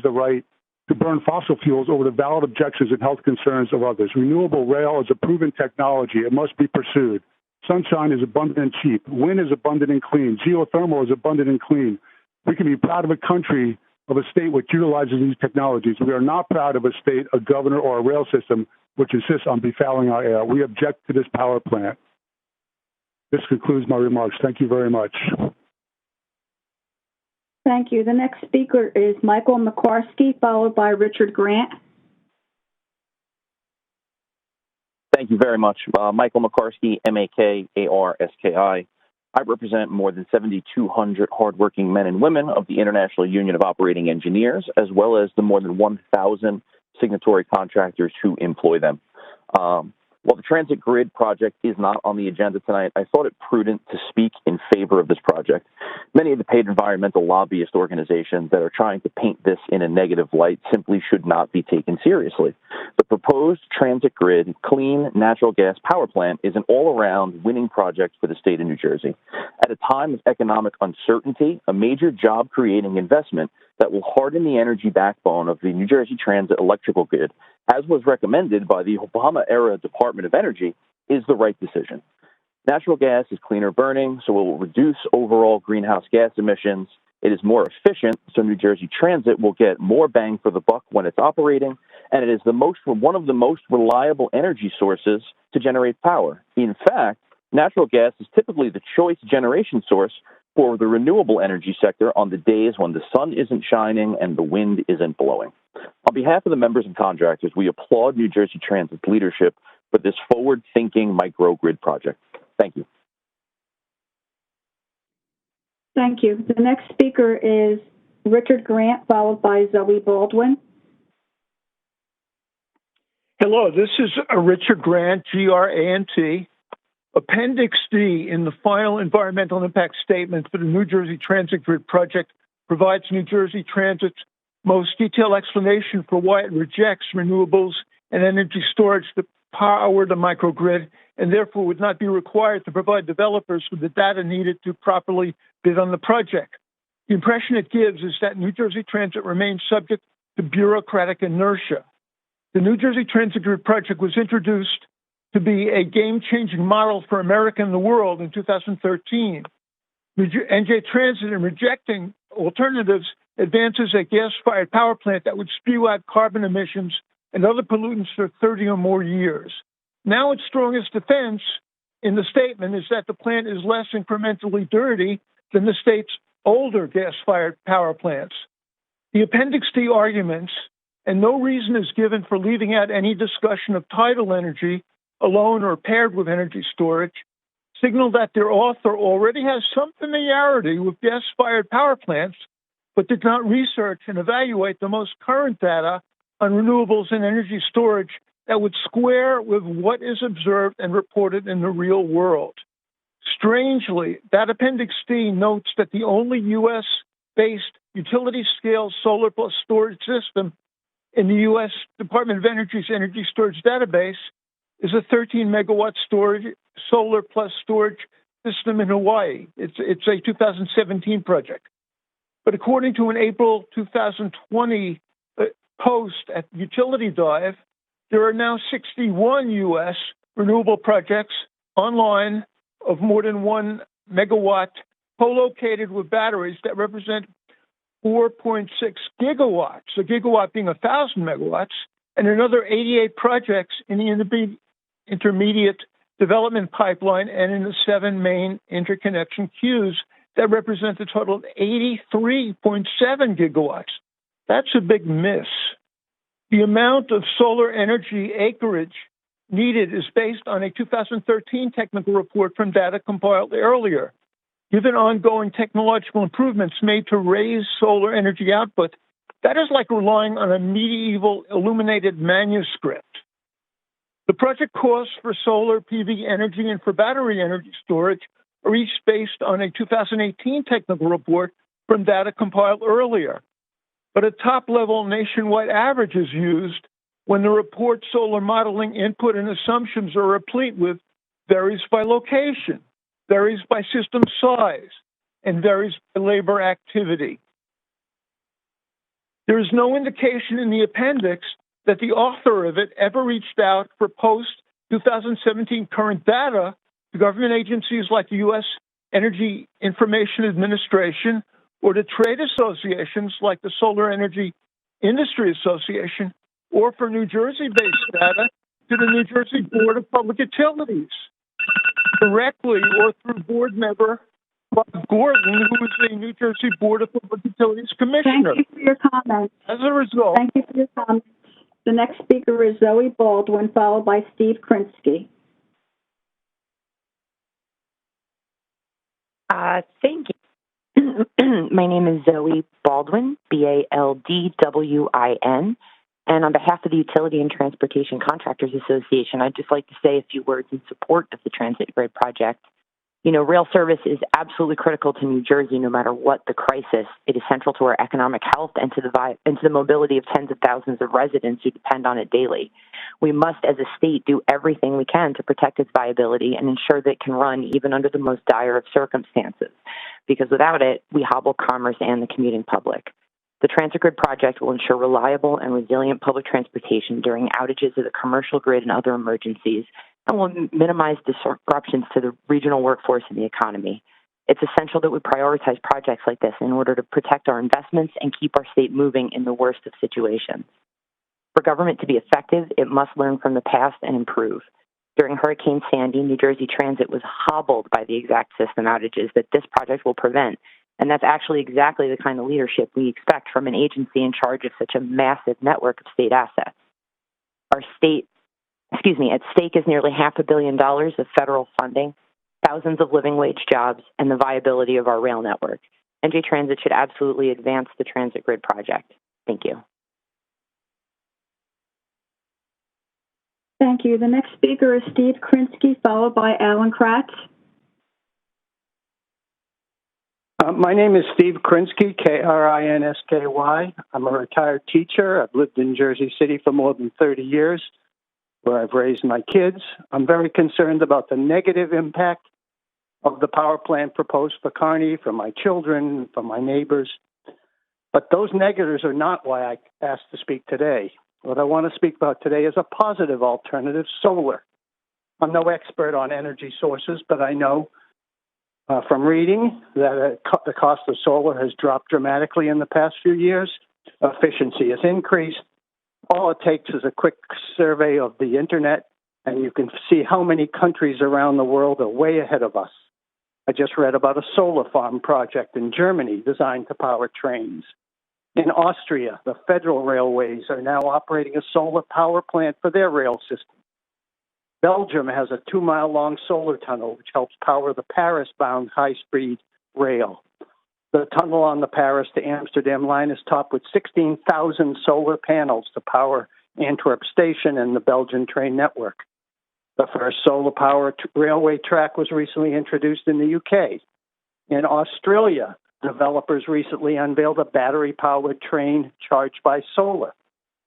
the right to burn fossil fuels over the valid objections and health concerns of others. Renewable rail is a proven technology. It must be pursued. Sunshine is abundant and cheap. Wind is abundant and clean. Geothermal is abundant and clean. We can be proud of a country, of a state which utilizes these technologies. We are not proud of a state, a governor, or a rail system which insists on befouling our air. We object to this power plant. This concludes my remarks. Thank you very much. Thank you. The next speaker is Michael McCarskey, followed by Richard Grant. Thank you very much. Michael McCarskey, MAKARSKI. I represent more than 7,200 hardworking men and women of the International Union of Operating Engineers, as well as the more than 1,000 signatory contractors who employ them. While the transit grid project is not on the agenda tonight, I thought it prudent to speak in favor of this project. Many of the paid environmental lobbyist organizations that are trying to paint this in a negative light simply should not be taken seriously. The proposed transit grid clean natural gas power plant is an all-around winning project for the state of New Jersey. At a time of economic uncertainty, a major job-creating investment that will harden the energy backbone of the New Jersey Transit electrical grid, as was recommended by the Obama-era Department of Energy, is the right decision. Natural gas is cleaner burning, so it will reduce overall greenhouse gas emissions. It is more efficient, so New Jersey Transit will get more bang for the buck when it's operating, and it is one of the most reliable energy sources to generate power. In fact, natural gas is typically the choice generation source for the renewable energy sector on the days when the sun isn't shining and the wind isn't blowing. On behalf of the members and contractors, we applaud New Jersey Transit's leadership for this forward-thinking microgrid project. Thank you. Thank you. The next speaker is Richard Grant, followed by Zoe Baldwin. Hello, this is Richard Grant, Grant. Appendix D in the final environmental impact statement for the New Jersey Transit Grid project provides New Jersey Transit's most detailed explanation for why it rejects renewables and energy storage to power the microgrid, and therefore would not be required to provide developers with the data needed to properly bid on the project. The impression it gives is that New Jersey Transit remains subject to bureaucratic inertia. The New Jersey Transit Grid project was introduced to be a game-changing model for America and the world in 2013. NJ Transit, in rejecting alternatives, advances a gas-fired power plant that would spew out carbon emissions and other pollutants for 30 or more years. Now its strongest defense in the statement is that the plant is less incrementally dirty than the state's older gas-fired power plants. The Appendix D arguments, and no reason is given for leaving out any discussion of tidal energy, alone or paired with energy storage, signal that their author already has some familiarity with gas-fired power plants, but did not research and evaluate the most current data on renewables and energy storage that would square with what is observed and reported in the real world. Strangely, that Appendix D notes that the only U.S.-based utility-scale solar plus storage system in the U.S. Department of Energy's energy storage database is a 13-megawatt solar plus storage system in Hawaii. It's a 2017 project. But according to an April 2020 post at Utility Dive, there are now 61 U.S. renewable projects online of more than 1 megawatt co-located with batteries that represent 4.6 gigawatts, a gigawatt being 1,000 megawatts, and another 88 projects in the intermediate development pipeline and in the 7 main interconnection queues that represent a total of 83.7 gigawatts. That's a big miss. The amount of solar energy acreage needed is based on a 2013 technical report from data compiled earlier. Given ongoing technological improvements made to raise solar energy output, that is like relying on a medieval illuminated manuscript. The project costs for solar PV energy and for battery energy storage are each based on a 2018 technical report from data compiled earlier. But a top-level nationwide average is used when the report's solar modeling input and assumptions are replete with varies by location, varies by system size, and varies by labor activity. There is no indication in the appendix that the author of it ever reached out for post-2017 current data to government agencies like the U.S. Energy Information Administration or to trade associations like the Solar Energy Industry Association, or for New Jersey-based data to the New Jersey Board of Public Utilities, directly or through board member Bob Gordon, who is the New Jersey Board of Public Utilities Commissioner. Thank you for your comments. As a result... Thank you for your comments. The next speaker is Zoe Baldwin, followed by Steve Krinsky. Thank you. My name is Zoe Baldwin, Baldwin, and on behalf of the Utility and Transportation Contractors Association, I'd just like to say a few words in support of the Transit Grid project. You know, rail service is absolutely critical to New Jersey no matter what the crisis. It is central to our economic health and to the mobility of tens of thousands of residents who depend on it daily. We must, as a state, do everything we can to protect its viability and ensure that it can run even under the most dire of circumstances, because without it, we hobble commerce and the commuting public. The Transit Grid project will ensure reliable and resilient public transportation during outages of the commercial grid and other emergencies, and will minimize disruptions to the regional workforce and the economy. It's essential that we prioritize projects like this in order to protect our investments and keep our state moving in the worst of situations. For government to be effective, it must learn from the past and improve. During Hurricane Sandy, New Jersey Transit was hobbled by the exact system outages that this project will prevent, and that's actually exactly the kind of leadership we expect from an agency in charge of such a massive network of state assets. At stake is nearly $500 million of federal funding, thousands of living wage jobs, and the viability of our rail network. NJ Transit should absolutely advance the Transit Grid project. Thank you. Thank you. The next speaker is Steve Krinsky, followed by Alan Kratz. My name is Steve Krinsky, Krinsky. I'm a retired teacher. I've lived in Jersey City for more than 30 years, where I've raised my kids. I'm very concerned about the negative impact of the power plant proposed for Kearney, for my children, for my neighbors. But those negatives are not why I asked to speak today. What I want to speak about today is a positive alternative, solar. I'm no expert on energy sources, but I know from reading that the cost of solar has dropped dramatically in the past few years. Efficiency has increased. All it takes is a quick survey of the internet, and you can see how many countries around the world are way ahead of us. I just read about a solar farm project in Germany designed to power trains. In Austria, the federal railways are now operating a solar power plant for their rail system. Belgium has a 2-mile-long solar tunnel which helps power the Paris-bound high-speed rail. The tunnel on the Paris to Amsterdam line is topped with 16,000 solar panels to power Antwerp Station and the Belgian train network. The first solar-powered railway track was recently introduced in the UK. In Australia, developers recently unveiled a battery-powered train charged by solar.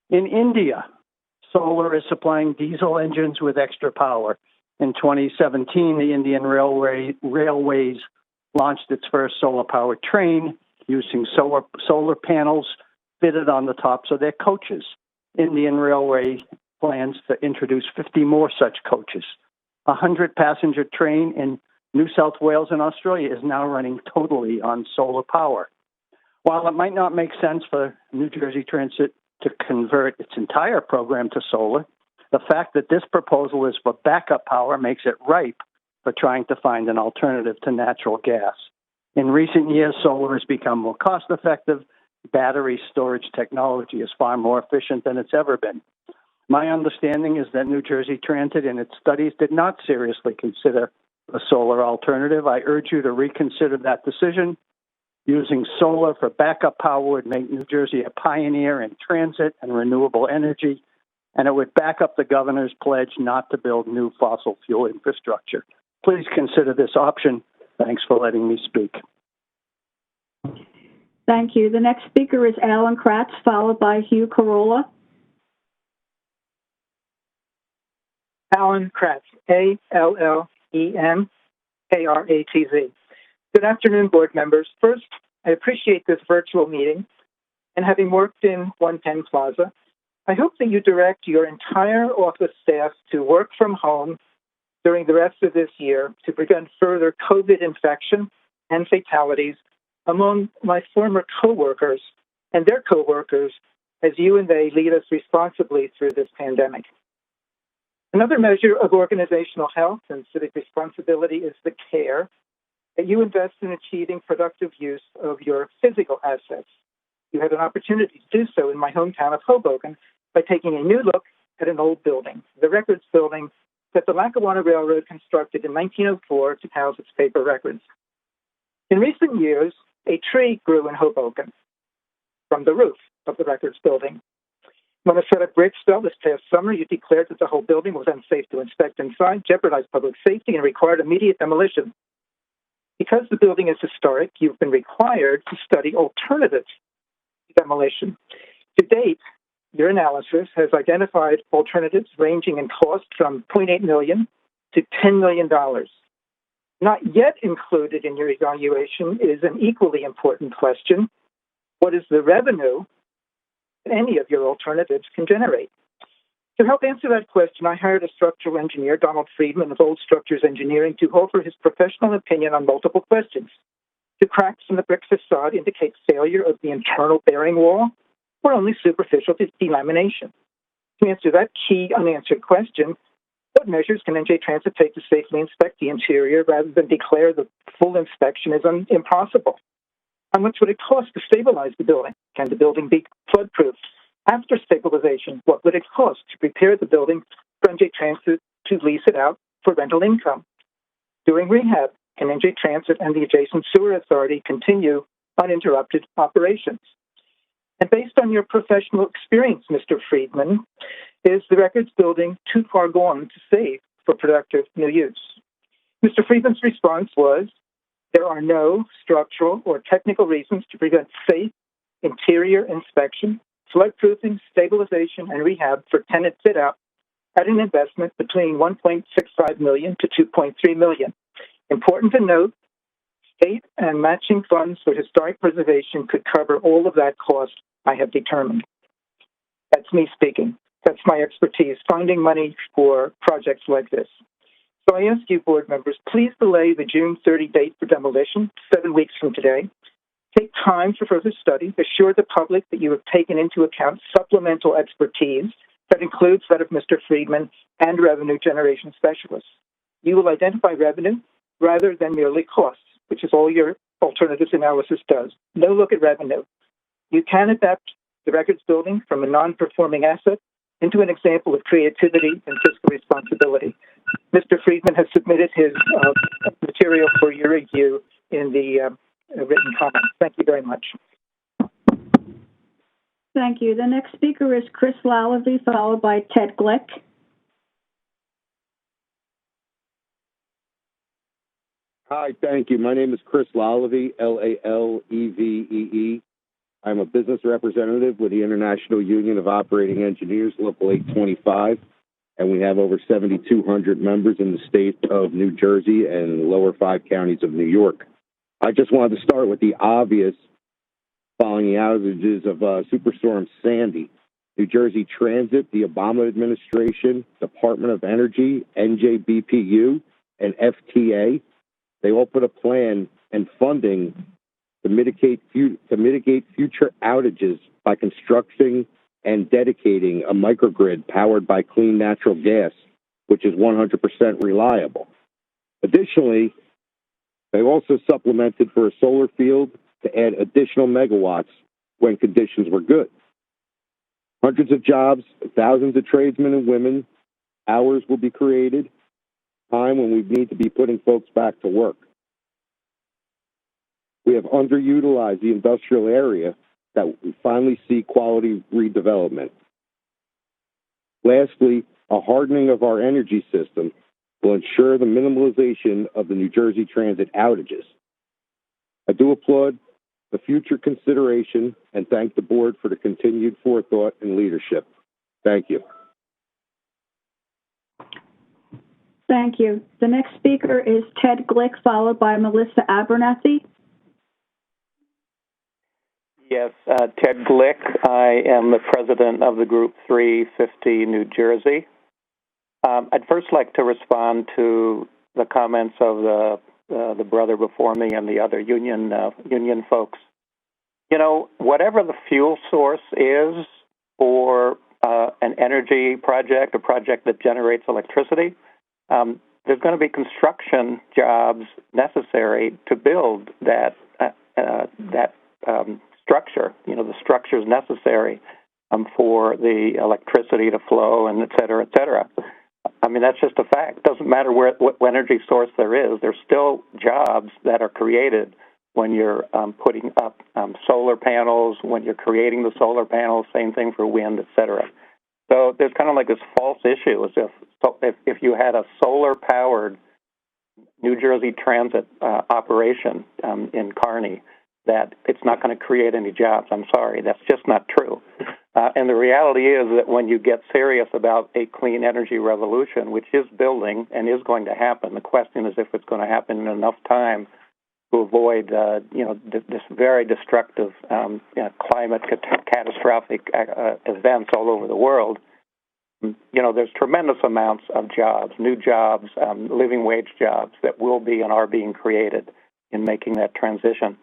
In India, solar is supplying diesel engines with extra power. In 2017, the Indian Railways launched its first solar-powered train using solar panels fitted on the tops of their coaches. Indian Railway plans to introduce 50 more such coaches. A 100-passenger train in New South Wales and Australia is now running totally on solar power. While it might not make sense for New Jersey Transit to convert its entire program to solar, the fact that this proposal is for backup power makes it ripe for trying to find an alternative to natural gas. In recent years, solar has become more cost-effective. Battery storage technology is far more efficient than it's ever been. My understanding is that New Jersey Transit in its studies did not seriously consider a solar alternative. I urge you to reconsider that decision. Using solar for backup power would make New Jersey a pioneer in transit and renewable energy, and it would back up the governor's pledge not to build new fossil fuel infrastructure. Please consider this option. Thanks for letting me speak. Thank you. The next speaker is Alan Kratz, followed by Hugh Corolla. Alan Kratz, ALLENKRATZ. Good afternoon, board members. First, I appreciate this virtual meeting, and having worked in 110 Plaza, I hope that you direct your entire office staff to work from home during the rest of this year to prevent further COVID infection and fatalities among my former coworkers and their coworkers as you and they lead us responsibly through this pandemic. Another measure of organizational health and civic responsibility is the care that you invest in achieving productive use of your physical assets. You had an opportunity to do so in my hometown of Hoboken by taking a new look at an old building, the Records Building that the Lackawanna Railroad constructed in 1904 to house its paper records. In recent years, a tree grew in Hoboken from the roof of the Records building. When a set of bricks fell this past summer, you declared that the whole building was unsafe to inspect inside, jeopardized public safety, and required immediate demolition. Because the building is historic, you've been required to study alternatives to demolition. To date, your analysis has identified alternatives ranging in cost from $0.8 million to $10 million. Not yet included in your evaluation is an equally important question. What is the revenue that any of your alternatives can generate? To help answer that question, I hired a structural engineer, Donald Friedman of Old Structures Engineering, to offer his professional opinion on multiple questions. Do cracks in the brick facade indicate failure of the internal bearing wall, or only superficial delamination? To answer that key unanswered question, what measures can NJ Transit take to safely inspect the interior rather than declare the full inspection is impossible? How much would it cost to stabilize the building? Can the building be flood-proof? After stabilization, what would it cost to prepare the building for NJ Transit to lease it out for rental income? During rehab, can NJ Transit and the adjacent sewer authority continue uninterrupted operations? And based on your professional experience, Mr. Friedman, is the Records building too far gone to save for productive new use? Mr. Friedman's response was, there are no structural or technical reasons to prevent safe interior inspection, floodproofing, stabilization, and rehab for tenant fit-out at an investment between $1.65 million to $2.3 million. Important to note, state and matching funds for historic preservation could cover all of that cost I have determined. That's me speaking. That's my expertise, finding money for projects like this. So I ask you, board members, please delay the June 30 date for demolition, 7 weeks from today. Take time for further study. Assure the public that you have taken into account supplemental expertise that includes that of Mr. Friedman and revenue generation specialists. You will identify revenue rather than merely costs, which is all your alternatives analysis does. No look at revenue. You can adapt the Records building from a non-performing asset into an example of creativity and fiscal responsibility. Mr. Friedman has submitted his material for your review in the written comments. Thank you very much. Thank you. The next speaker is Chris Lalevee, followed by Ted Glick. Hi, thank you. My name is Chris Lalevee, Lalevee. I'm a business representative with the International Union of Operating Engineers, Local 825, and we have over 7,200 members in the state of New Jersey and the lower 5 counties of New York. I just wanted to start with the obvious following the outages of Superstorm Sandy. New Jersey Transit, the Obama administration, Department of Energy, NJBPU, and FTA, they all put a plan and funding to mitigate future outages by constructing and dedicating a microgrid powered by clean natural gas, which is 100% reliable. Additionally, they also supplemented for a solar field to add additional megawatts when conditions were good. Hundreds of jobs, thousands of tradesmen and women, hours will be created, time when we need to be putting folks back to work. We have underutilized the industrial area that we finally see quality redevelopment. Lastly, a hardening of our energy system will ensure the minimalization of the New Jersey Transit outages. I do applaud the future consideration and thank the board for the continued forethought and leadership. Thank you. Thank you. The next speaker is Ted Glick, followed by Melissa Abernathy. Yes, Ted Glick. I am the president of the Group 350 New Jersey. I'd first like to respond to the comments of the brother before me and the other union folks. You know, whatever the fuel source is for an energy project, a project that generates electricity, there's going to be construction jobs necessary to build that structure. You know, the structures necessary for the electricity to flow, and et cetera, et cetera. I mean, that's just a fact. It doesn't matter what energy source there is. There's still jobs that are created when you're putting up solar panels, when you're creating the solar panels, same thing for wind, et cetera. So there's kind of like this false issue as if you had a solar-powered New Jersey Transit operation in Kearney, that it's not going to create any jobs. I'm sorry, that's just not true. And the reality is that when you get serious about a clean energy revolution, which is building and is going to happen, the question is if it's going to happen in enough time to avoid, this very destructive climate catastrophic events all over the world. There's tremendous amounts of jobs, new jobs, living wage jobs that will be and are being created in making that transition.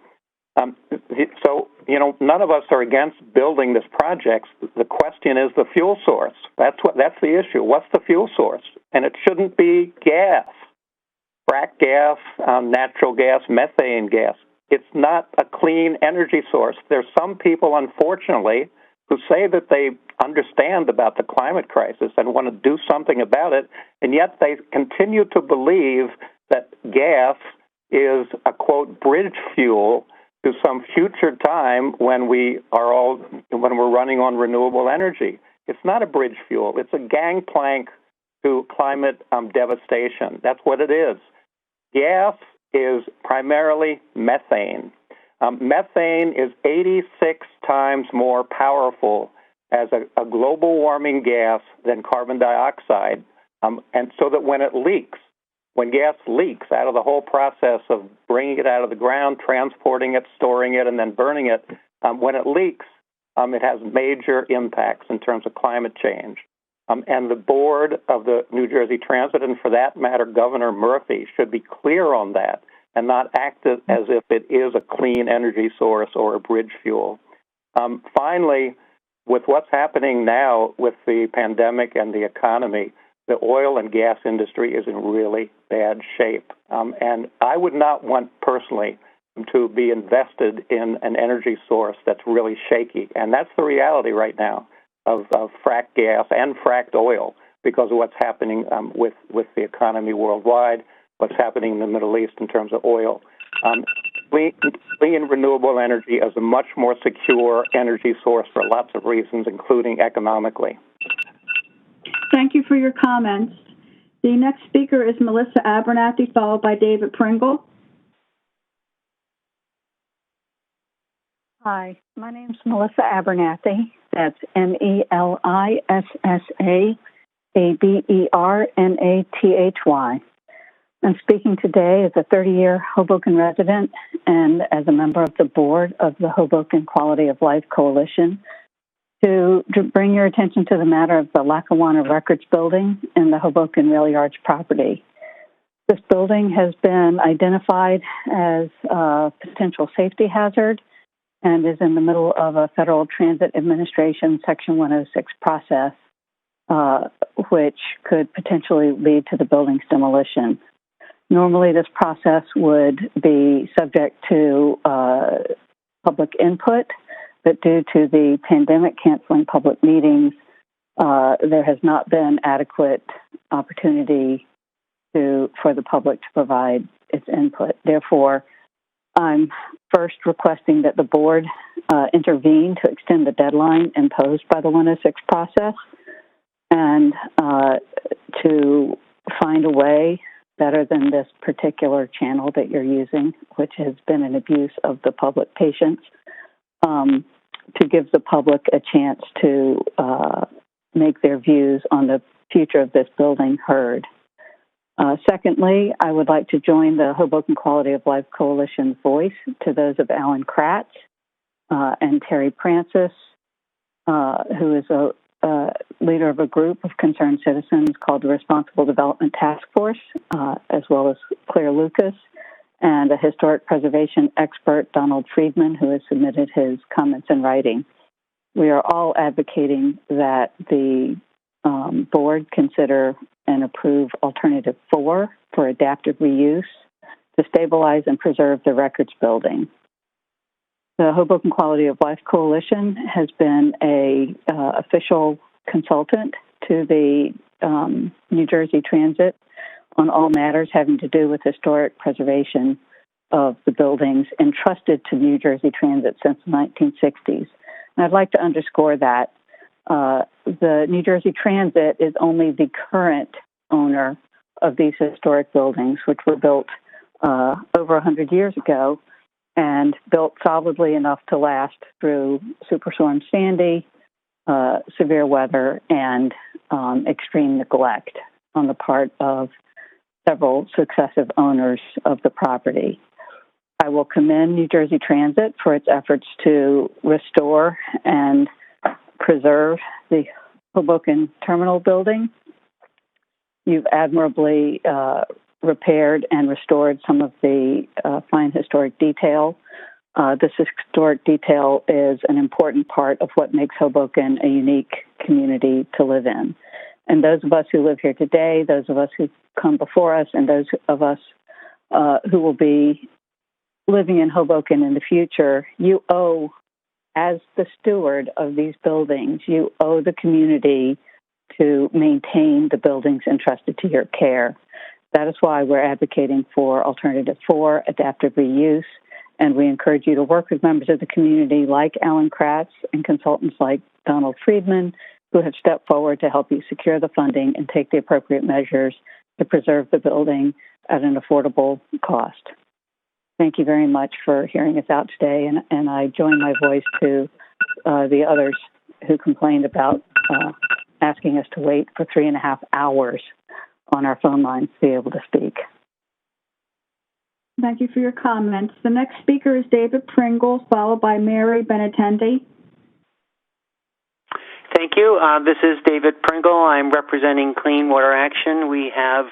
So, none of us are against building this project. The question is the fuel source. That's the issue. What's the fuel source? And it shouldn't be gas, frack gas, natural gas, methane gas. It's not a clean energy source. There's some people, unfortunately, who say that they understand about the climate crisis and want to do something about it, and yet they continue to believe that gas is a, quote, bridge fuel to some future time when we're running on renewable energy. It's not a bridge fuel. It's a gangplank to climate devastation. That's what it is. Gas is primarily methane. Methane is 86 times more powerful as a global warming gas than carbon dioxide. And so that when gas leaks out of the whole process of bringing it out of the ground, transporting it, storing it, and then burning it, when it leaks, it has major impacts in terms of climate change. And the board of the New Jersey Transit, and for that matter, Governor Murphy, should be clear on that and not act as if it is a clean energy source or a bridge fuel. Finally, with what's happening now with the pandemic and the economy, the oil and gas industry is in really bad shape. And I would not want personally to be invested in an energy source that's really shaky. And that's the reality right now of fracked gas and fracked oil because of what's happening with the economy worldwide, what's happening in the Middle East in terms of oil. Clean renewable energy is a much more secure energy source for lots of reasons, including economically. Thank you for your comments. The next speaker is Melissa Abernathy, followed by David Pringle. Hi, my name's Melissa Abernathy. That's MELISSA I'm speaking today as a 30-year Hoboken resident and as a member of the board of the Hoboken Quality of Life Coalition to bring your attention to the matter of the Lackawanna Records Building and the Hoboken Rail Yards property. This building has been identified as a potential safety hazard and is in the middle of a Federal Transit Administration Section 106 process, which could potentially lead to the building's demolition. Normally, this process would be subject to public input, but due to the pandemic canceling public meetings, there has not been adequate opportunity for the public to provide its input. Therefore, I'm first requesting that the board intervene to extend the deadline imposed by the 106 process and to find a way better than this particular channel that you're using, which has been an abuse of the public patience, to give the public a chance to make their views on the future of this building heard. Secondly, I would like to join the Hoboken Quality of Life Coalition's voice to those of Alan Kratz and Terry Prancis, who is a leader of a group of concerned citizens called the Responsible Development Task Force, as well as Claire Lucas, and a historic preservation expert, Donald Friedman, who has submitted his comments in writing. We are all advocating that the board consider and approve Alternative 4 for adaptive reuse to stabilize and preserve the records building. The Hoboken Quality of Life Coalition has been a official consultant to the New Jersey Transit on all matters having to do with historic preservation of the buildings entrusted to New Jersey Transit since the 1960s. And I'd like to underscore that the New Jersey Transit is only the current owner of these historic buildings, which were built over 100 years ago and built solidly enough to last through Superstorm Sandy, severe weather, and extreme neglect on the part of several successive owners of the property. I will commend New Jersey Transit for its efforts to restore and preserve the Hoboken Terminal building. You've admirably repaired and restored some of the fine historic detail. This historic detail is an important part of what makes Hoboken a unique community to live in. And those of us who live here today, those of us who've come before us, and those of us who will be living in Hoboken in the future, you owe, as the steward of these buildings, you owe the community to maintain the buildings entrusted to your care. That is why we're advocating for Alternative 4, adaptive reuse, and we encourage you to work with members of the community like Alan Kratz and consultants like Donald Friedman, who have stepped forward to help you secure the funding and take the appropriate measures to preserve the building at an affordable cost. Thank you very much for hearing us out today, and I join my voice to the others who complained about asking us to wait for 3.5 hours on our phone lines to be able to speak. Thank you for your comments. The next speaker is David Pringle, followed by Mary Benintendi. Thank you. This is David Pringle. I'm representing Clean Water Action. We have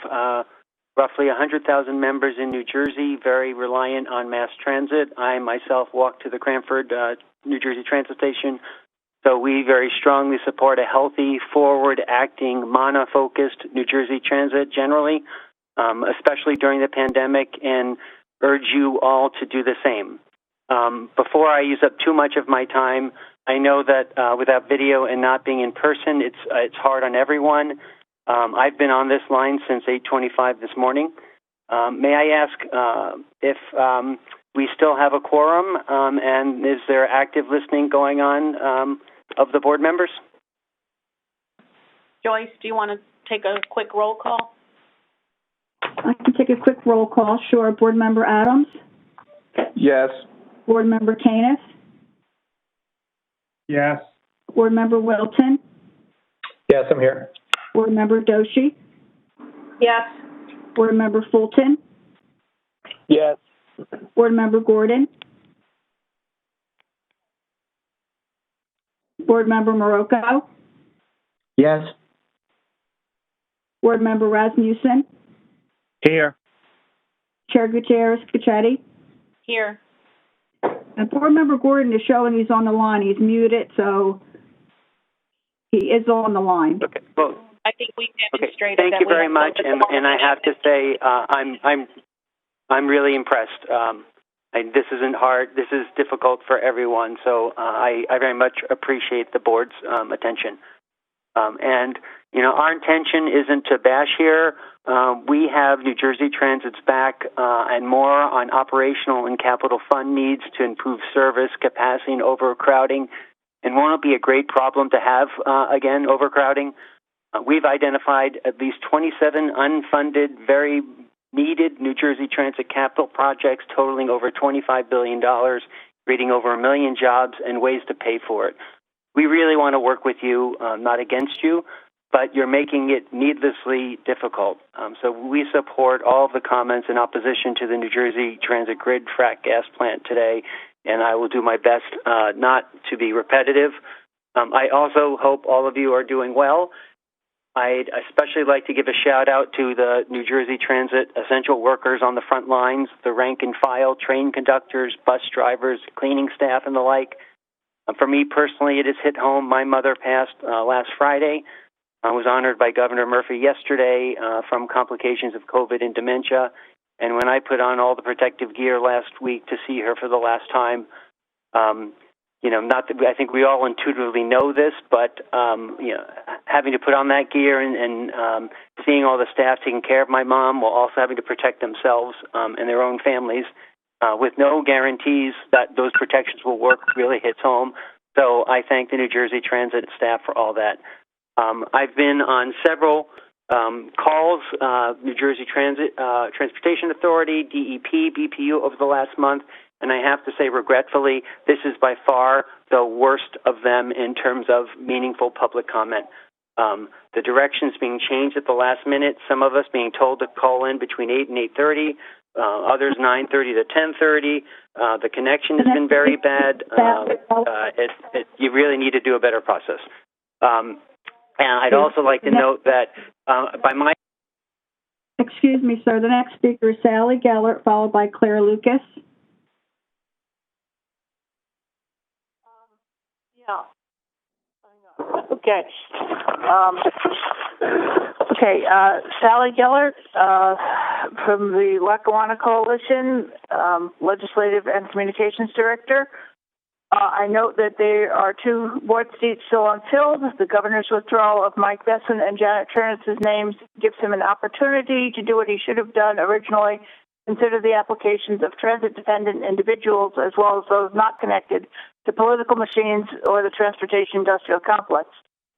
roughly 100,000 members in New Jersey, very reliant on mass transit. I myself walk to the Cranford, New Jersey Transit Station. So we very strongly support a healthy, forward-acting, mono-focused New Jersey Transit generally, especially during the pandemic, and urge you all to do the same. Before I use up too much of my time, I know that without video and not being in person, it's hard on everyone. I've been on this line since 8:25 this morning. May I ask if we still have a quorum, and is there active listening going on of the board members? Joyce, do you want to take a quick roll call? I can take a quick roll call. Sure. Board Member Adams? Yes. Board Member Canis? Yes. Board Member Wilton? Yes, I'm here. Board Member Doshi? Yes. Board Member Fulton? Yes. Board Member Gordon? Board Member Marocco? Yes. Board Member Rasmussen? Here. Chair Gutierrez-Cacchetti? Here. And Board Member Gordon is showing he's on the line. He's muted, so he is on the line. Okay. Well, I think we demonstrated thank that you we very have much, and I have to say I'm really impressed. This isn't hard. This is difficult for everyone, so I very much appreciate the board's attention. And you know, our intention isn't to bash here. We have New Jersey Transit's back and more on operational and capital fund needs to improve service, capacity, and overcrowding. And won't it be a great problem to have, again, overcrowding? We've identified at least 27 unfunded, very needed New Jersey Transit capital projects totaling over $25 billion, creating over 1 million jobs and ways to pay for it. We really want to work with you, not against you, but you're making it needlessly difficult. So we support all of the comments in opposition to the New Jersey Transit Grid frac gas plant today, and I will do my best not to be repetitive. I also hope all of you are doing well. I'd especially like to give a shout out to the New Jersey Transit essential workers on the front lines, the rank and file, train conductors, bus drivers, cleaning staff, and the like. For me personally, it has hit home. My mother passed last Friday. I was honored by Governor Murphy yesterday from complications of COVID and dementia. And when I put on all the protective gear last week to see her for the last time, not that I think we all intuitively know this, but having to put on that gear and seeing all the staff taking care of my mom while also having to protect themselves and their own families, with no guarantees that those protections will work really hits home. So I thank the New Jersey Transit staff for all that. I've been on several calls, New Jersey Transit, Transportation Authority, DEP, BPU over the last month, and I have to say regretfully, this is by far the worst of them in terms of meaningful public comment. The directions being changed at the last minute, some of us being told to call in between 8 and 8:30, others 9:30 to 10:30. The connection has been very bad. You really need to do a better process. And I'd also like to note that by my... Excuse me, sir. The next speaker is Sally Gellert, followed by Claire Lucas. Okay. Sally Gellert from the Lackawanna Coalition, Legislative and Communications Director. I note that there are 2 board seats still unfilled. The governor's withdrawal of Mike Besson and Janet Turnus's names gives him an opportunity to do what he should have done originally, consider the applications of transit-dependent individuals as well as those not connected to political machines or the transportation industrial complex.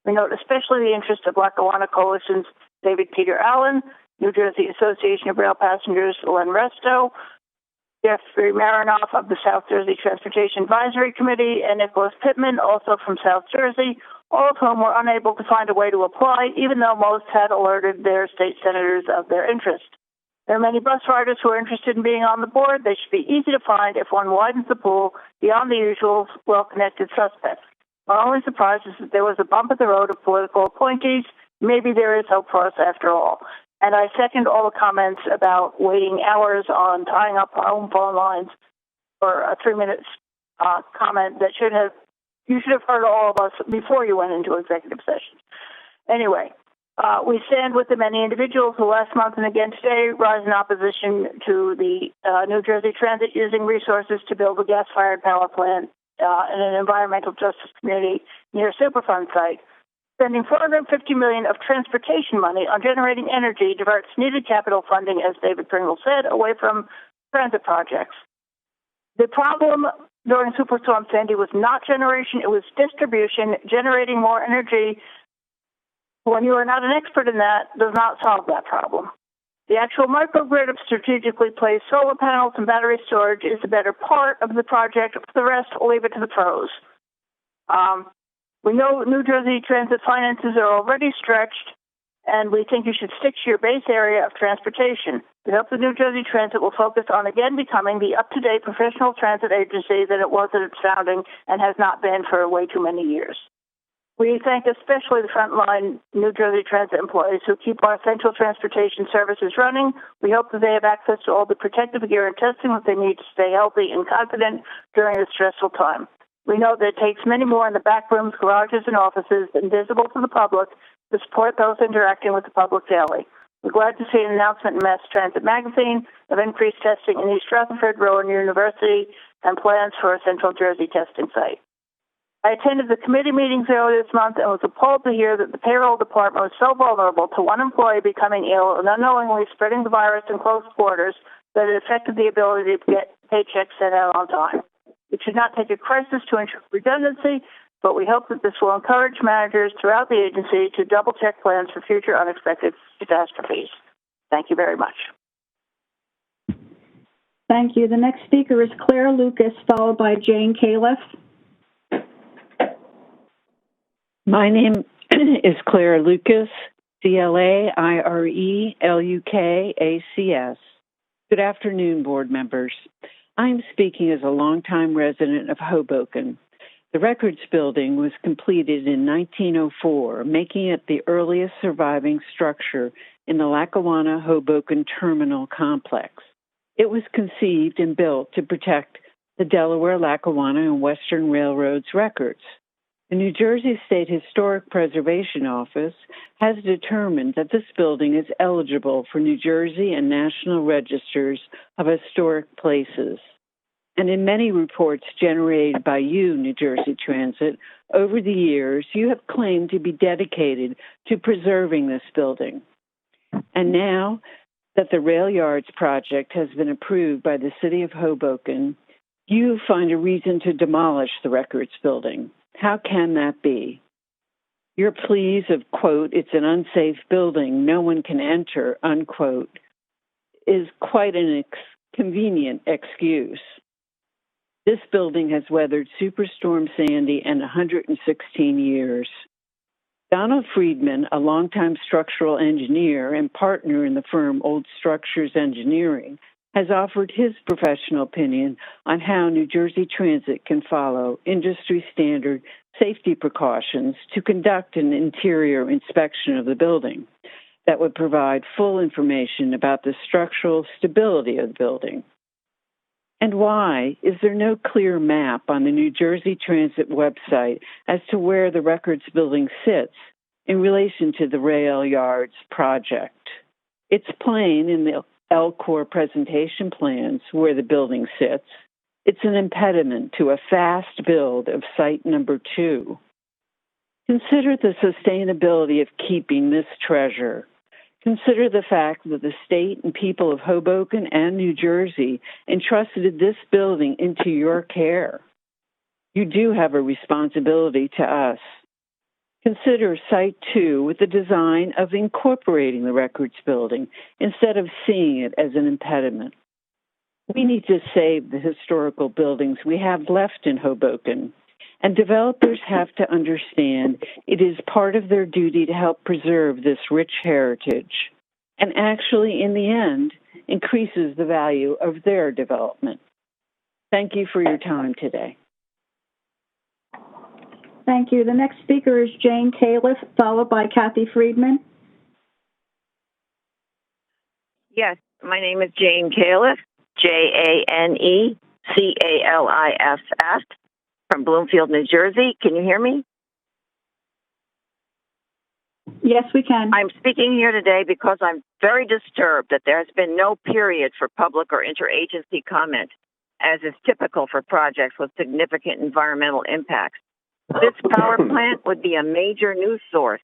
We note especially the interest of Lackawanna Coalition's David Peter Allen, New Jersey Association of Rail Passengers Len Resto, Jeffrey Marinoff of the South Jersey Transportation Advisory Committee, and Nicholas Pittman, also from South Jersey, all of whom were unable to find a way to apply, even though most had alerted their state senators of their interest. There are many bus riders who are interested in being on the board. They should be easy to find if one widens the pool beyond the usual well-connected suspects. My only surprise is that there was a bump in the road of political appointees. Maybe there is hope for us after all. And I second all the comments about waiting hours on tying up home phone lines for a 3-minute comment that you should have heard all of us before you went into executive session. Anyway, we stand with the many individuals who last month and again today rise in opposition to the New Jersey Transit using resources to build a gas-fired power plant in an environmental justice community near a Superfund site. Spending $450 million of transportation money on generating energy diverts needed capital funding, as David Pringle said, away from transit projects. The problem during Superstorm Sandy was not generation, it was distribution. Generating more energy, when you are not an expert in that, does not solve that problem. The actual microgrid of strategically placed solar panels and battery storage is the better part of the project. For the rest, we'll leave it to the pros. We know New Jersey Transit finances are already stretched, and we think you should stick to your base area of transportation. We hope the New Jersey Transit will focus on again becoming the up-to-date professional transit agency that it was at its founding and has not been for way too many years. We thank especially the frontline New Jersey Transit employees who keep our essential transportation services running. We hope that they have access to all the protective gear and testing that they need to stay healthy and confident during this stressful time. We know that it takes many more in the back rooms, garages, and offices than visible to the public to support those interacting with the public daily. We're glad to see an announcement in Mass Transit Magazine of increased testing in East Rutherford, Rowan University, and plans for a Central Jersey testing site. I attended the committee meetings earlier this month and was appalled to hear that the payroll department was so vulnerable to one employee becoming ill and unknowingly spreading the virus in close quarters that it affected the ability to get paychecks sent out on time. It should not take a crisis to ensure redundancy, but we hope that this will encourage managers throughout the agency to double-check plans for future unexpected catastrophes. Thank you very much. Thank you. The next speaker is Claire Lucas, followed by Jane Califf. My name is Claire Lucas, CLAIRELUKACS. Good afternoon, board members. I'm speaking as a longtime resident of Hoboken. The Records Building was completed in 1904, making it the earliest surviving structure in the Lackawanna Hoboken Terminal Complex. It was conceived and built to protect the Delaware, Lackawanna, and Western Railroad's records. The New Jersey State Historic Preservation Office has determined that this building is eligible for New Jersey and National Registers of Historic Places. And in many reports generated by you, New Jersey Transit, over the years, you have claimed to be dedicated to preserving this building. And now, that the Rail Yards project has been approved by the City of Hoboken, you find a reason to demolish the Records building. How can that be? Your pleas of, quote, it's an unsafe building, no one can enter, unquote, is quite an convenient excuse. This building has weathered Superstorm Sandy and 116 years. Donald Friedman, a longtime structural engineer and partner in the firm Old Structures Engineering, has offered his professional opinion on how New Jersey Transit can follow industry standard safety precautions to conduct an interior inspection of the building that would provide full information about the structural stability of the building. And why is there no clear map on the New Jersey Transit website as to where the Records building sits in relation to the Rail Yards project? It's plain in the LCOR presentation plans where the building sits. It's an impediment to a fast build of site number 2. Consider the sustainability of keeping this treasure. Consider the fact that the state and people of Hoboken and New Jersey entrusted this building into your care. You do have a responsibility to us. Consider Site 2 with the design of incorporating the Records building instead of seeing it as an impediment. We need to save the historical buildings we have left in Hoboken, and developers have to understand it is part of their duty to help preserve this rich heritage, and actually, in the end, increases the value of their development. Thank you for your time today. Thank you. The next speaker is Jane Califf, followed by Kathy Friedman. Yes, my name is Jane Califf, JaneCaliff, from Bloomfield, New Jersey. Can you hear me? Yes, we can. I'm speaking here today because I'm very disturbed that there has been no period for public or interagency comment, as is typical for projects with significant environmental impacts. This power plant would be a major news source,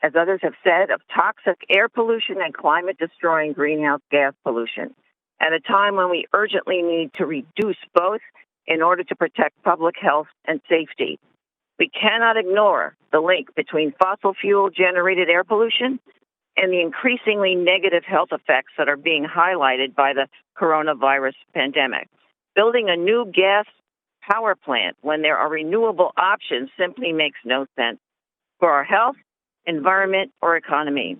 as others have said, of toxic air pollution and climate-destroying greenhouse gas pollution, at a time when we urgently need to reduce both in order to protect public health and safety. We cannot ignore the link between fossil fuel-generated air pollution and the increasingly negative health effects that are being highlighted by the coronavirus pandemic. Building a new gas power plant when there are renewable options simply makes no sense for our health, environment, or economy.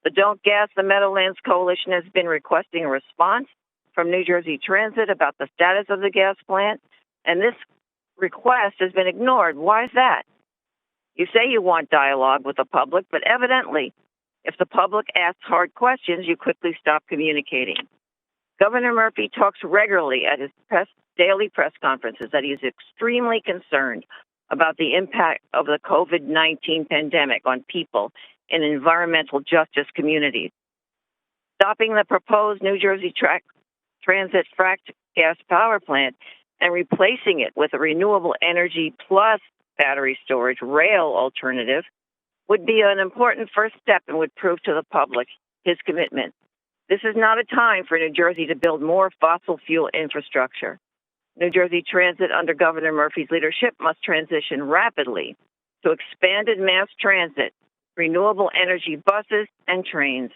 The Don't Gas the Meadowlands Coalition has been requesting a response from New Jersey Transit about the status of the gas plant, and this request has been ignored. Why is that? You say you want dialogue with the public, but evidently, if the public asks hard questions, you quickly stop communicating. Governor Murphy talks regularly at his daily press conferences that he is extremely concerned about the impact of the COVID-19 pandemic on people in environmental justice communities. Stopping the proposed New Jersey Transit fracked gas power plant and replacing it with a renewable energy plus battery storage rail alternative would be an important first step and would prove to the public his commitment. This is not a time for New Jersey to build more fossil fuel infrastructure. New Jersey Transit, under Governor Murphy's leadership, must transition rapidly to expanded mass transit, renewable energy buses, and trains.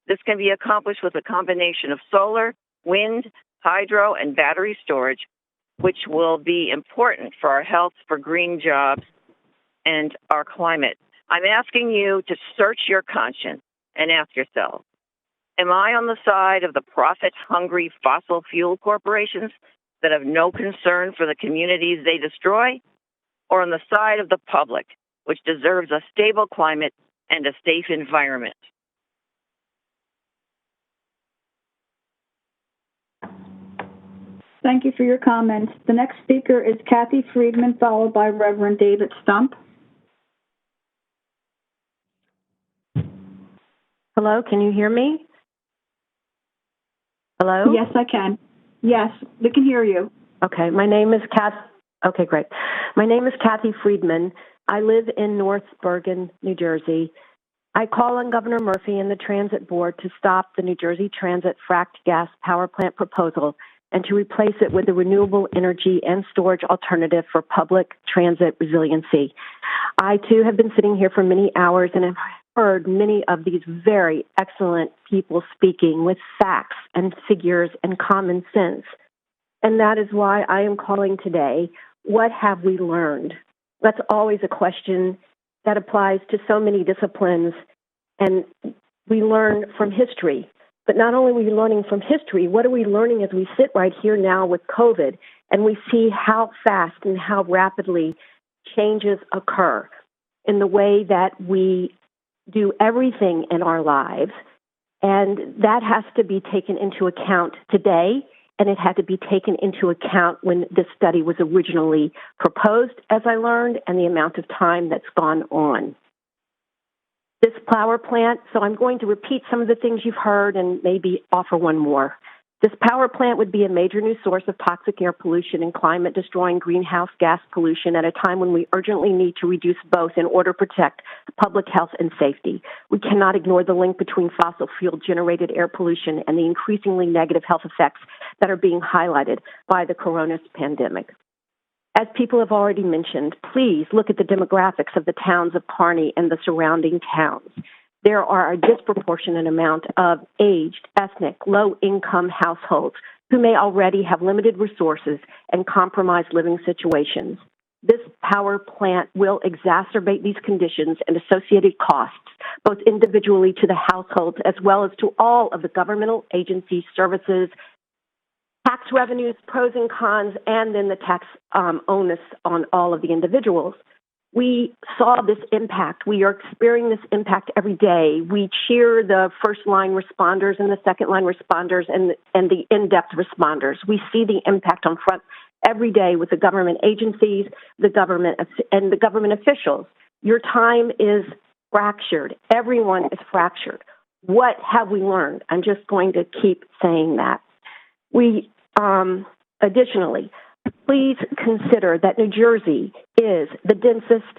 This can be accomplished with a combination of solar, wind, hydro, and battery storage, which will be important for our health, for green jobs, and our climate. I'm asking you to search your conscience and ask yourself, am I on the side of the profit-hungry fossil fuel corporations that have no concern for the communities they destroy, or on the side of the public, which deserves a stable climate and a safe environment? Thank you for your comments. The next speaker is Kathy Friedman, followed by Reverend David Stump. Hello, can you hear me? Hello? Yes, I can. Yes, we can hear you. Okay, my name is Okay, great. My name is Kathy Friedman. I live in North Bergen, New Jersey, I call on Governor Murphy and the Transit Board to stop the New Jersey Transit fracked gas power plant proposal and to replace it with a renewable energy and storage alternative for public transit resiliency. I, too, have been sitting here for many hours and have heard many of these very excellent people speaking with facts and figures and common sense. And that is why I am calling today, what have we learned? That's always a question that applies to so many disciplines, and we learn from history. But not only are we learning from history, what are we learning as we sit right here now with COVID, and we see how fast and how rapidly changes occur in the way that we do everything in our lives, and that has to be taken into account today, and it had to be taken into account when this study was originally proposed, as I learned, and the amount of time that's gone on. This power plant, so I'm going to repeat some of the things you've heard and maybe offer one more. This power plant would be a major new source of toxic air pollution and climate-destroying greenhouse gas pollution at a time when we urgently need to reduce both in order to protect public health and safety. We cannot ignore the link between fossil fuel-generated air pollution and the increasingly negative health effects that are being highlighted by the coronavirus pandemic. As people have already mentioned, please look at the demographics of the towns of Kearney and the surrounding towns. There are a disproportionate amount of aged, ethnic, low-income households who may already have limited resources and compromised living situations. This power plant will exacerbate these conditions and associated costs, both individually to the households as well as to all of the governmental agencies, services, tax revenues, pros and cons, and then the tax onus on all of the individuals. We saw this impact. We are experiencing this impact every day. We cheer the first-line responders and the second-line responders and the in-depth responders. We see the impact on front every day with the government agencies, the government and the government officials. Your time is fractured. Everyone is fractured. What have we learned? I'm just going to keep saying that. We, additionally, please consider that New Jersey is the densest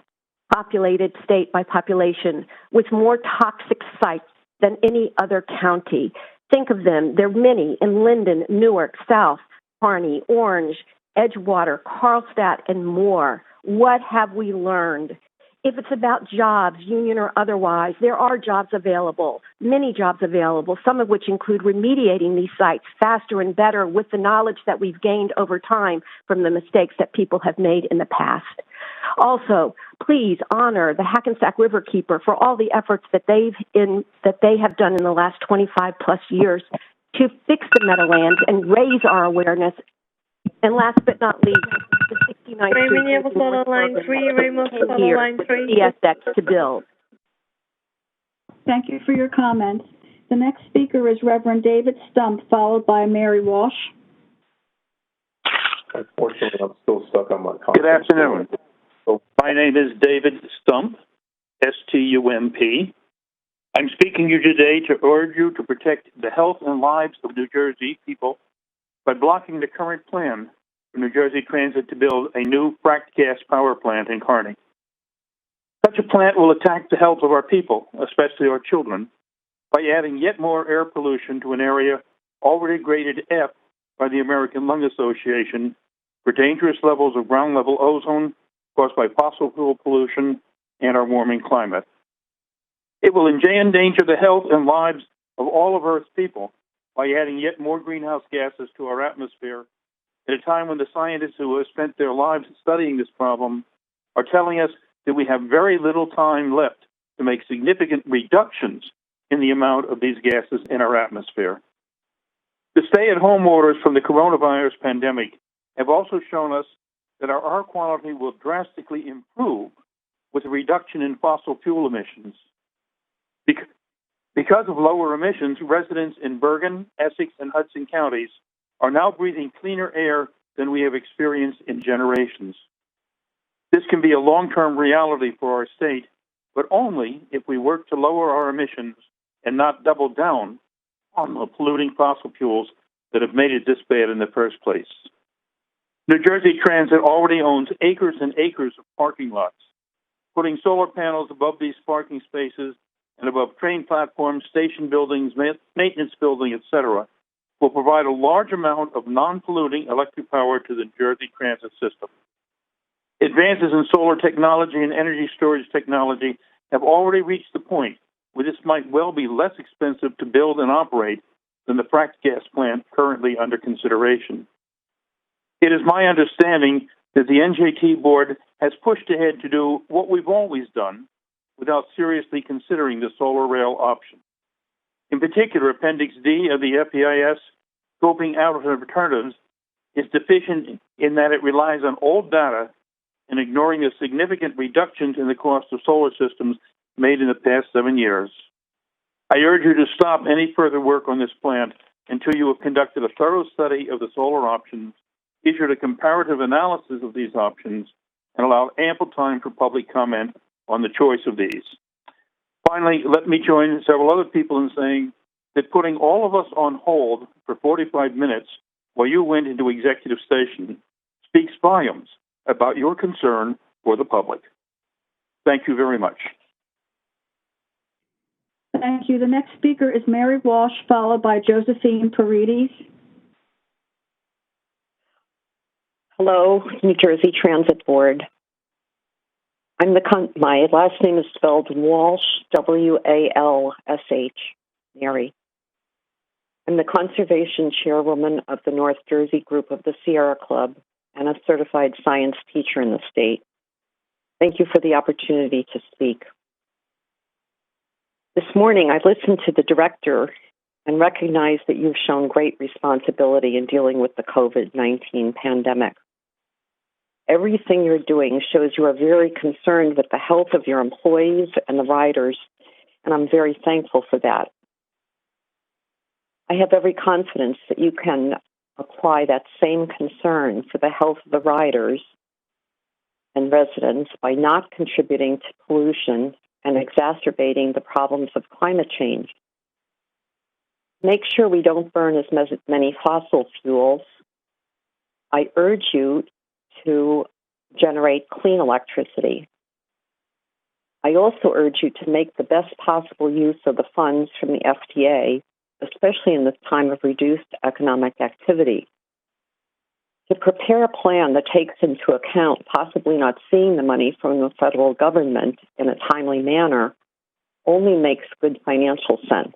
populated state by population with more toxic sites than any other county. Think of them. There are many in Linden, Newark, South, Kearney, Orange, Edgewater, Carlstadt, and more. What have we learned? If it's about jobs, union or otherwise, there are jobs available, many jobs available, some of which include remediating these sites faster and better with the knowledge that we've gained over time from the mistakes that people have made in the past. Also, please honor the Hackensack Riverkeeper for all the efforts that they have done in the last 25 plus years to fix the Meadowlands and raise our awareness. And last but not least, the 69th CSX to build. Thank you for your comments. The next speaker is Reverend David Stump, followed by Mary Walsh. Unfortunately, I'm still stuck on my conference. Good afternoon. My name is David Stump, S-T-U-M-P. I'm speaking to you today to urge you to protect the health and lives of New Jersey people by blocking the current plan for New Jersey Transit to build a new fracked gas power plant in Kearney. Such a plant will attack the health of our people, especially our children, by adding yet more air pollution to an area already graded F by the American Lung Association for dangerous levels of ground-level ozone caused by fossil fuel pollution and our warming climate. It will endanger the health and lives of all of Earth's people by adding yet more greenhouse gases to our atmosphere at a time when the scientists who have spent their lives studying this problem are telling us that we have very little time left to make significant reductions in the amount of these gases in our atmosphere. The stay-at-home orders from the coronavirus pandemic have also shown us that our air quality will drastically improve with a reduction in fossil fuel emissions. Because of lower emissions, residents in Bergen, Essex, and Hudson counties are now breathing cleaner air than we have experienced in generations. This can be a long-term reality for our state, but only if we work to lower our emissions and not double down on the polluting fossil fuels that have made it this bad in the first place. New Jersey Transit already owns acres and acres of parking lots. Putting solar panels above these parking spaces and above train platforms, station buildings, maintenance building, etc., will provide a large amount of non-polluting electric power to the New Jersey transit system. Advances in solar technology and energy storage technology have already reached the point where this might well be less expensive to build and operate than the fracked gas plant currently under consideration. It is my understanding that the NJT board has pushed ahead to do what we've always done without seriously considering the solar rail option. In particular, Appendix D of the FEIS scoping out alternatives is deficient in that it relies on old data and ignoring the significant reductions in the cost of solar systems made in the past 7 years. I urge you to stop any further work on this plant until you have conducted a thorough study of the solar options, issued a comparative analysis of these options, and allowed ample time for public comment on the choice of these. Finally, let me join several other people in saying that putting all of us on hold for 45 minutes while you went into executive session speaks volumes about your concern for the public. Thank you very much. Thank you. The next speaker is Mary Walsh, followed by Josephine Paredes. Hello, New Jersey Transit Board. My last name is spelled Walsh, W-A-L-S-H, Mary. I'm the conservation chairwoman of the North Jersey group of the Sierra Club and a certified science teacher in the state. Thank you for the opportunity to speak. This morning, I listened to the director and recognized that you've shown great responsibility in dealing with the COVID-19 pandemic. Everything you're doing shows you are very concerned with the health of your employees and the riders, and I'm very thankful for that. I have every confidence that you can apply that same concern for the health of the riders and residents by not contributing to pollution and exacerbating the problems of climate change. Make sure we don't burn as many fossil fuels. I urge you to generate clean electricity. I also urge you to make the best possible use of the funds from the FTA, especially in this time of reduced economic activity. To prepare a plan that takes into account possibly not seeing the money from the federal government in a timely manner only makes good financial sense.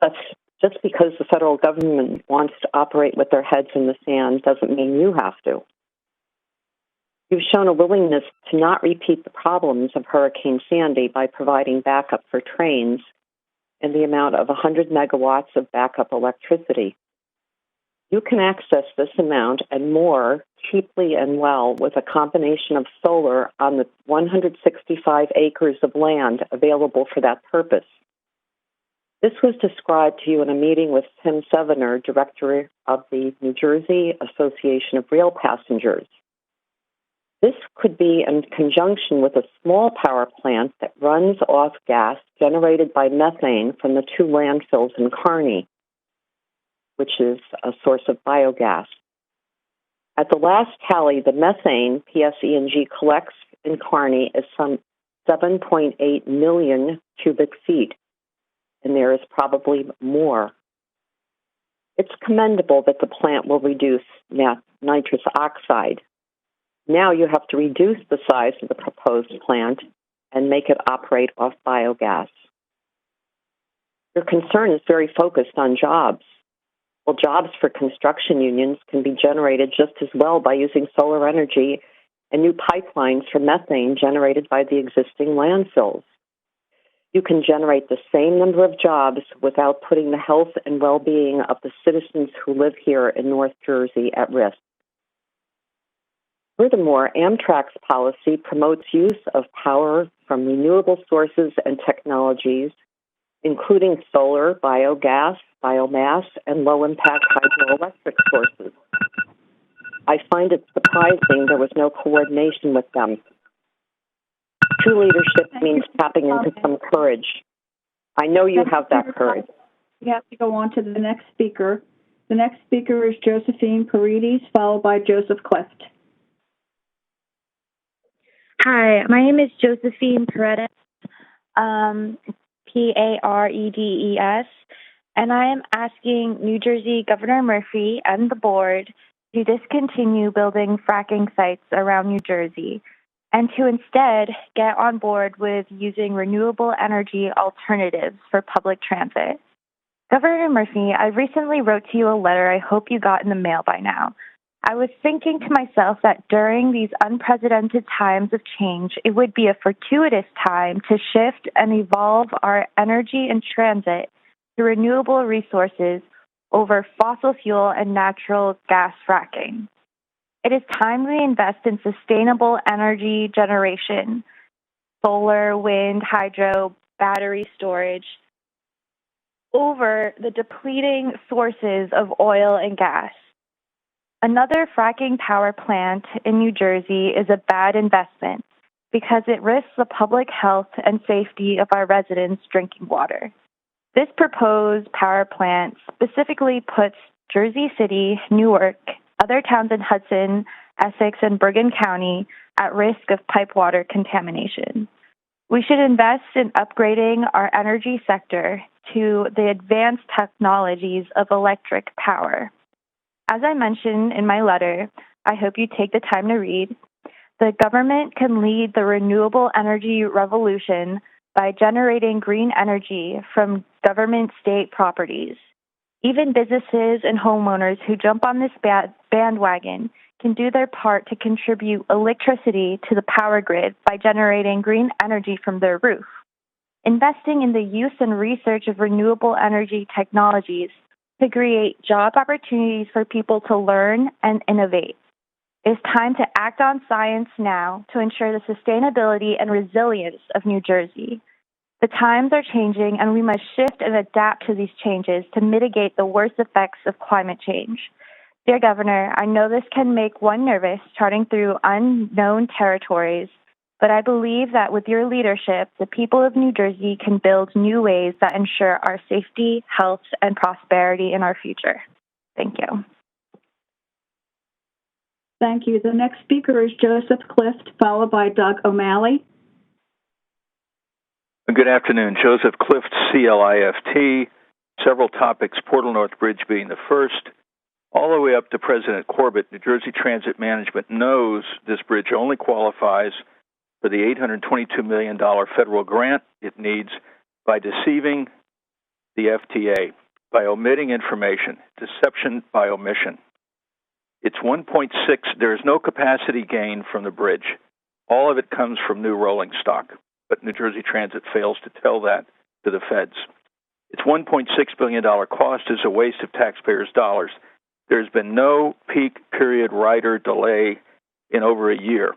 But just because the federal government wants to operate with their heads in the sand doesn't mean you have to. You've shown a willingness to not repeat the problems of Hurricane Sandy by providing backup for trains in the amount of 100 megawatts of backup electricity. You can access this amount and more cheaply and well with a combination of solar on the 165 acres of land available for that purpose. This was described to you in a meeting with Tim Sevener, director of the New Jersey Association of Rail Passengers. This could be in conjunction with a small power plant that runs off gas generated by methane from the 2 landfills in Kearney, which is a source of biogas. At the last tally, the methane PSE&G collects in Kearney is some 7.8 million cubic feet, and there is probably more. It's commendable that the plant will reduce nitrous oxide. Now you have to reduce the size of the proposed plant and make it operate off biogas. Your concern is very focused on jobs. Well, jobs for construction unions can be generated just as well by using solar energy and new pipelines for methane generated by the existing landfills. You can generate the same number of jobs without putting the health and well-being of the citizens who live here in North Jersey at risk. Furthermore, Amtrak's policy promotes use of power from renewable sources and technologies, including solar, biogas, biomass, and low-impact hydroelectric sources. I find it surprising there was no coordination with them. True leadership means tapping into some courage. I know you have that courage. We have to go on to the next speaker. The next speaker is Josephine Paredes, followed by Joseph Clift. Hi, my name is Josephine Paredes. Paredes, and I am asking New Jersey Governor Murphy and the board to discontinue building fracking sites around New Jersey and to instead get on board with using renewable energy alternatives for public transit. Governor Murphy, I recently wrote to you a letter I hope you got in the mail by now. I was thinking to myself that during these unprecedented times of change, it would be a fortuitous time to shift and evolve our energy and transit to renewable resources over fossil fuel and natural gas fracking. It is time we invest in sustainable energy generation, solar, wind, hydro, battery storage, over the depleting sources of oil and gas. Another fracking power plant in New Jersey is a bad investment because it risks the public health and safety of our residents' drinking water. This proposed power plant specifically puts Jersey City, Newark, other towns in Hudson, Essex, and Bergen County at risk of pipe water contamination. We should invest in upgrading our energy sector to the advanced technologies of electric power. As I mentioned in my letter, I hope you take the time to read, the government can lead the renewable energy revolution by generating green energy from government state properties. Even businesses and homeowners who jump on this bandwagon can do their part to contribute electricity to the power grid by generating green energy from their roof. Investing in the use and research of renewable energy technologies to create job opportunities for people to learn and innovate. It's time to act on science now to ensure the sustainability and resilience of New Jersey. The times are changing, and we must shift and adapt to these changes to mitigate the worst effects of climate change. Dear Governor, I know this can make one nervous charting through unknown territories, but I believe that with your leadership, the people of New Jersey can build new ways that ensure our safety, health, and prosperity in our future. Thank you. Thank you. The next speaker is Joseph Clift, followed by Doug O'Malley. Good afternoon. Joseph Clift, CLIFT. Several topics, Portal North Bridge being the first. All the way up to President Corbett, New Jersey Transit Management knows this bridge only qualifies for the $822 million federal grant it needs by deceiving the FTA, by omitting information, deception by omission. It's 1.6. There is no capacity gain from the bridge. All of it comes from new rolling stock, but New Jersey Transit fails to tell that to the feds. Its $1.6 billion cost is a waste of taxpayers' dollars. There's been no peak period rider delay in over a year.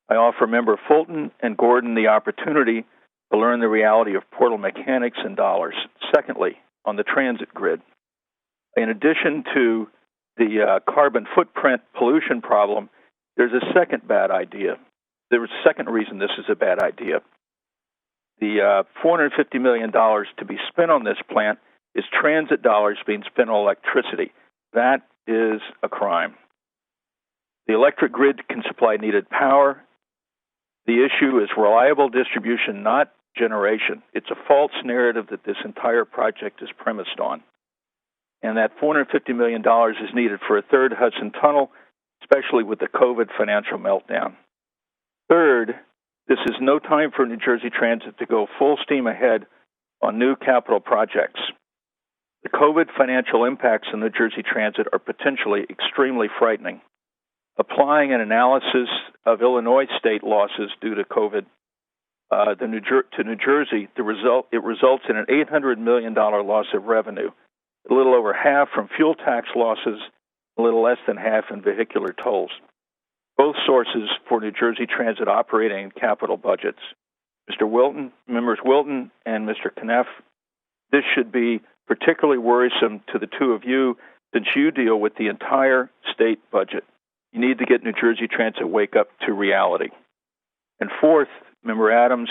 I offer Member Fulton and Gordon the opportunity to learn the reality of portal mechanics and dollars. Secondly, on the transit grid, in addition to the carbon footprint pollution problem, there's a second bad idea. There's a second reason this is a bad idea. The $450 million to be spent on this plant is transit dollars being spent on electricity. That is a crime. The electric grid can supply needed power. The issue is reliable distribution, not generation. It's a false narrative that this entire project is premised on. And that $450 million is needed for a third Hudson Tunnel, especially with the COVID financial meltdown. Third, this is no time for New Jersey Transit to go full steam ahead on new capital projects. The COVID financial impacts on New Jersey Transit are potentially extremely frightening. Applying an analysis of Illinois state losses due to COVID to New Jersey, it results in an $800 million loss of revenue, a little over half from fuel tax losses, a little less than half in vehicular tolls. Both sources for New Jersey Transit operating and capital budgets. Mr. Wilton, Members Wilton and Mr. Kneff, this should be particularly worrisome to the two of you since you deal with the entire state budget. You need to get New Jersey Transit wake up to reality. And fourth, Member Adams,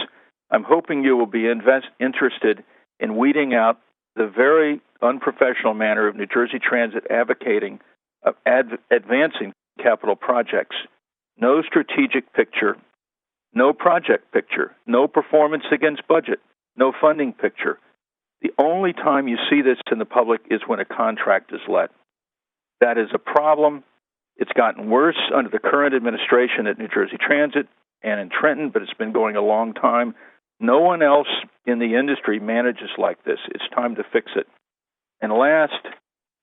I'm hoping you will be interested in weeding out the very unprofessional manner of New Jersey Transit advocating of advancing capital projects. No strategic picture, No project picture, no performance against budget, no funding picture. The only time you see this in the public is when a contract is let. That is a problem. It's gotten worse under the current administration at New Jersey Transit and in Trenton, but it's been going a long time. No one else in the industry manages like this. It's time to fix it. And last,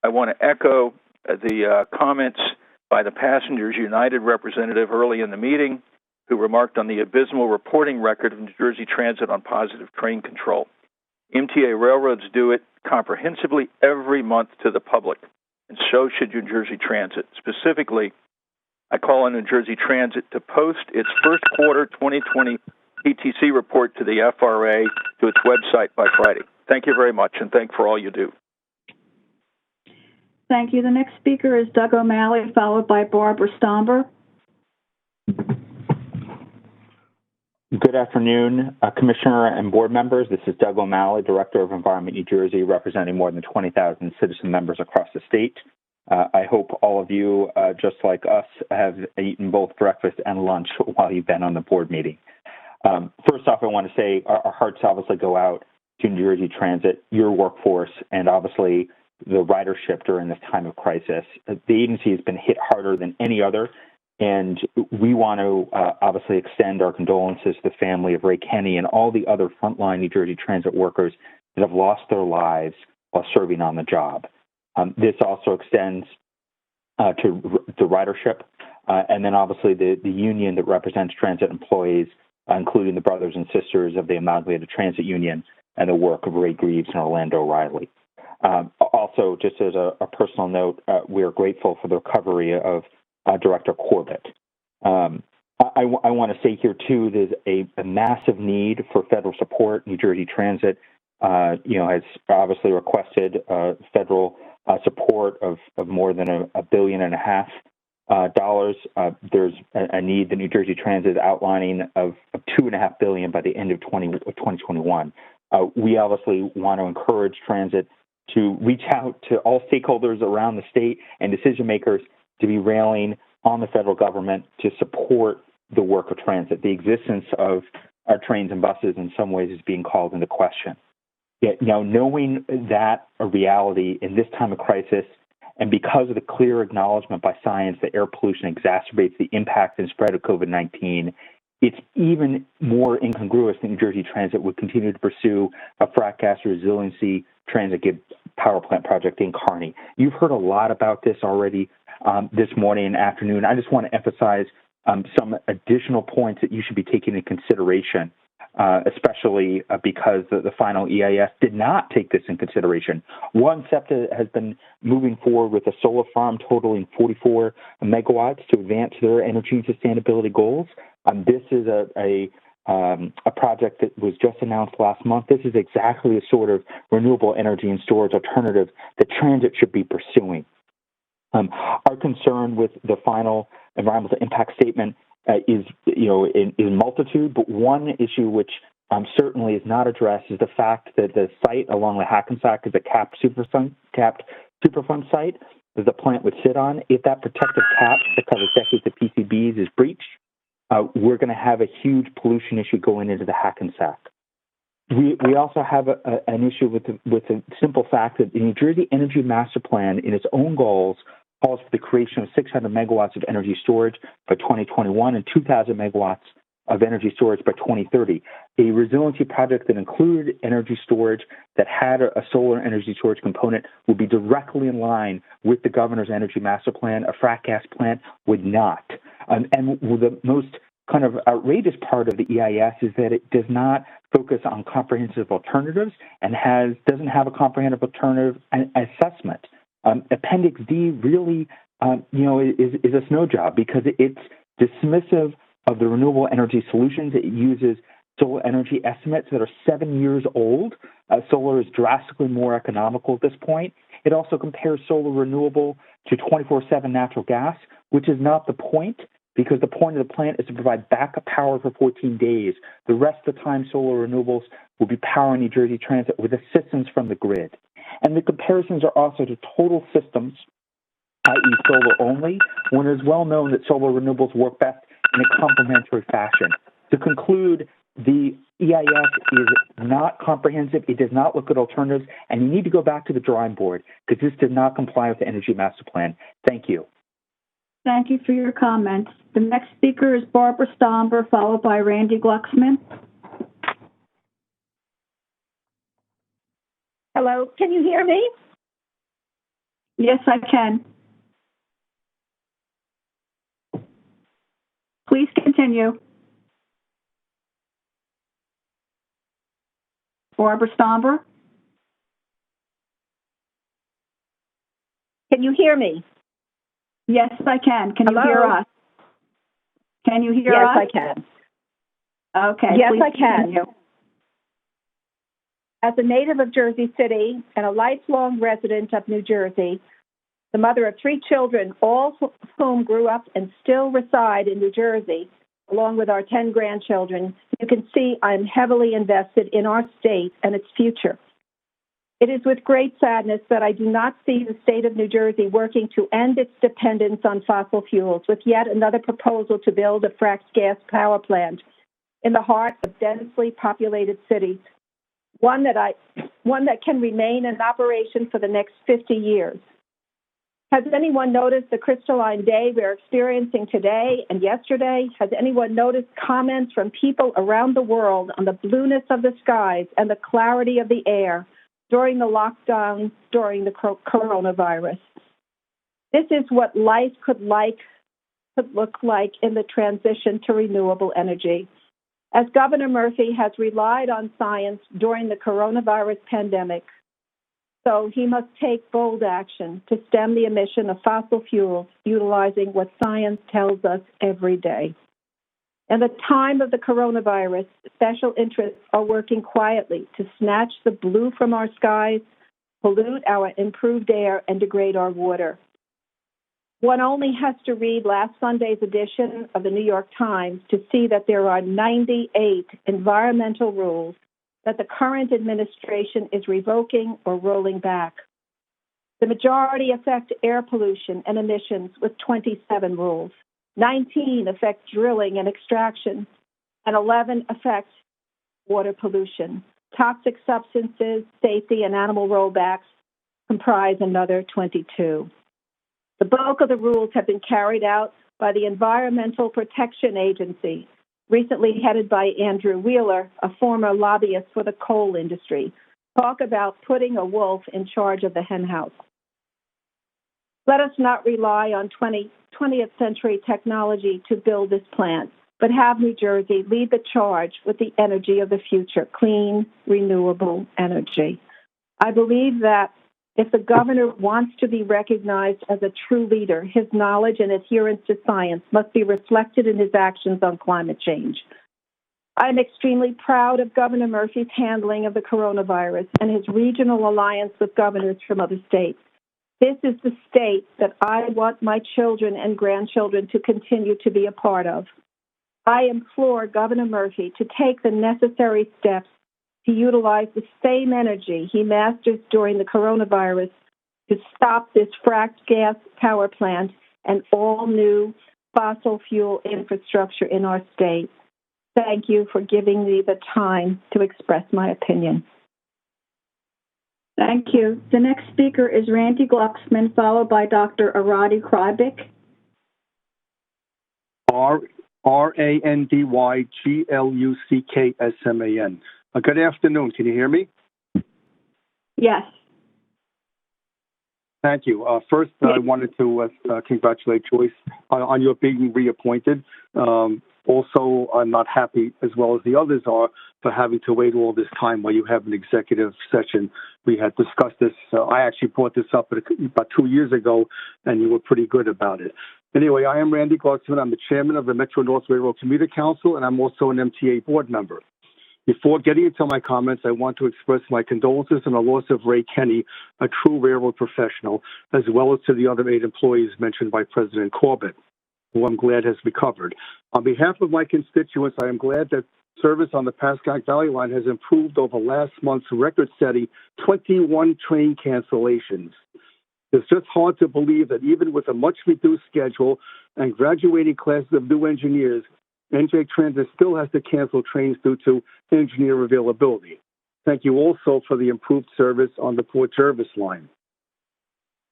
I want to echo the comments by the Passengers United representative early in the meeting, who remarked on the abysmal reporting record of New Jersey Transit on positive train control. MTA railroads do it comprehensively every month to the public, and so should New Jersey Transit. Specifically, I call on New Jersey Transit to post its first quarter 2020 PTC report to the FRA to its website by Friday. Thank you very much, and thank you for all you do. Thank you. The next speaker is Doug O'Malley, followed by Barbara Stomber. Good afternoon, Commissioner and board members. This is Doug O'Malley, Director of Environment New Jersey, representing more than 20,000 citizen members across the state. I hope all of you, just like us, have eaten both breakfast and lunch while you've been on the board meeting. First off, I want to say our hearts obviously go out to New Jersey Transit, your workforce, and obviously the ridership during this time of crisis. The agency has been hit harder than any other, and we want to obviously extend our condolences to the family of Ray Kenny and all the other frontline New Jersey Transit workers that have lost their lives while serving on the job. This also extends to the ridership, and then obviously the union that represents transit employees, including the brothers and sisters of the Amalgamated Transit Union and the work of Ray Greaves and Orlando O'Reilly. Also, just as a personal note, we are grateful for the recovery of Director Corbett. I want to say here, too, there's a massive need for federal support. New Jersey Transit, has obviously requested federal support of more than $1.5 billion. There's a need that New Jersey Transit is outlining of $2.5 billion by the end of 2021. We obviously want to encourage transit to reach out to all stakeholders around the state and decision makers to be railing on the federal government to support the work of transit. The existence of our trains and buses in some ways is being called into question. Yet, knowing that a reality in this time of crisis, and because of the clear acknowledgement by science that air pollution exacerbates the impact and spread of COVID-19, it's even more incongruous that New Jersey Transit would continue to pursue a frac gas resiliency transit power plant project in Kearney. You've heard a lot about this already this morning and afternoon. I just want to emphasize some additional points that you should be taking into consideration, especially because the final EIS did not take this in consideration. One, SEPTA has been moving forward with a solar farm totaling 44 megawatts to advance their energy and sustainability goals. This is a project that was just announced last month. This is exactly the sort of renewable energy and storage alternative that transit should be pursuing. Our concern with the final environmental impact statement is multitude, but one issue which certainly is not addressed is the fact that the site along the Hackensack is a capped Superfund site that the plant would sit on. If that protective cap that covers decades of PCBs is breached, we're going to have a huge pollution issue going into the Hackensack. We also have an issue with the simple fact that the New Jersey Energy Master Plan, in its own goals, calls for the creation of 600 megawatts of energy storage by 2021 and 2,000 megawatts of energy storage by 2030. A resiliency project that included energy storage that had a solar energy storage component would be directly in line with the governor's energy master plan. A frac gas plant would not. And the most kind of outrageous part of the EIS is that it does not focus on comprehensive alternatives and doesn't have a comprehensive alternative assessment. Appendix D really, is a snow job because it's dismissive of the renewable energy solutions. It uses solar energy estimates that are 7 years old. Solar is drastically more economical at this point. It also compares solar renewable to 24/7 natural gas, which is not the point, because the point of the plant is to provide backup power for 14 days. The rest of the time, solar renewables will be powering New Jersey Transit with assistance from the grid. And the comparisons are also to total systems, i.e. solar only, when it is well known that solar renewables work best in a complementary fashion. To conclude, the EIS is not comprehensive. It does not look at alternatives, and you need to go back to the drawing board because this did not comply with the Energy Master Plan. Thank you. Thank you for your comments. The next speaker is Barbara Stomber, followed by Randy Glucksman. Hello, can you hear me? Yes, I can. Please continue. Barbara Stomber? Can you hear me? Yes, I can. Can you Hello? hear us? Can you hear us? Yes, I can. Okay. Yes, please I can. Continue. As a native of Jersey City and a lifelong resident of New Jersey, the mother of 3 children, all of whom grew up and still reside in New Jersey, along with our 10 grandchildren, you can see I'm heavily invested in our state and its future. It is with great sadness that I do not see the state of New Jersey working to end its dependence on fossil fuels with yet another proposal to build a fracked gas power plant in the heart of densely populated cities, one that can remain in operation for the next 50 years. Has anyone noticed the crystalline day we're experiencing today and yesterday? Has anyone noticed comments from people around the world on the blueness of the skies and the clarity of the air during the lockdown, during the coronavirus? This is what life could look like in the transition to renewable energy. As Governor Murphy has relied on science during the coronavirus pandemic, so he must take bold action to stem the emission of fossil fuels, utilizing what science tells us every day. In the time of the coronavirus, special interests are working quietly to snatch the blue from our skies, pollute our improved air, and degrade our water. One only has to read last Sunday's edition of the New York Times to see that there are 98 environmental rules that the current administration is revoking or rolling back. The majority affect air pollution and emissions with 27 rules. 19 affect drilling and extraction, and 11 affect water pollution. Toxic substances, safety, and animal rollbacks comprise another 22. The bulk of the rules have been carried out by the Environmental Protection Agency, recently headed by Andrew Wheeler, a former lobbyist for the coal industry. Talk about putting a wolf in charge of the henhouse. Let us not rely on 20th century technology to build this plant, but have New Jersey lead the charge with the energy of the future, clean, renewable energy. I believe that if the governor wants to be recognized as a true leader, his knowledge and adherence to science must be reflected in his actions on climate change. I am extremely proud of Governor Murphy's handling of the coronavirus and his regional alliance with governors from other states. This is the state that I want my children and grandchildren to continue to be a part of. I implore Governor Murphy to take the necessary steps to utilize the same energy he masters during the coronavirus to stop this fracked gas power plant and all new fossil fuel infrastructure in our state. Thank you for giving me the time to express my opinion. Thank you. The next speaker is Randy Glucksman, followed by Dr. Arati Krybik. RANDYGLUCKSMAN. Good afternoon. Can you hear me? Yes. Thank you. First, I wanted to congratulate Joyce on your being reappointed. Also, I'm not happy, as well as the others are, for having to wait all this time while you have an executive session. We had discussed this. I actually brought this up about 2 years ago, and you were pretty good about it. Anyway, I am Randy Glucksman. I'm the chairman of the Metro-North Railroad Commuter Council, and I'm also an MTA board member. Before getting into my comments, I want to express my condolences on the loss of Ray Kenny, a true railroad professional, as well as to the other 8 employees mentioned by President Corbett, who I'm glad has recovered. On behalf of my constituents, I am glad that service on the Pascack Valley Line has improved over last month's record-setting 21 train cancellations. It's just hard to believe that even with a much-reduced schedule and graduating classes of new engineers, NJ Transit still has to cancel trains due to engineer availability. Thank you also for the improved service on the Port Jervis line.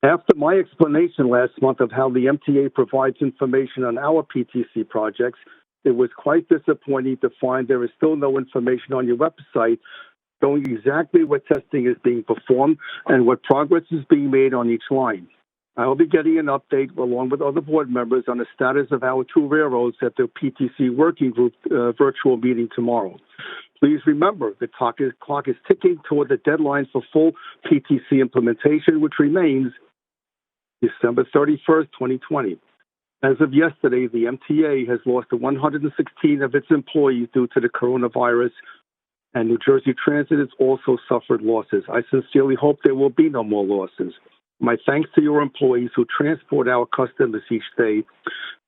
After my explanation last month of how the MTA provides information on our PTC projects, it was quite disappointing to find there is still no information on your website showing exactly what testing is being performed and what progress is being made on each line. I will be getting an update along with other board members on the status of our two railroads at the PTC Working Group virtual meeting tomorrow. Please remember the clock is ticking toward the deadline for full PTC implementation, which remains December 31st, 2020. As of yesterday, the MTA has lost 116 of its employees due to the coronavirus, and New Jersey Transit has also suffered losses. I sincerely hope there will be no more losses. My thanks to your employees who transport our customers each day.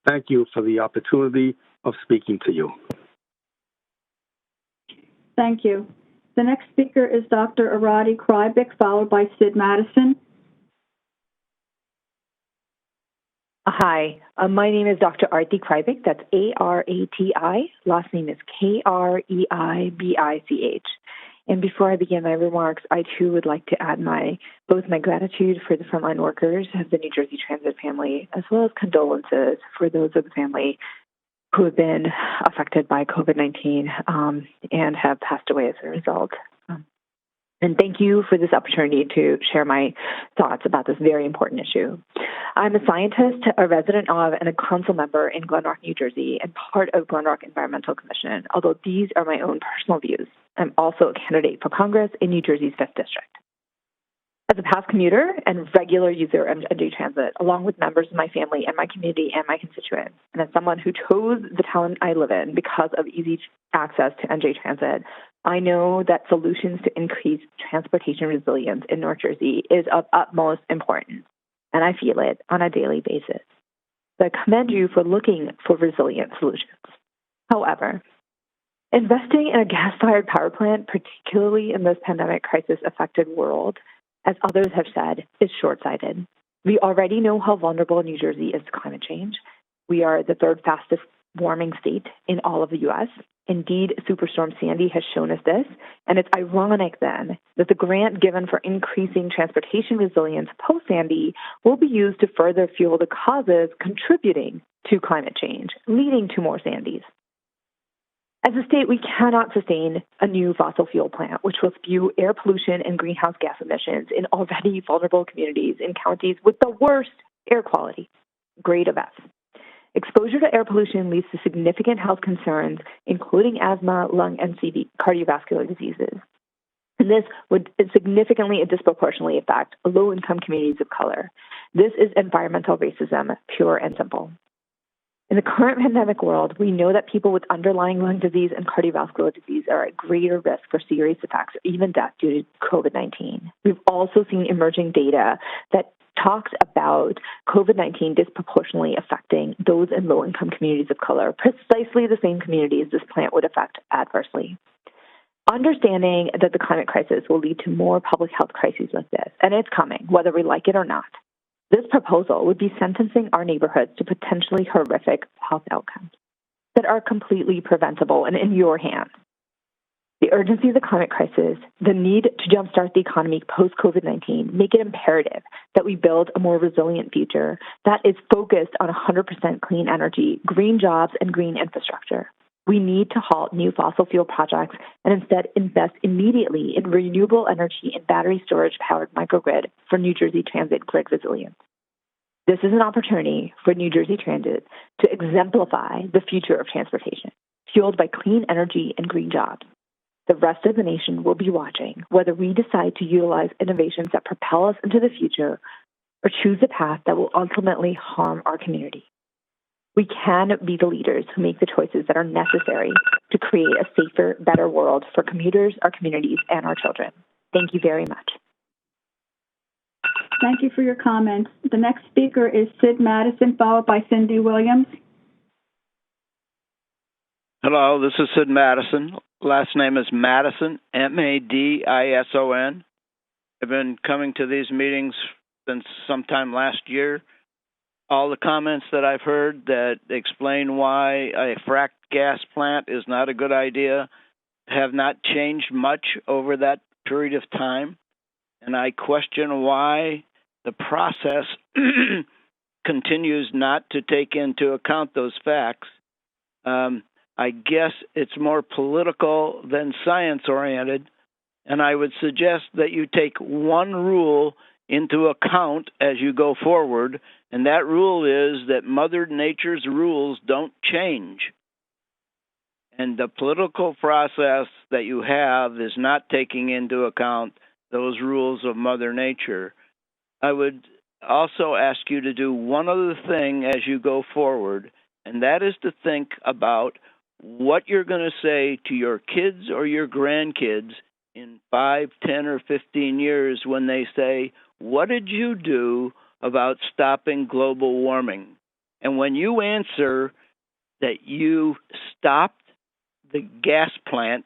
Thank you for the opportunity of speaking to you. Thank you. The next speaker is Dr. Arati Krybik, followed by Sid Madison. Hi, my name is Dr. Arati Krybik. That's A-R-A-T-I. Last name is K-R-E-I-B-I-C-H. And before I begin my remarks, I too would like to add both my gratitude for the frontline workers of the New Jersey Transit family, as well as condolences for those of the family who have been affected by COVID-19 and have passed away as a result. And thank you for this opportunity to share my thoughts about this very important issue. I'm a scientist, a resident of, and a council member in Glen Rock, New Jersey, and part of Glen Rock Environmental Commission. Although these are my own personal views, I'm also a candidate for Congress in New Jersey's 5th District. As a past commuter and regular user of NJ Transit, along with members of my family and my community and my constituents, and as someone who chose the town I live in because of easy access to NJ Transit, I know that solutions to increase transportation resilience in North Jersey is of utmost importance, and I feel it on a daily basis. So I commend you for looking for resilient solutions. However, investing in a gas-fired power plant, particularly in this pandemic crisis-affected world, as others have said, is short-sighted. We already know how vulnerable New Jersey is to climate change. We are the third fastest warming state in all of the U.S. Indeed, Superstorm Sandy has shown us this, and it's ironic then that the grant given for increasing transportation resilience post-Sandy will be used to further fuel the causes contributing to climate change, leading to more Sandys. As a state, we cannot sustain a new fossil fuel plant, which will spew air pollution and greenhouse gas emissions in already vulnerable communities in counties with the worst air quality, grade of F. Exposure to air pollution leads to significant health concerns, including asthma, lung, and cardiovascular diseases. And this would significantly and disproportionately affect low-income communities of color. This is environmental racism, pure and simple. In the current pandemic world, we know that people with underlying lung disease and cardiovascular disease are at greater risk for serious effects or even death due to COVID-19. We've also seen emerging data that talks about COVID-19 disproportionately affecting those in low-income communities of color, precisely the same communities this plant would affect adversely. Understanding that the climate crisis will lead to more public health crises like this, and it's coming, whether we like it or not, this proposal would be sentencing our neighborhoods to potentially horrific health outcomes that are completely preventable and in your hands. The urgency of the climate crisis, the need to jumpstart the economy post-COVID-19, make it imperative that we build a more resilient future that is focused on 100% clean energy, green jobs, and green infrastructure. We need to halt new fossil fuel projects and instead invest immediately in renewable energy and battery storage-powered microgrid for New Jersey Transit grid resilience. This is an opportunity for New Jersey Transit to exemplify the future of transportation, fueled by clean energy and green jobs. The rest of the nation will be watching whether we decide to utilize innovations that propel us into the future or choose a path that will ultimately harm our community. We can be the leaders who make the choices that are necessary to create a safer, better world for commuters, our communities, and our children. Thank you very much. Thank you for your comments. The next speaker is Sid Madison, followed by Cindy Williams. Hello, this is Sid Madison. Last name is Madison, M-A-D-I-S-O-N. I've been coming to these meetings since sometime last year. All the comments that I've heard that explain why a fracked gas plant is not a good idea have not changed much over that period of time. And I question why the process continues not to take into account those facts. I guess it's more political than science-oriented, and I would suggest that you take one rule into account as you go forward, and that rule is that Mother Nature's rules don't change. And the political process that you have is not taking into account those rules of Mother Nature. I would also ask you to do one other thing as you go forward, and that is to think about what you're going to say to your kids or your grandkids in 5, 10, or 15 years when they say, what did you do about stopping global warming? And when you answer that you stopped the gas plant,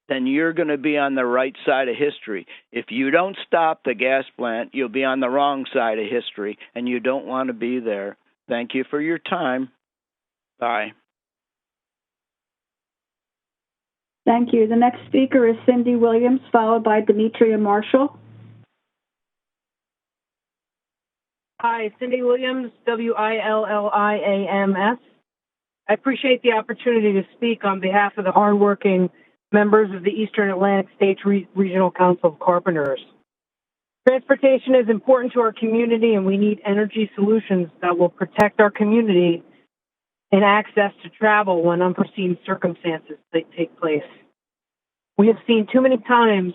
then you're going to be on the right side of history. If you don't stop the gas plant, you'll be on the wrong side of history, and you don't want to be there. Thank you for your time. Bye. Thank you. The next speaker is Cindy Williams, followed by Demetria Marshall. Hi, Cindy Williams, WILLIAMS. I appreciate the opportunity to speak on behalf of the hardworking members of the Eastern Atlantic States Regional Council of Carpenters. Transportation is important to our community, and we need energy solutions that will protect our community and access to travel when unforeseen circumstances take place. We have seen too many times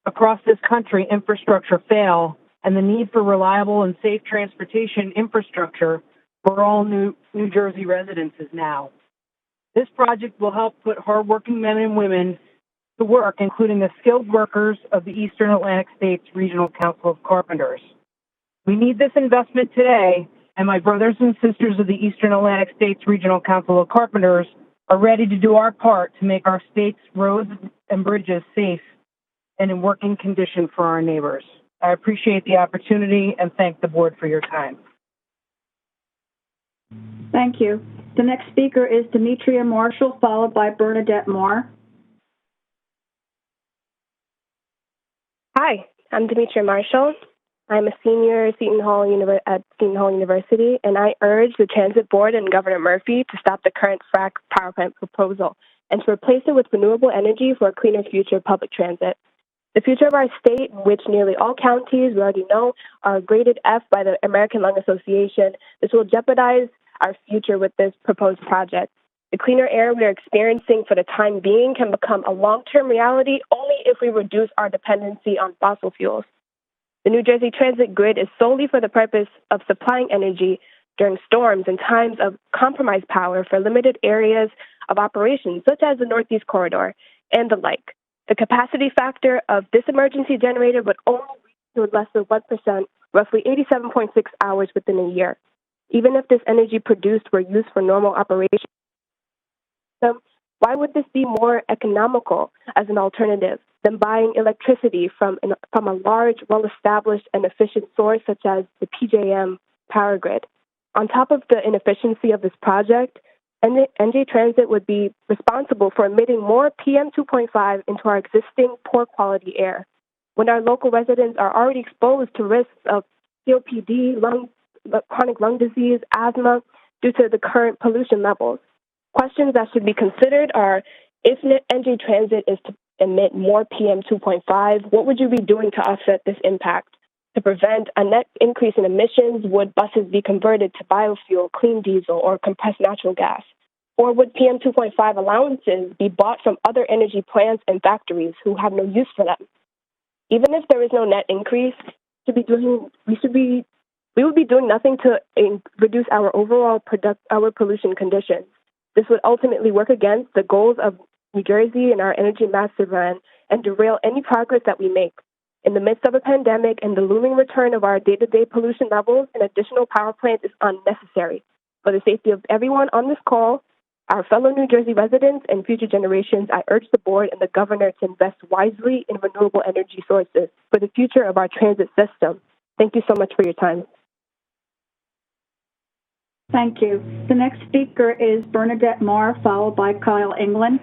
across this country infrastructure fail, and the need for reliable and safe transportation infrastructure for all New Jersey residents is now. This project will help put hardworking men and women to work, including the skilled workers of the Eastern Atlantic States Regional Council of Carpenters. We need this investment today, and my brothers and sisters of the Eastern Atlantic States Regional Council of Carpenters are ready to do our part to make our state's roads and bridges safe and in working condition for our neighbors. I appreciate the opportunity and thank the board for your time. Thank you. The next speaker is Demetria Marshall, followed by Bernadette Marr. Hi, I'm Demetria Marshall. I'm a senior at Seton Hall University, and I urge the Transit Board and Governor Murphy to stop the current frack power plant proposal and to replace it with renewable energy for a cleaner future public transit. The future of our state, in which nearly all counties, we already know, are graded F by the American Lung Association, this will jeopardize our future with this proposed project. The cleaner air we are experiencing for the time being can become a long-term reality only if we reduce our dependency on fossil fuels. The New Jersey Transit grid is solely for the purpose of supplying energy during storms and times of compromised power for limited areas of operations, such as the Northeast Corridor and the like. The capacity factor of this emergency generator would only reach to less than 1%, roughly 87.6 hours within a year. Even if this energy produced were used for normal operations, so why would this be more economical as an alternative than buying electricity from a large, well-established and efficient source such as the PJM power grid? On top of the inefficiency of this project, NJ Transit would be responsible for emitting more PM 2.5 into our existing poor quality air, when our local residents are already exposed to risks of COPD, chronic lung disease, asthma, due to the current pollution levels. Questions that should be considered are, if NJ Transit is to emit more PM 2.5, what would you be doing to offset this impact? To prevent a net increase in emissions, would buses be converted to biofuel, clean diesel, or compressed natural gas? Or would PM 2.5 allowances be bought from other energy plants and factories who have no use for them? Even if there is no net increase, we would be doing nothing to reduce our overall our pollution conditions. This would ultimately work against the goals of New Jersey and our energy master plan and derail any progress that we make. In the midst of a pandemic and the looming return of our day-to-day pollution levels, an additional power plant is unnecessary. For the safety of everyone on this call, our fellow New Jersey residents and future generations, I urge the board and the governor to invest wisely in renewable energy sources for the future of our transit system. Thank you so much for your time. Thank you. The next speaker is Bernadette Marr, followed by Kyle England.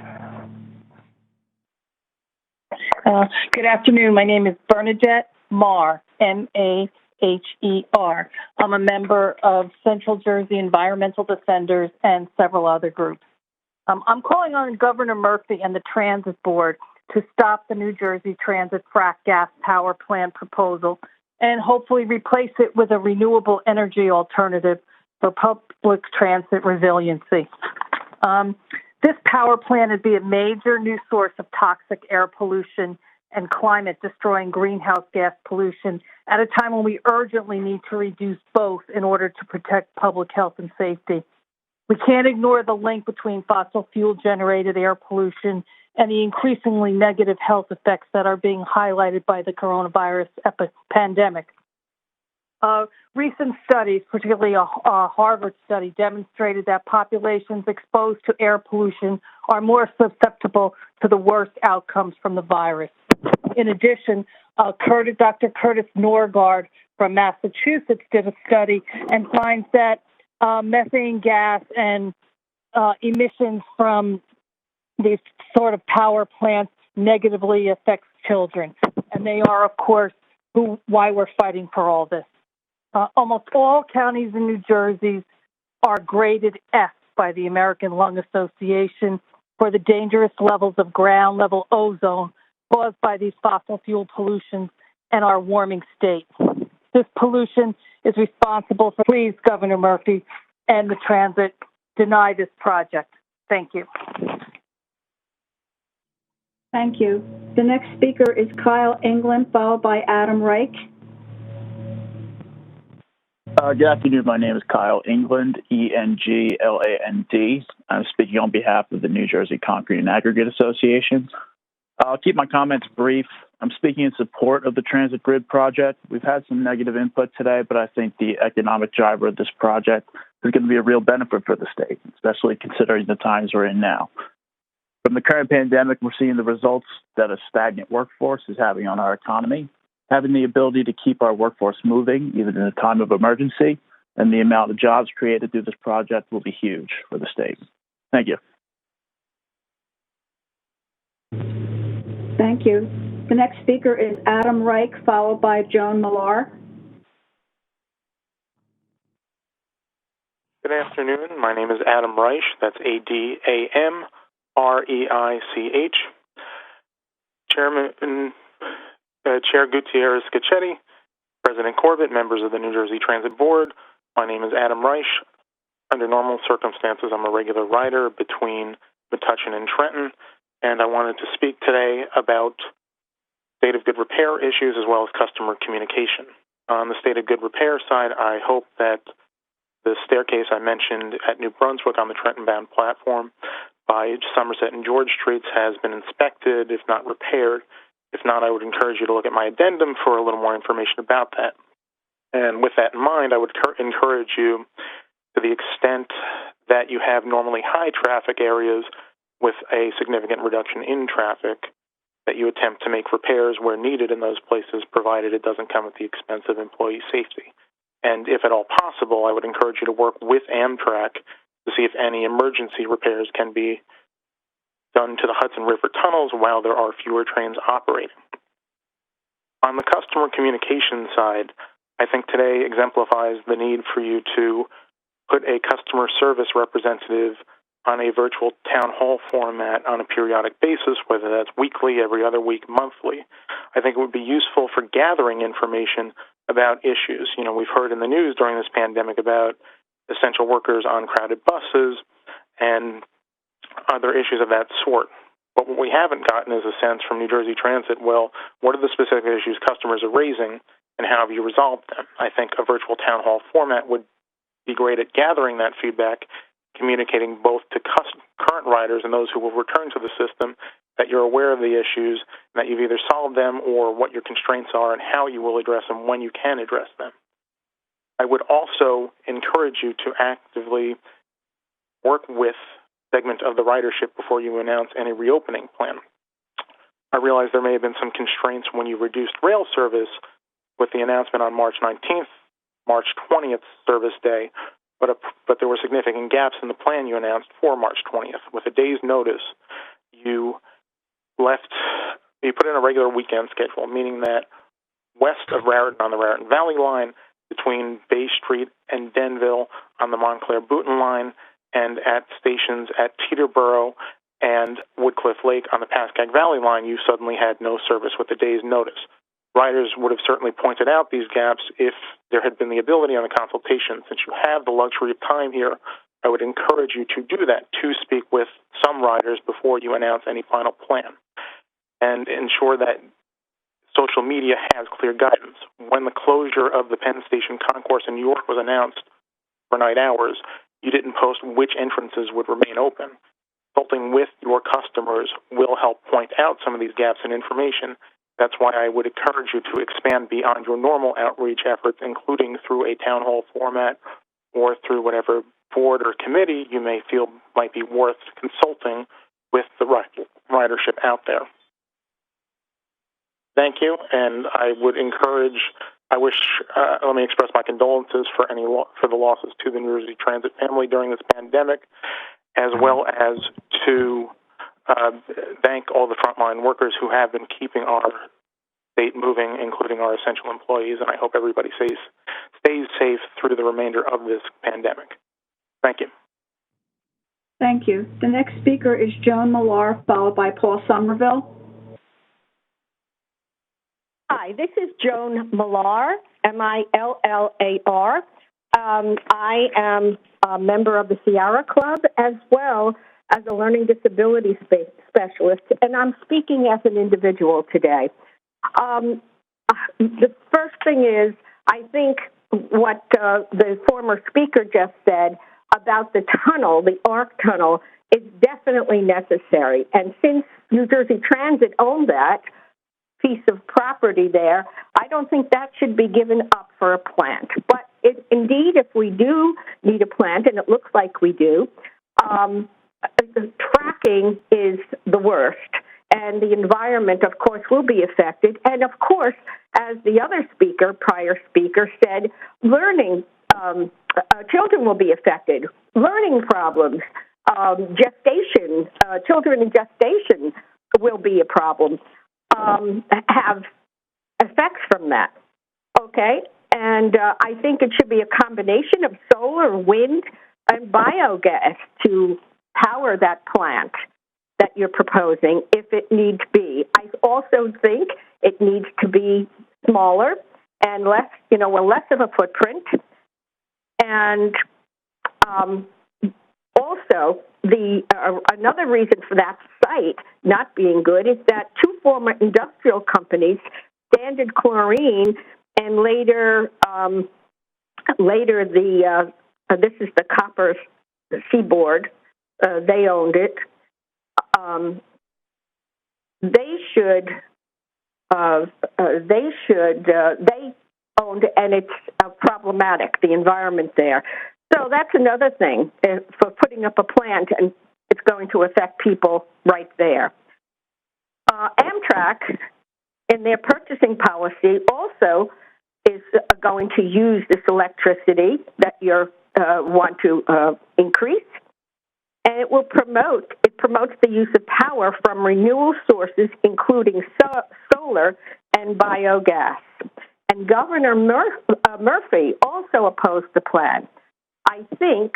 Good afternoon. My name is Bernadette Marr, Maher. I'm a member of Central Jersey Environmental Defenders and several other groups. I'm calling on Governor Murphy and the Transit Board to stop the New Jersey Transit frac gas power plant proposal and hopefully replace it with a renewable energy alternative for public transit resiliency. This power plant would be a major new source of toxic air pollution and climate-destroying greenhouse gas pollution at a time when we urgently need to reduce both in order to protect public health and safety. We can't ignore the link between fossil fuel-generated air pollution and the increasingly negative health effects that are being highlighted by the coronavirus pandemic. Recent studies, particularly a Harvard study, demonstrated that populations exposed to air pollution are more susceptible to the worst outcomes from the virus. In addition, Dr. Curtis Norgard from Massachusetts did a study and finds that methane gas and emissions from these sort of power plants negatively affects children. And they are, of course, why we're fighting for all this. Almost all counties in New Jersey are graded F by the American Lung Association for the dangerous levels of ground level ozone caused by these fossil fuel pollutions and our warming state. This pollution is responsible for, please, Governor Murphy and the transit, deny this project. Thank you. Thank you. The next speaker is Kyle England, followed by Adam Reich. Good afternoon. My name is Kyle England, England. I'm speaking on behalf of the New Jersey Concrete and Aggregate Association. I'll keep my comments brief. I'm speaking in support of the Transit Grid project. We've had some negative input today, but I think the economic driver of this project is going to be a real benefit for the state, especially considering the times we're in now. From the current pandemic, we're seeing the results that a stagnant workforce is having on our economy. Having the ability to keep our workforce moving, even in a time of emergency, and the amount of jobs created through this project will be huge for the state. Thank you. Thank you. The next speaker is Adam Reich, followed by Joan Millar. Good afternoon. My name is Adam Reich. That's ADAMREICH. Chair Gutierrez-Scacchetti, President Corbett, members of the New Jersey Transit Board. My name is Adam Reich. Under normal circumstances, I'm a regular rider between Metuchen and Trenton, and I wanted to speak today about state of good repair issues as well as customer communication. On the state of good repair side, I hope that the staircase I mentioned at New Brunswick on the Trenton-bound platform by Somerset and George Streets has been inspected, if not repaired. If not, I would encourage you to look at my addendum for a little more information about that. And with that in mind, I would encourage you, to the extent that you have normally high traffic areas with a significant reduction in traffic, that you attempt to make repairs where needed in those places, provided it doesn't come at the expense of employee safety. And if at all possible, I would encourage you to work with Amtrak to see if any emergency repairs can be done to the Hudson River tunnels while there are fewer trains operating. On the customer communication side, I think today exemplifies the need for you to put a customer service representative on a virtual town hall format on a periodic basis, whether that's weekly, every other week, monthly. I think it would be useful for gathering information about issues. You know, we've heard in the news during this pandemic about essential workers on crowded buses and other issues of that sort. But what we haven't gotten is a sense from New Jersey Transit, well, what are the specific issues customers are raising and how have you resolved them? I think a virtual town hall format would be great at gathering that feedback, communicating both to current riders and those who will return to the system that you're aware of the issues, and that you've either solved them or what your constraints are and how you will address them when you can address them. I would also encourage you to actively work with segment of the ridership before you announce any reopening plan. I realize there may have been some constraints when you reduced rail service with the announcement on March 19th, March 20th service day but there were significant gaps in the plan you announced for March 20th. With a day's notice, you put in a regular weekend schedule, meaning that west of Raritan on the Raritan Valley line, between Bay Street and Denville on the Montclair-Bouton line, and at stations at Teterboro and Woodcliff Lake on the Pascack Valley line, you suddenly had no service with a day's notice. Riders would have certainly pointed out these gaps if there had been the ability on the consultation. Since you have the luxury of time here, I would encourage you to do that, to speak with some riders before you announce any final plan, and ensure that social media has clear guidance. When the closure of the Penn Station concourse in New York was announced for night hours, you didn't post which entrances would remain open. Consulting with your customers will help point out some of these gaps in information. That's why I would encourage you to expand beyond your normal outreach efforts, including through a town hall format or through whatever board or committee you may feel might be worth consulting with the ridership out there. Thank you, and I would encourage, let me express my condolences for for the losses to the New Jersey Transit family during this pandemic, as well as to thank all the frontline workers who have been keeping our state moving, including our essential employees, and I hope everybody stays safe through the remainder of this pandemic. Thank you. Thank you. The next speaker is Joan Millar, followed by Paul Somerville. Hi, this is Joan Millar, M-I-L-L-A-R. I am a member of the Sierra Club as well as a learning disability specialist, and I'm speaking as an individual today. The first thing is, I think what the former speaker just said about the tunnel, the ARC tunnel, is definitely necessary. And since New Jersey Transit owned that piece of property there, I don't think that should be given up for a plant. But indeed, if we do need a plant, and it looks like we do, the tracking is the worst. And the environment, of course, will be affected. And, of course, as the other prior speaker said, learning, children will be affected. Learning problems, gestation, children in gestation will be a problem, have effects from that, okay? And I think it should be a combination of solar, wind, and biogas to power that plant that you're proposing, if it needs to be. I also think it needs to be smaller and less, less of a footprint. And also, another reason for that site not being good is that two former industrial companies, Standard Chlorine and later this is the Copper Seaboard, they owned it. They owned it, and it's problematic, the environment there. So that's another thing for putting up a plant, and it's going to affect people right there. Amtrak, in their purchasing policy, also is going to use this electricity that you want to increase, and it promotes the use of power from renewable sources, including solar and biogas. And Governor Murphy also opposed the plan. I think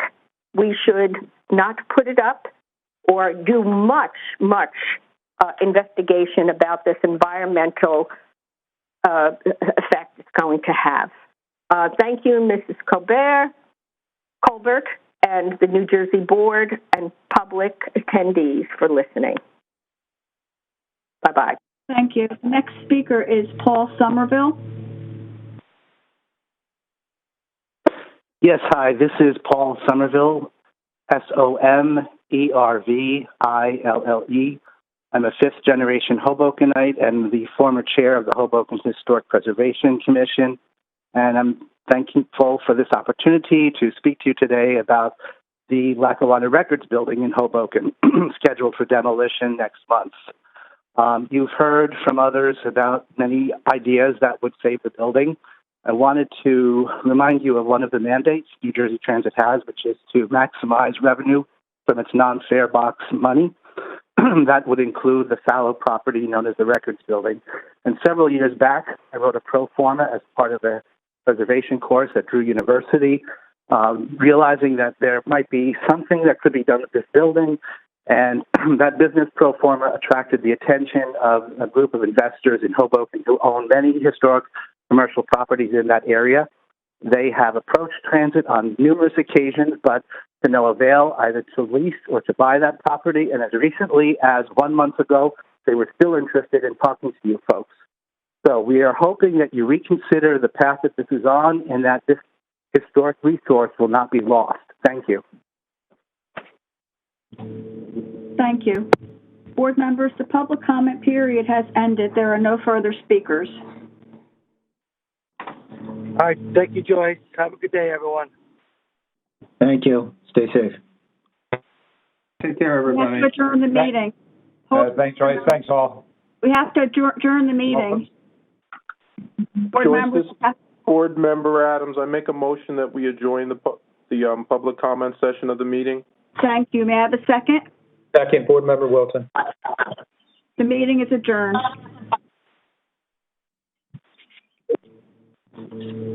we should not put it up or do much investigation about this environmental effect it's going to have. Thank you, Mrs. Colbert, and the New Jersey Board and public attendees for listening. Bye-bye. Thank you. Next speaker is Paul Somerville. Yes, hi, this is Paul Somerville, Somerville. I'm a fifth-generation Hobokenite and the former chair of the Hoboken Historic Preservation Commission, and I'm thankful for this opportunity to speak to you today about the Lackawanna Records building in Hoboken, scheduled for demolition next month. You've heard from others about many ideas that would save the building. I wanted to remind you of one of the mandates New Jersey Transit has, which is to maximize revenue from its non-fare box money. That would include the fallow property known as the Records Building. And several years back, I wrote a pro forma as part of a preservation course at Drew University, realizing that there might be something that could be done with this building. And that business pro forma attracted the attention of a group of investors in Hoboken who own many historic commercial properties in that area. They have approached transit on numerous occasions, but to no avail, either to lease or to buy that property. And as recently as 1 month ago, they were still interested in talking to you folks. So we are hoping that you reconsider the path that this is on and that this historic resource will not be lost. Thank you. Thank you. Board members, the public comment period has ended. There are no further speakers. All right. Thank you, Joyce. Have a good day, everyone. Thank you. Stay safe. Take care, everybody. We have to adjourn the meeting. Thanks, Joyce. Thanks, all. We have to adjourn the meeting. Board Member Adams, I make a motion that we adjourn the public comment session of the meeting. Thank you. May I have a second? Second, Board Member Wilton. The meeting is adjourned.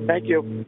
Thank you.